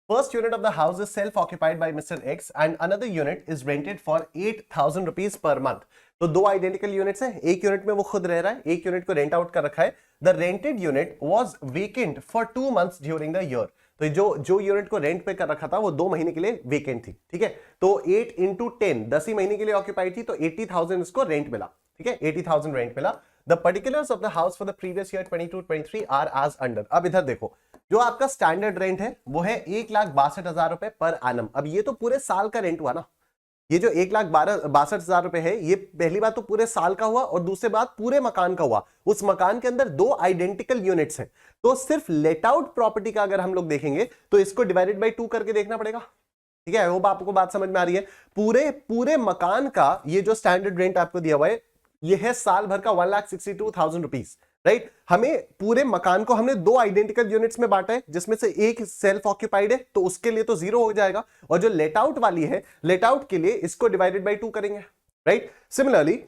First unit of the house is self-occupied by Mr. X and another unit is rented for 8,000 rupees per month. तो दो आइडेंटिकल यूनिट्स हैं, एक यूनिट में वो खुद रह रहा है, एक यूनिट को रेंट आउट कर रखा है। The rented unit was vacant for 2 months during the year. तो जो यूनिट को रेंट पे कर रखा था वो 2 महीने के लिए वेकेंट थी, ठीक है। तो 8 into 10 10 ही महीने के लिए ऑक्यूपाइड थी, तो 80,000 इसको रेंट मिला, ठीक है, 80,000 रेंट मिला। The particulars of the house for the previous year 22-23 are as under. अब इधर देखो, जो आपका स्टैंडर्ड रेंट है वो है 1,62,000 रुपए पर एनम। अब ये तो पूरे साल का रेंट हुआ ना, ये जो 1,62,000 रुपए है ये पहली बात तो पूरे साल का हुआ और दूसरी बात पूरे मकान का हुआ। उस मकान के अंदर 2 आइडेंटिकल यूनिट्स हैं, तो सिर्फ लेट आउट प्रॉपर्टी का अगर हम लोग देखेंगे तो इसको डिवाइडेड बाई 2 करके देखना पड़ेगा, ठीक है। वो आपको बात समझ में आ रही है। पूरे मकान का ये जो स्टैंडर्ड रेंट आपको दिया हुआ है ये है साल भर का 1,62,000 रुपीज, राइट। हमें पूरे मकान को हमने 2 आइडेंटिकल यूनिट्स में बांटा है, जिसमें से एक सेल्फ ऑक्यूपाइड है तो उसके लिए तो 0 हो जाएगा, और जो लेट आउट वाली है, लेट आउट के लिए इसको डिवाइडेड बाय 2 करेंगे, राइट। सिमिलरली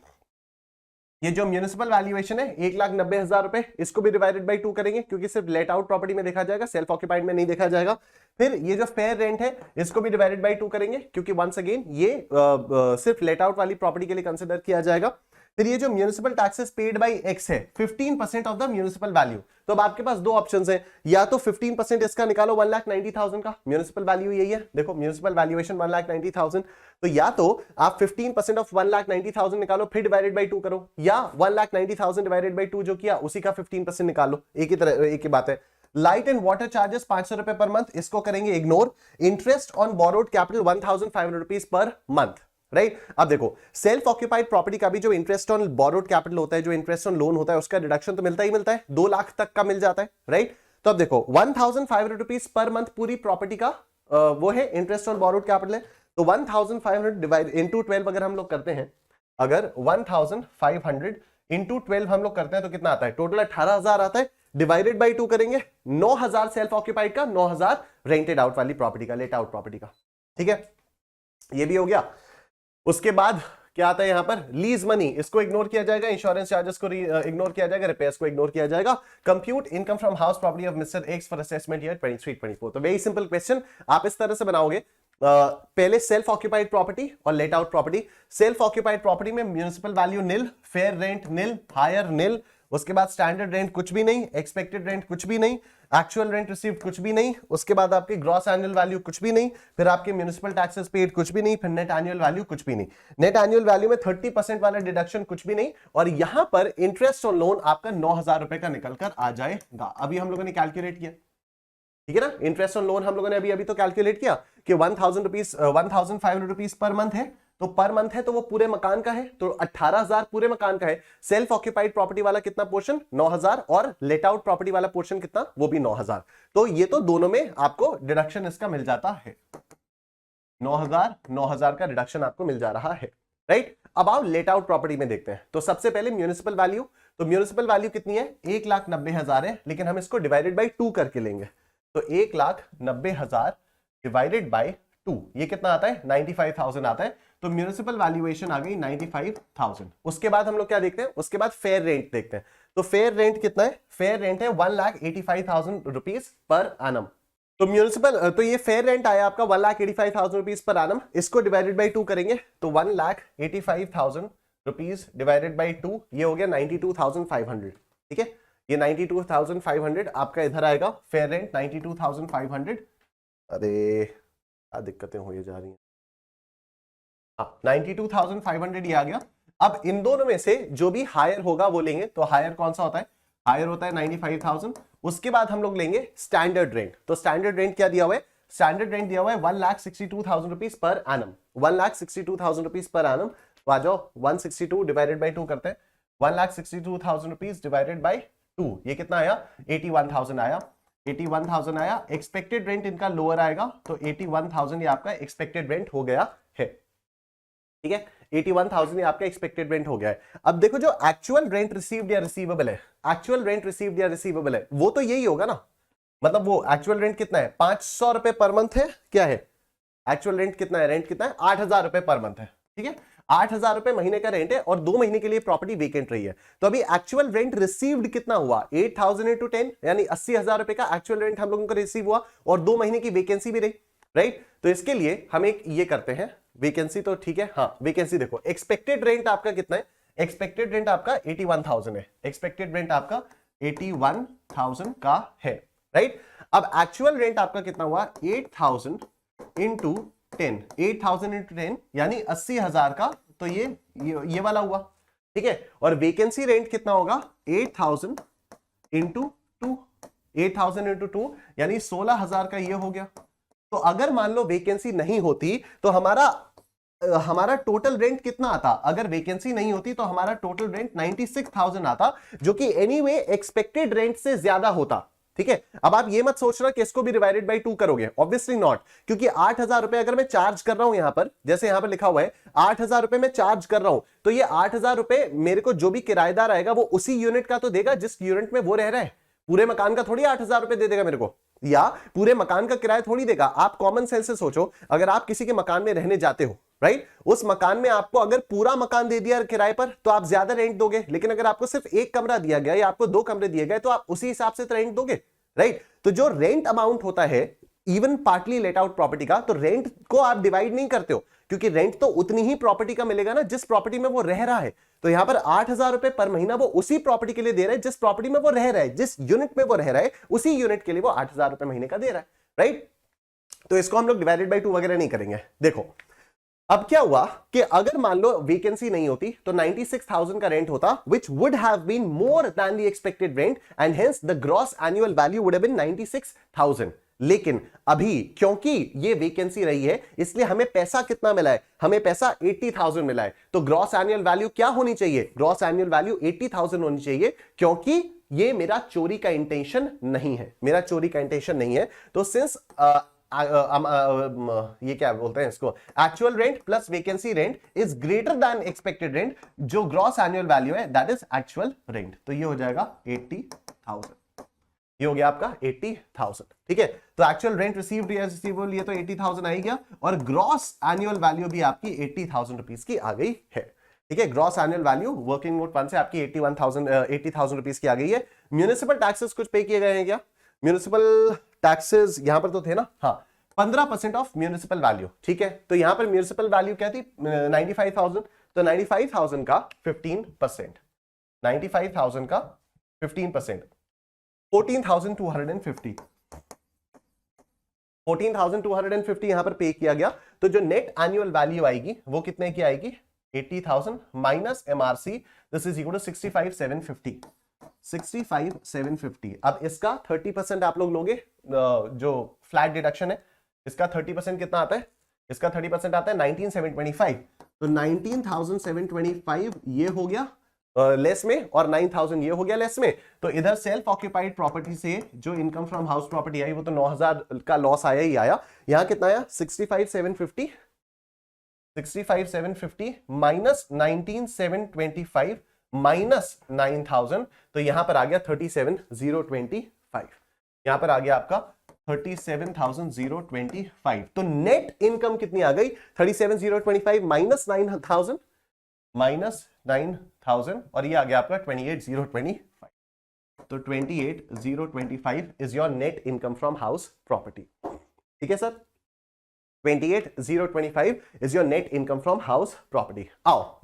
ये जो म्यूनिसिपल वैल्यूएशन है 1,90,000 रुपए, इसको भी डिवाइडेड बाई 2 करेंगे क्योंकि सिर्फ लेट आउट प्रॉपर्टी में देखा जाएगा, सेल्फ ऑक्यूपाइड में नहीं देखा जाएगा। फिर ये जो फेयर रेंट है इसको भी डिवाइडेड बाई 2 करेंगे क्योंकि वंस अगेन ये सिर्फ लेट आउट वाली प्रॉपर्टी के लिए कंसिडर किया जाएगा। फिर ये जो municipal taxes paid by x है 15% ऑफ द म्यूनिसिपल वैल्यू। तो अब आपके पास दो ऑप्शंस हैं, या तो 15% इसका निकालो 1,90,000 का, म्यूनिसिपल वैल्यू यही है, देखो म्यूनिसिपल वैल्यूएशन 1,90,000, तो या तो आप 15% ऑफ 1,90,000 निकालो फिर डिवाइडेड बाई 2 करो, या 1,90,000 डिवाइडेड बाई 2 जो किया उसी का 15% निकालो, एक ही तरह एक ही बात है। लाइट एंड वाटर चार्जेस 500 रुपए पर मंथ, इसको करेंगे ignore. Interest on borrowed capital 1,500 rupees per month, right. अब देखो सेल्फ ऑक्यूपाइड प्रॉपर्टी का भी जो इंटरेस्ट ऑन बोरोड कैपिटल होता है, जो इंटरेस्ट ऑन लोन होता है, उसका डिडक्शन तो मिलता ही मिलता है, 2 लाख तक का मिल जाता है, राइट। तो अब देखो 1,500 रुपीज पर मंथ पूरी प्रॉपर्टी का वो है इंटरेस्ट ऑन बोरोड कैपिटल है, तो 1,500 डिवाइड इंटू 12 अगर हम लोग करते हैं, अगर 1,500 इंटू 12 हम लोग करते हैं तो कितना आता है, टोटल 18,000 आता है, डिवाइडेड बाई 2 करेंगे, 9,000 सेल्फ ऑक्यूपाइड का, 9,000 रेंटेड आउट वाली प्रॉपर्टी का, लेट आउट प्रॉपर्टी का, ठीक है, ये भी हो गया। उसके बाद क्या आता है यहां पर, लीज मनी, इसको इग्नोर किया जाएगा, इंश्योरेंस चार्जेस को इग्नोर किया जाएगा, रिपेयर्स को इग्नोर किया जाएगा। Compute income from house property of mister x for assessment year 23-24। तो वेरी सिंपल क्वेश्चन, आप इस तरह से बनाओगे, पहले सेल्फ ऑक्यूपाइड प्रॉपर्टी और late out property. Self occupied property में म्यूनिसिपल वैल्यू निल, फेयर रेंट निल, हायर निल, उसके बाद स्टैंडर्ड रेंट कुछ भी नहीं, एक्सपेक्टेड रेंट कुछ भी नहीं, एक्चुअल रेंट रिसीव्ड कुछ भी नहीं, उसके बाद आपकी ग्रॉस एनुअल वैल्यू कुछ भी नहीं, फिर आपके म्यूनिसिपल टैक्सेस पेड कुछ भी नहीं, फिर नेट एनुअल वैल्यू कुछ भी नहीं। नेट एनुअल वैल्यू में 30% वाला डिडक्शन कुछ भी नहीं, और यहां पर इंटरेस्ट ऑन लोन आपका 9,000 रुपए का निकल कर आ जाएगा। अभी हम लोगों ने कैलकुलेट किया, ठीक है ना, इंटरेस्ट ऑन लोन हम लोगों ने अभी तो कैलकुलेट किया कि 1,500 रुपीज पर मंथ है, तो पर मंथ है तो वो पूरे मकान का है, तो 18,000 पूरे मकान का है। सेल्फ ऑक्यूपाइड प्रॉपर्टी वाला कितना पोर्शन, 9,000, और लेट आउट प्रॉपर्टी वाला पोर्शन कितना, वो भी 9,000। तो ये तो दोनों में आपको डिडक्शन इसका मिल जाता है, 9,000 का डिडक्शन आपको मिल जा रहा है, राइट। अब आओ लेट आउट प्रॉपर्टी में देखते हैं। तो सबसे पहले म्यूनिसिपल वैल्यू, तो म्यूनिसिपल वैल्यू कितनी है, 1,90,000 है, लेकिन हम इसको डिवाइडेड बाई 2 करके लेंगे, तो 1,90,000 डिवाइडेड बाई 2, ये कितना आता है, 95,000 आता है। तो म्यूनिसिपल वैल्यूएशन आ गई 95,000। उसके बाद हम लोग क्या देखते हैं, उसके बाद फेयर रेंट देखते हैं। तो फेयर रेंट कितना है, फेयर रेंट है 1,85,000 रुपीज पर एनम। तो म्यूनिसिपल, तो ये फेयर रेंट आया आपका 1,85,000 रुपीज पर एनम, इसको डिवाइडेड बाई 2 करेंगे, तो 1,85,000 रुपीज डिवाइडेड बाई 2, ये हो गया 92,500, ठीक है, ये 92,500 आपका इधर आएगा, फेयर रेंट 92,500। अरे क्या दिक्कतें हो जा रही हैं, 92,500 ये आ गया। अब इन दोनों में से जो भी हायर होगा वो लेंगे, तो हायर कौन सा होता है, हायर होता है 95,000। उसके बाद हम लोग लेंगे स्टैंडर्ड रेंट। तो स्टैंडर्ड रेंट क्या दिया हुआ है, स्टैंडर्ड रेंट दिया हुआ है 1,62,000 rupees per annum, 1,62,000 rupees per annum. तो आ जाओ 162 डिवाइडेड बाई 2 करते हैं, 1,62,000 रुपीज डिवाइडेड बाई 2, ये कितना आया, 81,000 आया, 81,000 आया। एक्सपेक्टेड रेंट इनका लोअर आएगा, तो 81,000 ये आपका एक्सपेक्टेड रेंट हो गया है, ठीक है, 81,000 ये आपका एक्सपेक्टेड रेंट हो गया है। अब देखो जो एक्चुअल रेंट रिसीव्ड या रिसीवेबल है, एक्चुअल रेंट रिसीव्ड या रिसीवेबल है, वो तो यही होगा ना, मतलब वो एक्चुअल रेंट कितना है, 500 रुपए पर मंथ है, क्या है एक्चुअल रेंट कितना है, रेंट कितना है, 8,000 रुपए पर मंथ है, ठीक है, 8,000 रुपए महीने का रेंट है, और 2 महीने के लिए प्रॉपर्टी वेकेंट रही है। तो अभी एक्चुअल रेंट रिसीव्ड कितना हुआ, 8,000 इंटू 10, यानी 80,000 रुपए का एक्चुअल रेंट हम लोगों को रिसीव हुआ, और 2 महीने की वेकेंसी भी रही, राइट। तो इसके लिए हम एक ये करते हैं, वेकेंसी तो ठीक है, हाँ वेकेंसी देखो, एक्सपेक्टेड रेंट आपका कितना है, एक्सपेक्टेड रेंट आपका 81,000 है, एक्सपेक्टेड रेंट आपका 81,000 का है, राइट। अब एक्चुअल रेंट आपका कितना हुआ, 8,000 इंटू 10, 8,000 इंटू 10 यानी 80,000 का, तो ये वाला हुआ, ठीक है। और वेकेंसी रेंट कितना होगा, 8,000 इंटू 2, 8,000 इंटू 2 यानी 16,000 का ये हो गया। तो अगर मान लो वेकेंसी नहीं होती तो हमारा टोटल रेंट कितना आता, अगर वेकेंसी नहीं होती तो हमारा टोटल रेंट 96,000 आता, जो कि एनीवे एक्सपेक्टेड रेंट से ज्यादा होता, ठीक है। अब आप ये मत सोचना कि इसको भी डिवाइडेड बाई 2 करोगे, ऑब्वियसली नॉट, क्योंकि 8,000 रुपए अगर मैं चार्ज कर रहा हूं यहां पर, जैसे यहां पर लिखा हुआ है 8,000 रुपए मैं चार्ज कर रहा हूं, तो ये 8,000 रुपए मेरे को जो भी किराएदार आएगा वो उसी यूनिट का तो देगा जिस यूनिट में वो रह रहा है, पूरे मकान का थोड़ी 8,000 रुपए दे देगा मेरे को, या पूरे मकान का किराया थोड़ी देगा। आप कॉमन सेंस से सोचो, अगर आप किसी के मकान में रहने जाते हो, राइट? उस मकान में आपको अगर पूरा मकान दे दिया किराए पर तो आप ज्यादा रेंट दोगे, लेकिन अगर आपको सिर्फ एक कमरा दिया गया या आपको 2 कमरे दिए गए तो आप उसी हिसाब से तो रेंट दोगे, राइट? तो जो रेंट अमाउंट होता है even partly late out property का, तो रेंट को आप डिवाइड नहीं करते हो, क्योंकि रेंट तो उतनी ही प्रॉपर्टी का मिलेगा ना जिस प्रॉपर्टी में वो रह रहा है। तो यहां पर 8,000 रुपए पर महीना वो उसी प्रॉपर्टी के लिए दे रहा है जिस प्रॉपर्टी में वो रह रहा है, जिस यूनिट में वो रह रहा है उसी यूनिट के लिए वो 8,000 रुपए महीने का दे रहा है, राइट? तो इसको हम लोग डिवाइडेड बाय 2 वगैरह नहीं करेंगे। देखो अब क्या हुआ कि अगर मान लो वेकेंसी नहीं होती तो 96,000 का रेंट होता, which would have been more than the expected rent and hence the gross annual value would have been 96,000। लेकिन अभी क्योंकि ये वेकेंसी रही है इसलिए हमें पैसा कितना मिला है, हमें पैसा 80,000 मिला है। तो ग्रॉस एनुअल वैल्यू क्या होनी चाहिए, ग्रॉस एनुअल वैल्यू 80,000 होनी चाहिए, क्योंकि ये मेरा चोरी का इंटेंशन नहीं है, मेरा चोरी का इंटेंशन नहीं है। तो सिंस ये क्या बोलते हैं इसको, actual rent plus vacancy rent is greater then expected rent, जो ग्रॉस एनुअल वैल्यू है दैट इज एक्चुअल रेंट। तो ये हो जाएगा 80,000, ये हो गया आपका 80,000, ठीक है? तो एक्चुअल रेंट रिसीव्ड या रिसीवेबल ये तो 80,000 आ गया, और ग्रॉस एनुअल वैल्यू भी आपकी 80,000 रुपीस की आ गई है, ठीक है? Gross annual value working note 1 से आपकी 80,000 रुपीस की आ गई है। म्यूनिसिपल टैक्सेस कुछ पे किए गए हैं क्या? म्यूनिसिपल टैक्सेस यहां पर तो थे ना, हाँ 15% ऑफ म्यूनिसिपल वैल्यू, ठीक है? तो यहां पर म्यूनिसिपल वैल्यू क्या थी, 95,000, तो 95,000 का 15%, 95,000 का 15%, 14,250, 14,250 यहां पर पे किया गया। तो जो नेट एनुअल वैल्यू आएगी वो कितने की आएगी, 80,000 minus MRC, this is equal to 65,750, 65,750। अब इसका 30% आप लोग लोगे, जो फ्लैट डिडक्शन है इसका 30% कितना आता है, इसका 30% आता है 19,725। तो 19,725 ये हो गया लेस में, और 9,000 ये हो गया लेस में। तो इधर सेल्फ ऑक्यूपाइड प्रॉपर्टी से जो इनकम फ्रॉम हाउस प्रॉपर्टी आई वो तो 9,000 का लॉस आया ही आया। यहां कितना आया, 65,750, 65,750 माइनस 19,725 माइनस 9,000, तो यहां पर आ गया 37,025, यहां पर आ गया आपका 37,025। तो नेट इनकम कितनी आ गई, 37,025 माइनस 9,000, माइनस 9,000, और ये आ गया आपका 28,025। तो 28,025 is your net income from house property, ठीक है sir? 28,025 is your net income from house property. आओ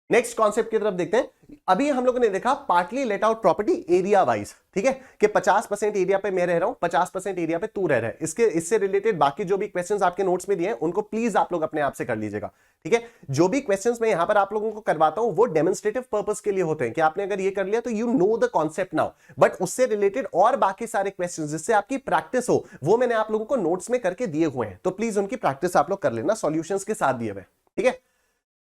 नेक्स्ट कॉन्सेप्ट की तरफ देखते हैं। अभी हम लोगों ने देखा partly late out property area wise, ठीक है? कि 50% एरिया पे मैं रह रहा हूं, 50% एरिया पे तू रह रहा है। इससे रिलेटेड बाकी जो भी क्वेश्चंस आपके नोट्स में दिए हैं उनको प्लीज आप लोग अपने आप से कर लीजिएगा, ठीक है? जो भी क्वेश्चंस मैं यहां पर आप लोगों को करवाता हूं वो डेमोन्स्ट्रेटिव पर्पस के लिए होते हैं कि आपने अगर ये कर लिया तो you know the concept now, but उससे रिलेटेड और बाकी सारे क्वेश्चंस जिससे आपकी प्रैक्टिस हो वो मैंने आप लोगों को नोट्स में करके दिए हुए हैं, तो प्लीज उनकी प्रैक्टिस आप लोग कर लेना सॉल्यूशंस के साथ दिए हुए, ठीक है?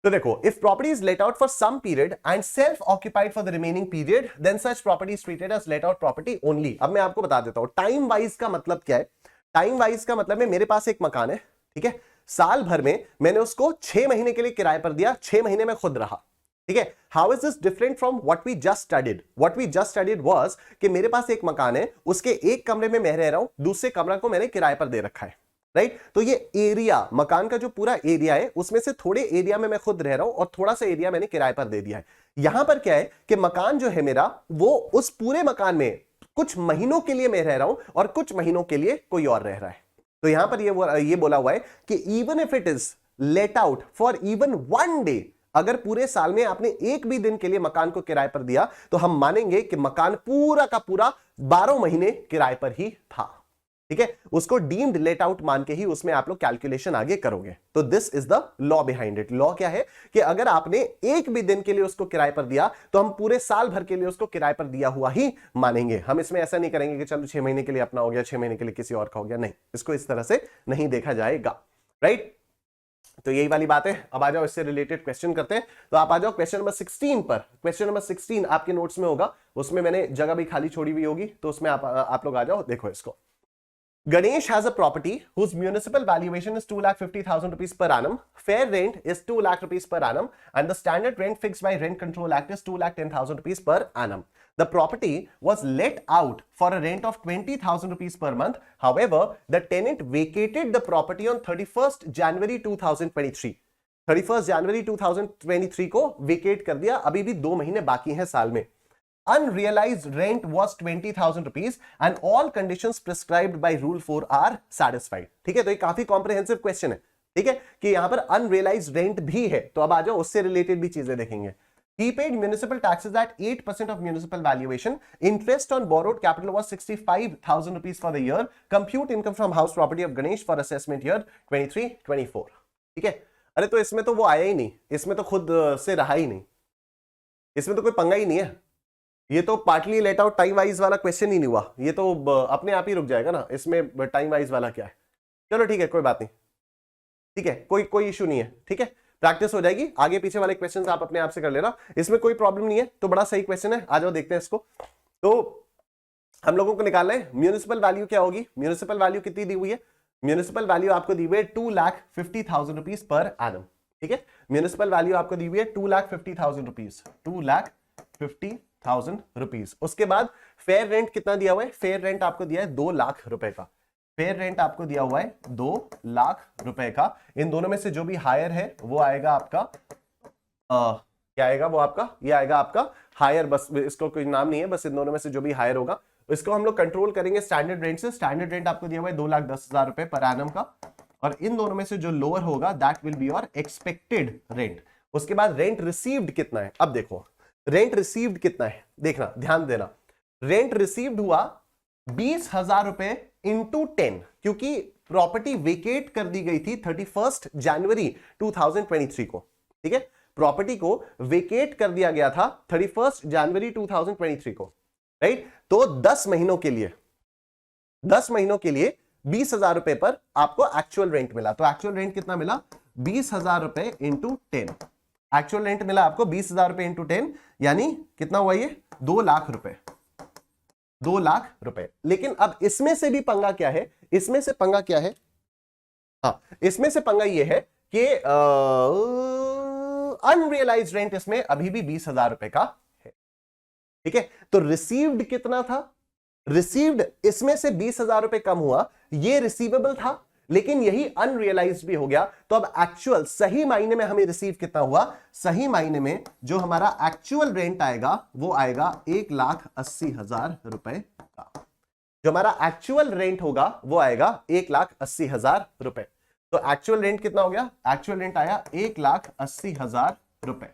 तो देखो, if property is let out for some period and self occupied for the remaining period, then such property is treated as let out property only। अब मैं आपको बता देता हूं टाइम वाइज का मतलब क्या है। टाइम वाइज का मतलब है मेरे पास एक मकान है, ठीक है? साल भर में मैंने उसको 6 महीने के लिए किराए पर दिया, 6 महीने में खुद रहा, ठीक है? How is this different from what we just studied? What we just studied was कि मेरे पास एक मकान है, उसके एक कमरे में मैं रह रहा हूं, दूसरे कमरा को मैंने किराए पर दे रखा है, राइट? तो ये एरिया, मकान का जो पूरा एरिया है उसमें से थोड़े एरिया में मैं खुद रह रहा हूं और थोड़ा सा एरिया मैंने किराए पर दे दिया है। यहां पर क्या है कि मकान जो है मेरा वो उस पूरे मकान में कुछ महीनों के लिए मैं रह रहा हूं और कुछ महीनों के लिए कोई और रह रहा है। तो यहां पर ये बोला हुआ है कि even if it is late out for even 1 day, अगर पूरे साल में आपने एक भी दिन के लिए मकान को किराए पर दिया तो हम मानेंगे कि मकान पूरा का पूरा 12 महीने किराए पर ही था, ठीक है? उसको डीम्ड लेट आउट मान के ही उसमें आप लोग कैलकुलेशन आगे करोगे। तो this is the law behind it. Law क्या है कि अगर आपने एक भी दिन के लिए उसको किराए पर दिया तो हम पूरे साल भर के लिए उसको किराए पर दिया हुआ ही मानेंगे। हम इसमें ऐसा नहीं करेंगे कि चलो 6 महीने के लिए अपना हो गया, 6 महीने के लिए किसी और का हो गया, नहीं, इसको इस तरह से नहीं देखा जाएगा, राइट? तो यही वाली बात है। अब आ जाओ इससे रिलेटेड क्वेश्चन करते हैं। तो आप आ जाओ क्वेश्चन नंबर 16 पर। क्वेश्चन नंबर 16 आपके नोट्स में होगा, उसमें मैंने जगह भी खाली छोड़ी हुई होगी, तो उसमें आप लोग आ जाओ, देखो इसको। Ganesh has a property whose municipal valuation is 2,50,000 rupees per annum. Fair rent is 2 lakh rupees per annum, and the standard rent fixed by Rent Control Act is 2,10,000 rupees per annum. The property was let out for a rent of 20,000 rupees per month. However, the tenant vacated the property on 31st January 2023. 31st January 2023 को वेकेट कर दिया. अभी भी 2 महीने बाकी हैं साल में. Unrealized rent was 20,000 rupees and all conditions prescribed by Rule 4 are satisfied. ठीक है, तो ये काफी कॉम्प्रिहेंसिव क्वेश्चन है. ठीक है, कि यहां पर अनरियलाइज्ड रेंट भी है. तो अब आ जाओ, उससे रिलेटेड भी चीजें देखेंगे. He paid municipal taxes at 8% of municipal valuation. Interest on borrowed capital was 65,000 rupees for the year. Compute income from house property of Ganesh for assessment year 23-24. ठीक है, अरे तो इसमें तो वो आया ही नहीं, इसमें तो खुद से रहा ही नहीं, इसमें तो कोई पंगा ही नहीं है. ये तो partly let out time wise वाला क्वेश्चन ही नहीं हुआ. ये तो अपने आप ही रुक जाएगा ना. इसमें टाइम वाइज वाला क्या है? चलो ठीक है, कोई बात नहीं. ठीक है, कोई इशू नहीं है. ठीक है, प्रैक्टिस हो जाएगी. आगे पीछे वाले क्वेश्चंस आप अपने आप से कर लेना, इसमें कोई प्रॉब्लम नहीं है. तो बड़ा सही क्वेश्चन है, आ जाओ देखते हैं इसको. तो हम लोगों को निकालना है म्यूनिसिपल वैल्यू क्या होगी. म्यूनिसिपल वैल्यू कितनी दी हुई है? म्यूनिसिपल वैल्यू आपको दी हुई है 2,50,000 रुपीज पर एनम. ठीक है, म्यूनिसिपल वैल्यू आपको दी हुई है 2,50,000 रुपीज, 2,50,000 रुपीज. उसके बाद फेयर रेंट कितना दिया हुआ है? फेयर रेंट आपको दिया है 2 लाख रुपए का. फेयर रेंट आपको दिया हुआ है 2 लाख रुपए का. इन दोनों में से जो भी हायर है वो आएगा आपका क्या आएगा? वो आपका ये आएगा आपका हायर. बस इसको कोई नाम नहीं है, बस इन दोनों में से जो भी हायर होगा इसको हम लोग कंट्रोल करेंगे स्टैंडर्ड रेंट से. स्टैंडर्ड रेंट आपको दिया हुआ है 2,10,000 रुपए पर एनम का. और इन दोनों में से जो लोअर होगा that will be your expected rent. उसके बाद रेंट रिसीव्ड कितना है? अब देखो रेंट रिसीव्ड कितना है, देखना, ध्यान देना. रेंट रिसीव्ड हुआ 20,000 रुपए इंटू 10, क्योंकि प्रॉपर्टी वेकेट कर दी गई थी 31st जनवरी 2023 को. ठीक है, प्रॉपर्टी को वेकेट कर दिया गया था 31st जनवरी 2023 को. राइट, तो 10 महीनों के लिए 20,000 रुपए पर आपको एक्चुअल रेंट मिला. तो एक्चुअल रेंट कितना मिला? 20,000 रुपए इंटू 10. एक्चुअल रेंट मिला आपको 20,000 रुपए इंटू 10, यानी कितना हुआ ये? 2 लाख रुपए. 2 लाख रुपए. लेकिन अब इसमें से भी पंगा क्या है? इसमें से पंगा क्या है? हाँ, इसमें से पंगा ये है कि अनरियलाइज्ड रेंट इसमें अभी भी 20,000 रुपए का है. ठीक है, तो रिसीव्ड कितना था? रिसीव्ड इसमें से 20,000 रुपए कम हुआ, ये रिसीवेबल था, लेकिन यही अनरियलाइज्ड भी हो गया. तो अब एक्चुअल सही मायने में हमें रिसीव कितना हुआ? सही मायने में जो हमारा एक्चुअल रेंट आएगा वो आएगा 1,80,000 रुपए का. जो हमारा एक्चुअल रेंट होगा वो आएगा 1,80,000 रुपए. तो एक्चुअल रेंट कितना हो गया? एक्चुअल रेंट आया 1,80,000 रुपए.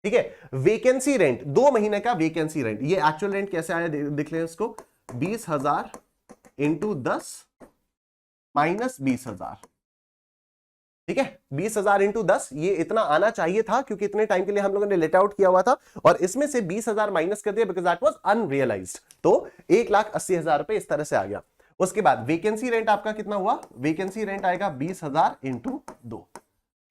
ठीक है, वेकेंसी रेंट 2 महीने का वेकेंसी रेंट. ये एक्चुअल रेंट कैसे आया देख लें इसको. 20,000 इंटू 10 माइनस 20,000. ठीक है, 20,000 इंटू 10, ये इतना आना चाहिए था क्योंकि इतने टाइम के लिए हम लोगों ने लेट आउट किया हुआ था, और इसमें से 20,000 माइनस कर दिया बिकॉज दैट वाज अनरियलाइज्ड. तो 1,80,000 रुपए इस तरह से आ गया. उसके बाद वेकेंसी रेंट आपका कितना हुआ? वेकेंसी रेंट आएगा 20,000 इंटू 2.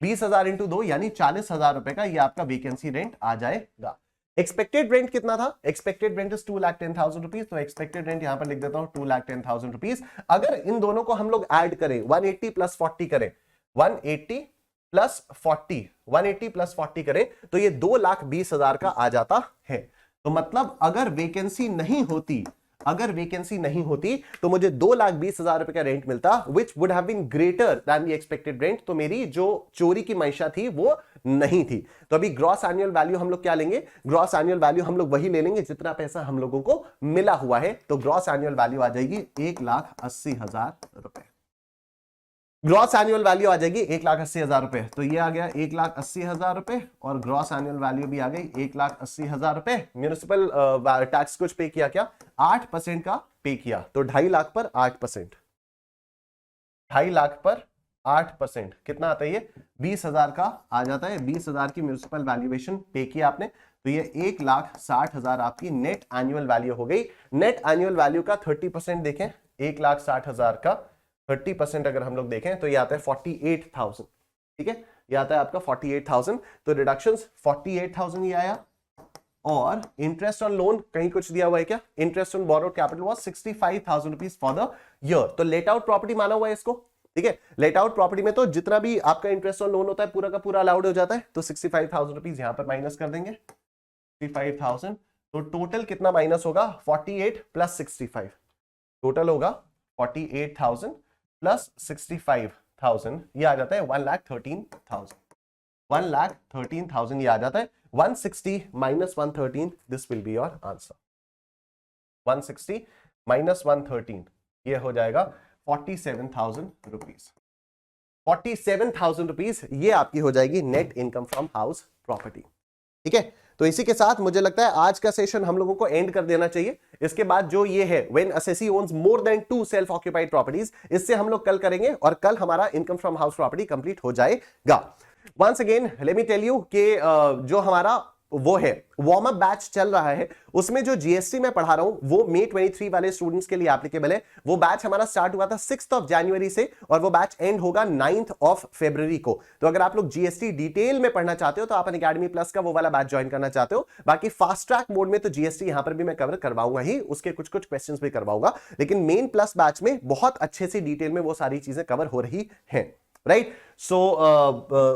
20,000 इंटू 2 यानी 40,000 रुपए का ये आपका वेकेंसी रेंट आ जाएगा. एक्सपेक्टेड रेंट कितना था? Expected rent is 2,10,000 rupees. तो एक्सपेक्टेड रेंट यहां पर लिख देता हूं 2,10,000 रुपीज. अगर इन दोनों को हम लोग ऐड करें 180 प्लस 40 करें, 180 प्लस 40, 180 प्लस 40 करें तो ये 2,20,000 का आ जाता है. तो मतलब अगर वेकेंसी नहीं होती तो मुझे 2,20,000 रुपए का रेंट मिलता, which would have been greater than the expected rent. तो मेरी जो चोरी की मंशा थी वो नहीं थी. तो अभी ग्रॉस एनुअल वैल्यू हम लोग क्या लेंगे? ग्रॉस एनुअल वैल्यू हम लोग वही ले लेंगे जितना पैसा हम लोगों को मिला हुआ है. तो ग्रॉस एनुअल वैल्यू आ जाएगी 1,80,000 रुपए. ग्रॉस एनुअल वैल्यू आ जाएगी 1,80,000 रुपए. तो ये आ गया 1,80,000 रुपए, और ग्रॉस एनुअल वैल्यू भी आ गई 1,80,000 रुपए. म्यूनिसिपल टैक्स कुछ पे किया क्या? 8% का पे किया. तो 2.5 लाख पर 8%, 2.5 लाख पर 8% कितना आता है? ये 20,000 का आ जाता है. 20,000 की म्यूनिसिपल वैल्यूएशन पे किया आपने, तो ये 1,60,000 आपकी नेट एनुअल वैल्यू हो गई. नेट एनुअल वैल्यू का 30% देखें, 1,60,000 का 30% अगर हम लोग देखें तो ये आता है 48,000. ठीक है, ये आता है आपका 48,000. तो रिडक्शंस 48,000 ये आया, और इंटरेस्ट ऑन लोन कहीं कुछ दिया हुआ है क्या? Interest on borrowed capital was 65,000 rupees for the year. तो लेट आउट प्रॉपर्टी माना हुआ है इसको, ठीक है। लेट आउट प्रॉपर्टी में तो जितना भी आपका इंटरेस्ट ऑन लोन होता है पूरा का पूरा अलाउड हो जाता है। तो 65,000 रुपीज यहां पर माइनस कर देंगे, 65,000। तो टोटल कितना माइनस होगा? 48 प्लस 65, टोटल होगा 48,000 प्लस 65,000, ये आ जाता है 1,13,000। 1,13,000 ये आ जाता है। 160 minus 113, this will be your answer. 160 minus 113 ये हो जाएगा 47,000 रुपीज। 47,000 रुपीज ये आपकी हो जाएगी net income from house property, ठीक है। तो इसी के साथ मुझे लगता है आज का सेशन हम लोगों को एंड कर देना चाहिए। इसके बाद जो ये है when assessee owns more than 2 self occupied properties, इससे हम लोग कल करेंगे और कल हमारा income from house property complete हो जाएगा। Once again let me tell you कि जो हमारा वो है वार्म अप बैच चल रहा है, उसमें जो जीएसटी में पढ़ा रहा हूं वो May 23 वाले स्टूडेंट्स के लिए एप्लीकेबल है। वो बैच हमारा स्टार्ट हुआ था 6 जनवरी से और वो बैच एंड होगा 9 फरवरी को। तो अगर आप लोग जीएसटी डिटेल में पढ़ना चाहते हो तो आप अनअकैडमी प्लस का वो वाला बैच ज्वाइन करना चाहते हो। बाकी फास्ट ट्रैक मोड में तो जीएसटी यहां पर भी मैं कवर करवाऊंगा ही, उसके कुछ कुछ क्वेश्चंस भी करवाऊंगा, लेकिन मेन प्लस बैच में बहुत अच्छे से डिटेल में वो सारी चीजें कवर हो रही हैं, राइट। सो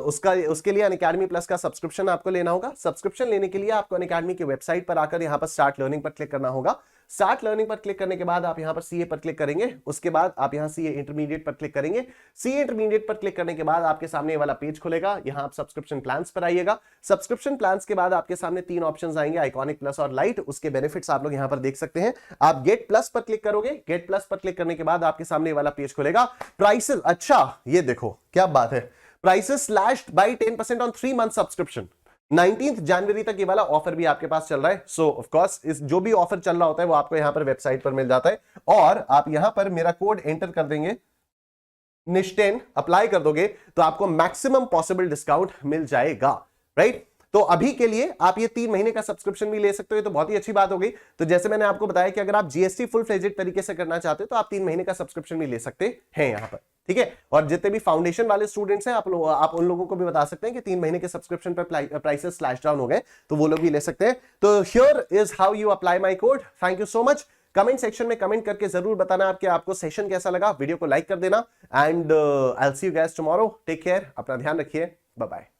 उसके लिए अनअकैडमी प्लस का सब्सक्रिप्शन आपको लेना होगा। सब्सक्रिप्शन लेने के लिए आपको अनअकैडमी की वेबसाइट पर आकर यहां पर स्टार्ट लर्निंग पर क्लिक करना होगा। स्टार्ट लर्निंग पर क्लिक करने के बाद आप यहां पर सीए पर क्लिक करेंगे, उसके बाद आप यहां सीए इंटरमीडिएट पर क्लिक करेंगे। सीए इंटरमीडिएट पर क्लिक करने के बाद आपके सामने वाला पेज खुलेगा, यहां आप सब्सक्रिप्शन प्लान्स पर आइएगा। सब्सक्रिप्शन प्लान्स के बाद आपके सामने 3 ऑप्शंस आएंगे, आइकॉनिक, प्लस और लाइट। उसके बेनिफिट्स आप लोग यहां पर देख सकते हैं। आप गेट प्लस पर क्लिक करोगे, गेट प्लस पर क्लिक करने के बाद आपके सामने वाला पेज खुलेगा। प्राइसेस, अच्छा ये देखो क्या बात है, prices slashed by 10% on 3 month subscription. 19 जनवरी तक ये वाला ऑफर भी आपके पास चल रहा है। सो ऑफ कोर्स इस जो भी ऑफर चल रहा होता है वो आपको यहां पर वेबसाइट पर मिल जाता है और आप यहां पर मेरा कोड एंटर कर देंगे निश10, अप्लाई कर दोगे तो आपको मैक्सिमम पॉसिबल डिस्काउंट मिल जाएगा, राइट। तो अभी के लिए आप ये 3 महीने का सब्सक्रिप्शन भी ले सकते हो, ये तो बहुत ही अच्छी बात हो गई। तो जैसे मैंने आपको बताया कि अगर आप जीएसटी फुल फ्लेजेड तरीके से करना चाहते हो तो आप 3 महीने का सब्सक्रिप्शन भी ले सकते हैं यहां पर, ठीक है। और जितने भी फाउंडेशन वाले स्टूडेंट्स हैं आप उन लोगों को भी बता सकते हैं कि 3 महीने के सब्सक्रिप्शन पर प्राइसेस स्लैश डाउन हो गए, तो वो लोग भी ले सकते हैं। तो here is how you apply my code. Thank you so much. Comment section में कमेंट करके जरूर बताना आपको सेशन कैसा लगा। वीडियो को लाइक कर देना and I will see you guys tomorrow. Take care, अपना ध्यान रखिए, बाय बाय।